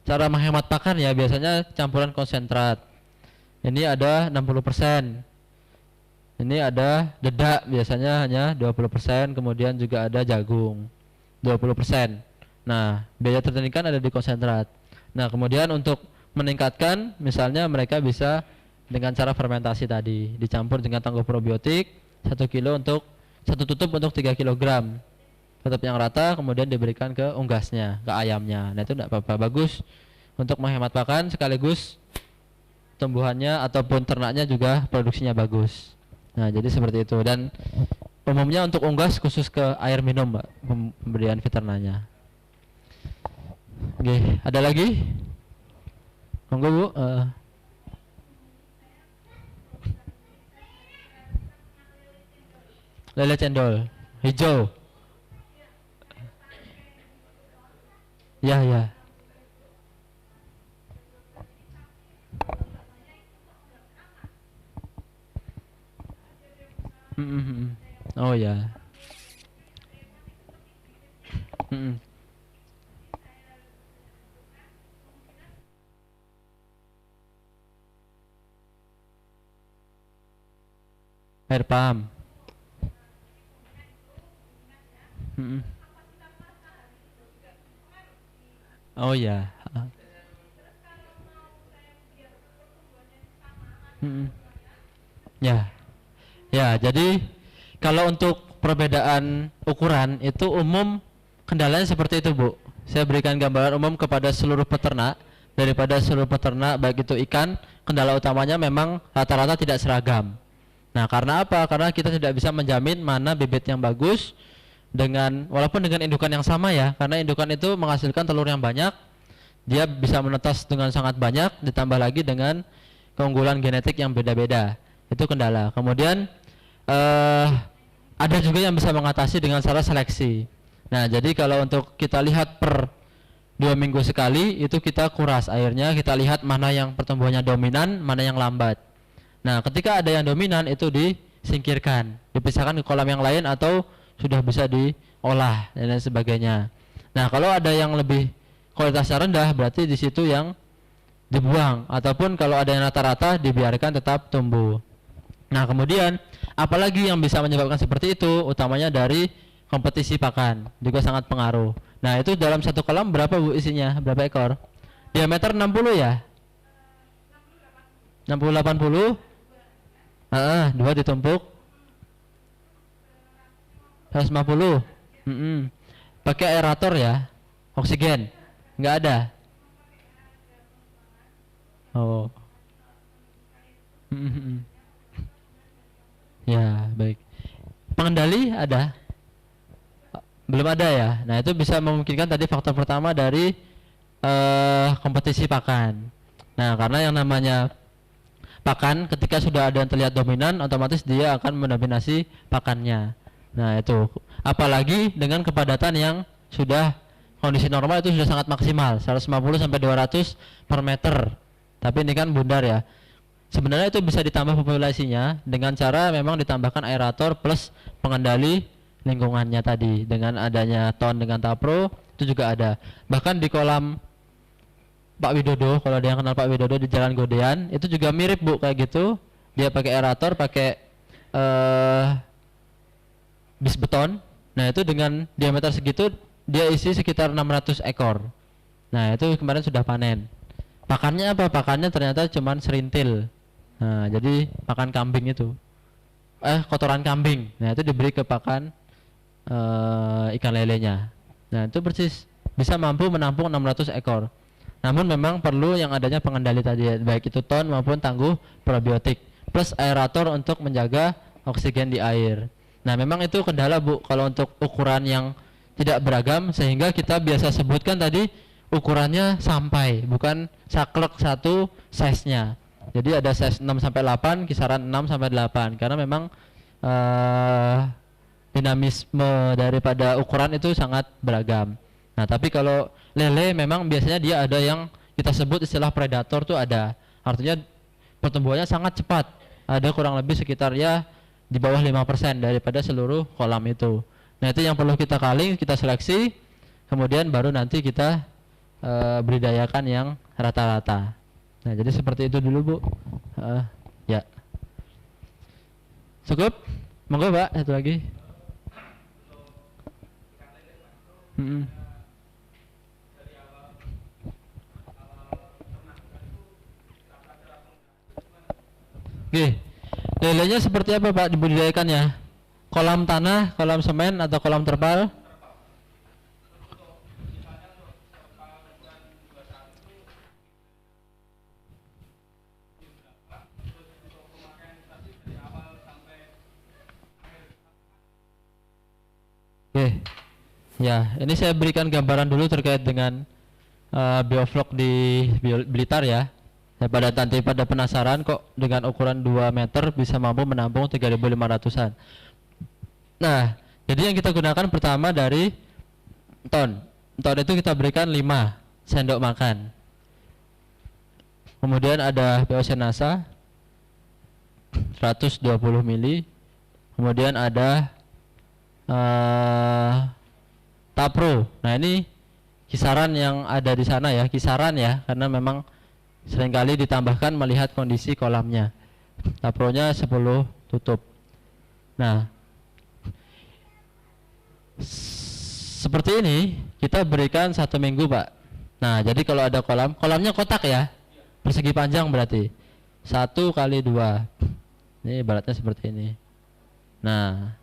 S1: cara menghemat pakan ya, biasanya campuran konsentrat. Ini ada 60%. Ini ada dedak, biasanya hanya 20%, kemudian juga ada jagung 20%. Nah, biaya tertanikan ada di konsentrat. Nah, kemudian untuk meningkatkan, misalnya mereka bisa dengan cara fermentasi tadi, dicampur dengan tangguh probiotik 1 kilo untuk 1 tutup untuk 3 kilogram. Tutup yang rata, kemudian diberikan ke unggasnya, ke ayamnya. Nah, itu tidak apa-apa, bagus untuk menghemat pakan sekaligus tumbuhannya ataupun ternaknya juga produksinya bagus. Nah, jadi seperti itu. Dan umumnya untuk unggas khusus ke air minum, Mbak, pemberian Viternanya. Oke, ada lagi? Monggo, Bu. Lele cendol hijau. Ya, ya. Oh ya. Air pump. Oh ya. Ya. Ya, jadi kalau untuk perbedaan ukuran itu umum kendalanya seperti itu, Bu. Saya berikan gambaran umum kepada seluruh peternak. Daripada seluruh peternak baik itu ikan, kendala utamanya memang rata-rata tidak seragam. Nah, karena apa? Karena kita tidak bisa menjamin mana bibit yang bagus dengan walaupun dengan indukan yang sama ya, karena indukan itu menghasilkan telur yang banyak, dia bisa menetas dengan sangat banyak, ditambah lagi dengan keunggulan genetik yang beda-beda. Itu kendala. Kemudian ada juga yang bisa mengatasi dengan cara seleksi. Nah, jadi kalau untuk kita lihat per 2 minggu sekali itu kita kuras airnya, kita lihat mana yang pertumbuhannya dominan, mana yang lambat. Nah, ketika ada yang dominan itu disingkirkan, dipisahkan ke kolam yang lain atau sudah bisa diolah dan lain sebagainya. Nah, kalau ada yang lebih kualitasnya rendah berarti di situ yang dibuang, ataupun kalau ada yang rata-rata dibiarkan tetap tumbuh. Nah, kemudian apalagi yang bisa menyebabkan seperti itu, utamanya dari kompetisi pakan juga sangat pengaruh. Nah, itu dalam satu kolam berapa, Bu, isinya? Berapa ekor? Diameter 60 ya? 60-80? 2 ditumpuk 150. Pakai aerator ya? Oksigen? Nggak ada? Oh. Ya, baik. Pengendali ada? Belum ada ya? Nah, itu bisa memungkinkan tadi faktor pertama dari kompetisi pakan. Nah, karena yang namanya pakan ketika sudah ada yang terlihat dominan, otomatis dia akan mendominasi pakannya. Nah, itu apalagi dengan kepadatan yang sudah kondisi normal itu sudah sangat maksimal 150 sampai 200 per meter. Tapi ini kan bundar ya. Sebenarnya itu bisa ditambah populasinya dengan cara memang ditambahkan aerator plus pengendali lingkungannya tadi dengan adanya ton dengan tapro itu juga ada. Bahkan di kolam Pak Widodo, kalau ada yang kenal Pak Widodo di Jalan Godean, itu juga mirip, Bu, kayak gitu. Dia pakai aerator, pakai bis beton, Nah, itu dengan diameter segitu dia isi sekitar 600 ekor. Nah, itu kemarin sudah panen. Pakannya apa? Pakannya ternyata cuman serintil. Nah, jadi pakan kambing itu. Kotoran kambing. Nah, itu diberi ke pakan ikan lelenya. Nah, itu persis bisa mampu menampung 600 ekor. Namun memang perlu yang adanya pengendali tadi, baik itu ton maupun tangguh probiotik plus aerator untuk menjaga oksigen di air. Nah, memang itu kendala, Bu, kalau untuk ukuran yang tidak beragam, sehingga kita biasa sebutkan tadi ukurannya sampai, bukan saklek satu size-nya. Jadi ada size 6 sampai 8, kisaran 6 sampai 8 karena memang dinamisme daripada ukuran itu sangat beragam. Nah, tapi kalau lele memang biasanya dia ada yang kita sebut istilah predator tuh ada. Artinya pertumbuhannya sangat cepat. Ada kurang lebih sekitar ya di bawah 5% daripada seluruh kolam itu. Nah, itu yang perlu kita kaling, kita seleksi, kemudian baru nanti kita beridayakan yang rata-rata. Nah, jadi seperti itu dulu, Bu. Ya. Cukup? Monggo, Pak, satu lagi. Oke. Lelenya seperti apa, Pak, dibudidayakannya? Kolam tanah, kolam semen, atau kolam terpal? Oke. Ya, ini saya berikan gambaran dulu terkait dengan bioflok di Blitar ya. Nanti pada penasaran kok dengan ukuran 2 meter bisa mampu menampung 3.500-an. Nah, jadi yang kita gunakan pertama dari ton. Ton itu kita berikan 5 sendok makan. Kemudian ada POC NASA 120 mili. Kemudian ada Tapro. Nah, ini kisaran yang ada di sana ya, kisaran ya, karena memang seringkali ditambahkan melihat kondisi kolamnya. Tapronya 10 tutup. Nah, seperti ini kita berikan 1 minggu, Pak. Nah, jadi kalau ada kolamnya kotak ya, persegi panjang berarti 1 kali 2. Ini ibaratnya seperti ini. Nah,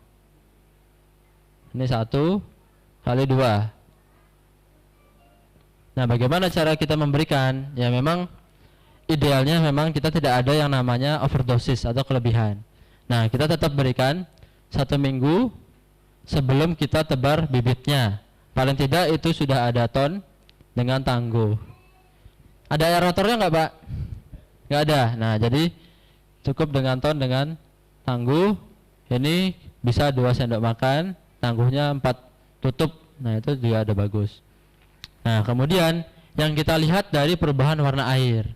S1: ini 1 kali 2. Nah, bagaimana cara kita memberikan? Ya, memang idealnya memang kita tidak ada yang namanya overdosis atau kelebihan. Nah, kita tetap berikan 1 minggu sebelum kita tebar bibitnya. Paling tidak itu sudah ada ton dengan tangguh. Ada aeratornya nggak, Pak? Nggak ada. Nah, jadi cukup dengan ton dengan tangguh. Ini bisa 2 sendok makan, tangguhnya 4 tutup. Nah, itu juga ada bagus. Nah, kemudian yang kita lihat dari perubahan warna air.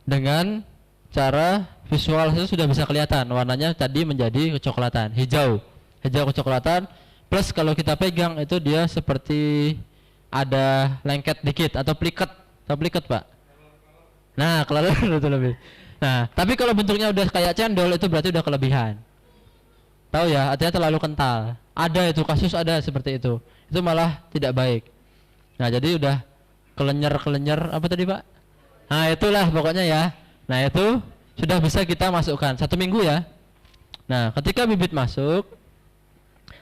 S1: Dengan cara visual itu sudah bisa kelihatan warnanya tadi menjadi kecoklatan, hijau kecoklatan, plus kalau kita pegang itu dia seperti ada lengket dikit atau pliket, Pak. Nah, kelelawar itu lebih. Nah, tapi kalau bentuknya udah kayak cendol itu berarti udah kelebihan. Tahu ya, artinya terlalu kental. Ada itu kasus, ada seperti itu. Itu malah tidak baik. Nah, jadi udah kelenyer apa tadi, Pak? Nah, itulah pokoknya ya. Nah, itu sudah bisa kita masukkan 1 minggu ya. Nah, ketika bibit masuk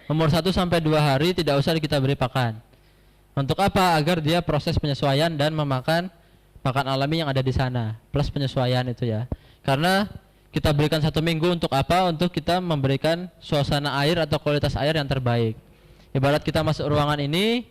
S1: umur 1 sampai 2 hari tidak usah kita beri pakan. Untuk apa? Agar dia proses penyesuaian dan memakan pakan alami yang ada di sana plus penyesuaian itu ya. Karena kita berikan 1 minggu untuk apa? Untuk kita memberikan suasana air atau kualitas air yang terbaik. Ibarat kita masuk ruangan ini,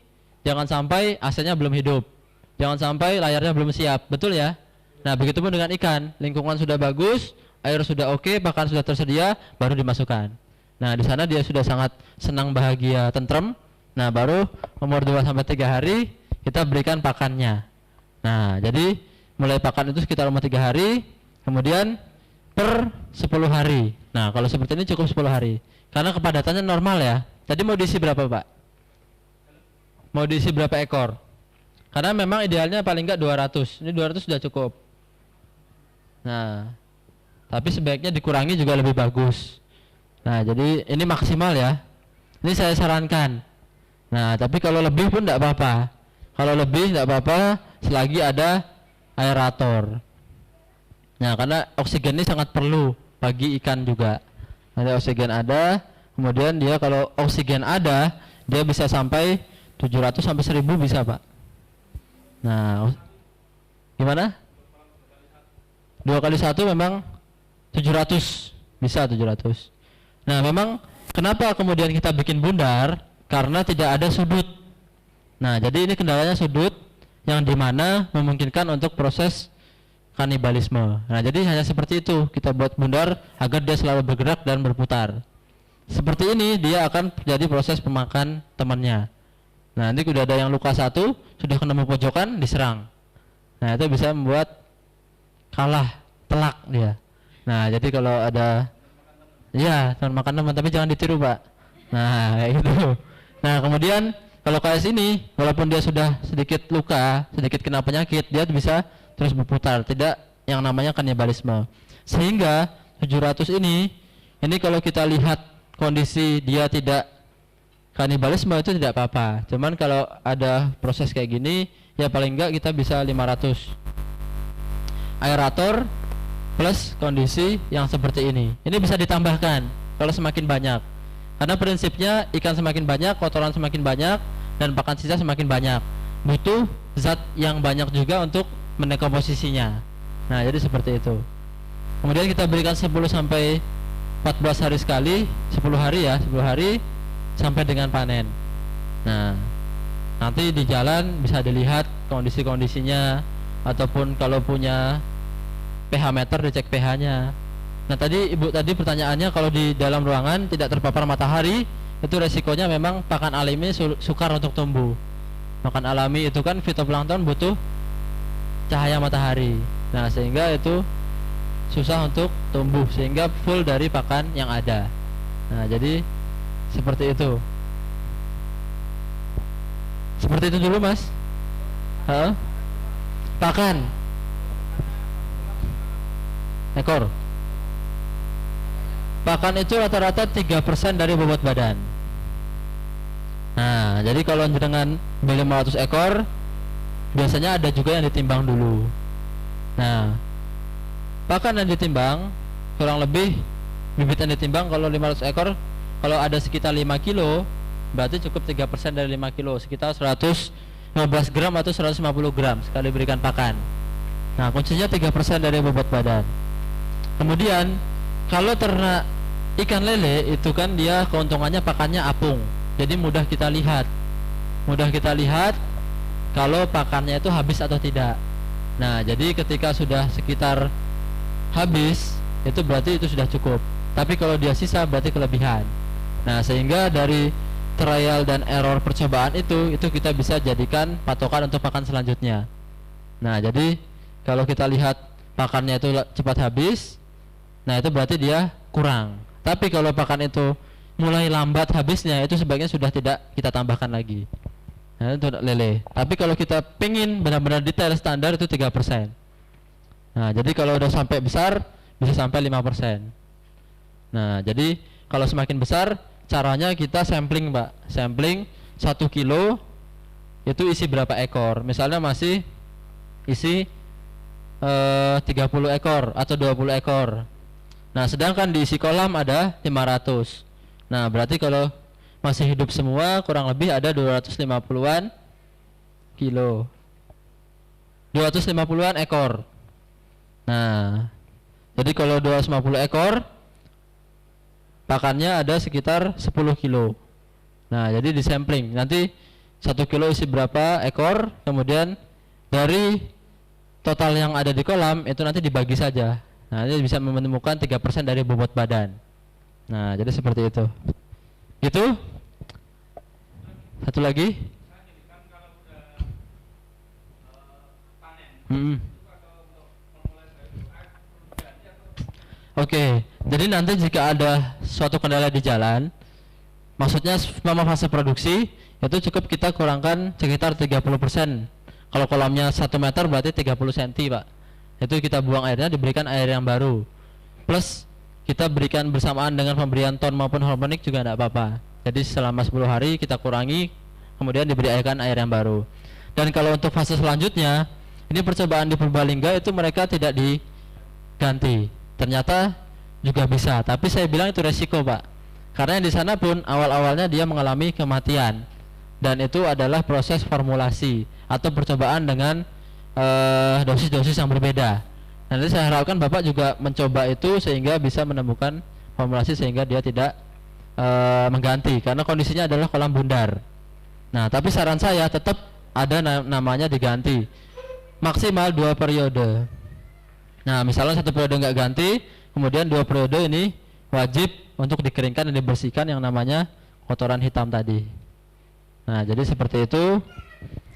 S1: jangan sampai AC-nya belum hidup, jangan sampai layarnya belum siap, betul ya? Nah, begitupun dengan ikan, lingkungan sudah bagus, air sudah oke, pakan sudah tersedia, baru dimasukkan. Nah, di sana dia sudah sangat senang, bahagia, tentrem. Nah, baru umur 2 sampai 3 hari kita berikan pakannya. Nah, jadi mulai pakan itu sekitar umur 3 hari, kemudian per 10 hari. Nah, kalau seperti ini cukup 10 hari. Karena kepadatannya normal ya. Tadi mau diisi berapa, Pak? Mau diisi berapa ekor? Karena memang idealnya paling enggak 200. Ini 200 sudah cukup. Nah, tapi sebaiknya dikurangi juga lebih bagus. Nah, jadi ini maksimal ya. Ini saya sarankan. Nah, tapi kalau lebih pun tidak apa-apa. Kalau lebih tidak apa-apa selagi ada aerator. Nah, karena oksigen ini sangat perlu bagi ikan juga. Nanti oksigen ada, kemudian dia kalau oksigen ada, dia bisa sampai 700 sampai 1000 bisa, Pak. Nah, gimana? 2 kali 1 memang 700, bisa 700. Nah, memang kenapa kemudian kita bikin bundar? Karena tidak ada sudut. Nah, jadi ini kendalanya sudut yang dimana memungkinkan untuk proses kanibalisme. Nah, jadi hanya seperti itu kita buat bundar agar dia selalu bergerak dan berputar. Seperti ini dia akan terjadi proses pemakan temannya. Nah, nanti udah ada yang luka satu, sudah ketemu pojokan, diserang. Nah, itu bisa membuat kalah, telak dia. Nah, jadi kalau ada, ya teman makan teman, tapi jangan ditiru, Pak. Nah, kayak gitu. Nah, kemudian kalau kayak sini, walaupun dia sudah sedikit luka, sedikit kena penyakit, dia bisa terus berputar, tidak yang namanya kanibalisme. Sehingga 700 ini kalau kita lihat kondisi dia tidak kanibalisme itu tidak apa-apa. Cuman kalau ada proses kayak gini, ya paling enggak kita bisa 500 aerator plus kondisi yang seperti ini. Ini bisa ditambahkan kalau semakin banyak. Karena prinsipnya ikan semakin banyak, kotoran semakin banyak, dan pakan sisa semakin banyak. Butuh zat yang banyak juga untuk mendekomposisinya. Nah, jadi seperti itu. Kemudian kita berikan 10 sampai 14 hari sekali, 10 hari ya, 10 hari sampai dengan panen. Nah, nanti di jalan bisa dilihat kondisi-kondisinya, ataupun kalau punya pH meter dicek pH-nya. Nah, tadi Ibu tadi pertanyaannya kalau di dalam ruangan tidak terpapar matahari, itu resikonya memang pakan alami sukar untuk tumbuh. Pakan alami itu kan fitoplankton butuh cahaya matahari. Nah, sehingga itu susah untuk tumbuh, sehingga full dari pakan yang ada. Nah, jadi seperti itu. Seperti itu dulu, Mas. Pakan ekor. Pakan itu rata-rata 3% dari bobot badan. Nah, jadi kalau dengan beli 500 ekor, biasanya ada juga yang ditimbang dulu. Nah, pakan yang ditimbang kurang lebih, bibit yang ditimbang kalau 500 ekor, kalau ada sekitar 5 kilo, berarti cukup 3% dari 5 kilo, sekitar 115 gram atau 150 gram sekali berikan pakan. Nah, kuncinya 3% dari bobot badan. Kemudian kalau ternak ikan lele itu kan dia keuntungannya pakannya apung, jadi mudah kita lihat kalau pakannya itu habis atau tidak. Nah, jadi ketika sudah sekitar habis, itu berarti itu sudah cukup. Tapi kalau dia sisa berarti kelebihan. Nah, sehingga dari trial dan error percobaan itu kita bisa jadikan patokan untuk pakan selanjutnya. Nah, jadi kalau kita lihat pakannya itu cepat habis, nah itu berarti dia kurang. Tapi kalau pakan itu mulai lambat habisnya, itu sebaiknya sudah tidak kita tambahkan lagi. Nah, itu lele. Tapi kalau kita pingin benar-benar detail standar itu 3%. Nah, jadi kalau udah sampai besar bisa sampai 5%. Nah, jadi kalau semakin besar caranya kita sampling, Mbak. Sampling 1 kilo itu isi berapa ekor. Misalnya masih isi 30 ekor atau 20 ekor. Nah, sedangkan di isi kolam ada 500. Nah, berarti kalau masih hidup semua kurang lebih ada 250-an kilo, 250-an ekor. Nah, jadi kalau 250 ekor pakannya ada sekitar 10 kilo. Nah, jadi di sampling nanti 1 kilo isi berapa ekor, kemudian dari total yang ada di kolam itu nanti dibagi saja. Nah, ini bisa menemukan 3% dari bobot badan. Nah, jadi seperti itu. Itu satu lagi. Oke, jadi nanti jika ada suatu kendala di jalan, maksudnya selama fase produksi, itu cukup kita kurangkan sekitar 30%. Kalau kolamnya 1 meter berarti 30 cm, Pak. Itu kita buang airnya, diberikan air yang baru. Plus kita berikan bersamaan dengan pemberian ton maupun hormonik juga tidak apa-apa. Jadi selama 10 hari kita kurangi, kemudian diberikan air yang baru. Dan kalau untuk fase selanjutnya, ini percobaan di Purbalingga itu mereka tidak diganti. Ternyata juga bisa, tapi saya bilang itu resiko, Pak. Karena di sana pun awal-awalnya dia mengalami kematian. Dan itu adalah proses formulasi atau percobaan dengan dosis-dosis yang berbeda. Nanti saya harapkan Bapak juga mencoba itu sehingga bisa menemukan formulasi sehingga dia tidak mengganti, karena kondisinya adalah kolam bundar. Nah, tapi saran saya tetap ada namanya diganti maksimal 2 periode. Nah, misalnya 1 periode nggak ganti, kemudian 2 periode ini wajib untuk dikeringkan dan dibersihkan yang namanya kotoran hitam tadi. Nah, jadi seperti itu.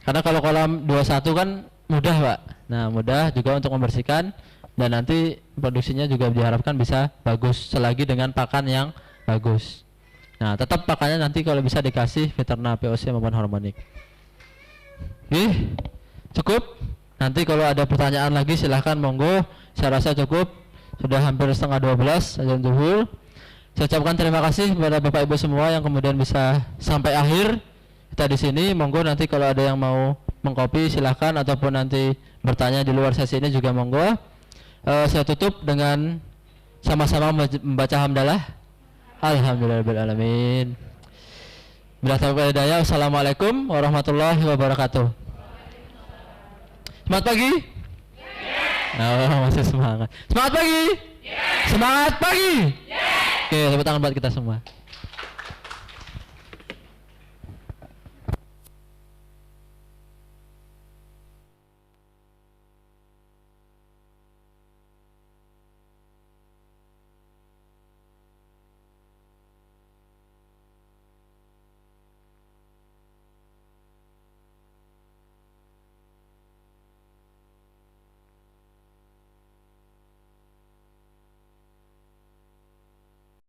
S1: Karena kalau kolam 21 kan mudah, Pak. Nah, mudah juga untuk membersihkan dan nanti produksinya juga diharapkan bisa bagus selagi dengan pakan yang bagus. Nah, tetap pakannya nanti kalau bisa dikasih Veterna POC maupun Harmonic. Oke, cukup. Nanti kalau ada pertanyaan lagi silahkan monggo. Saya rasa cukup. Sudah hampir setengah 12 azan zuhur. Saya ucapkan terima kasih kepada Bapak Ibu semua yang kemudian bisa sampai akhir. Kita di sini, monggo nanti kalau ada yang mau mengkopi silahkan, ataupun nanti bertanya di luar sesi ini juga monggo. Saya tutup dengan sama-sama membaca hamdalah. Alhamdulillahirrahmanirrahim. Bila taufiq hidayah. Wassalamualaikum warahmatullahi wabarakatuh. Semangat pagi. Oh, masih semangat. Semangat pagi. Semangat pagi. Oke, tepuk tangan buat kita semua.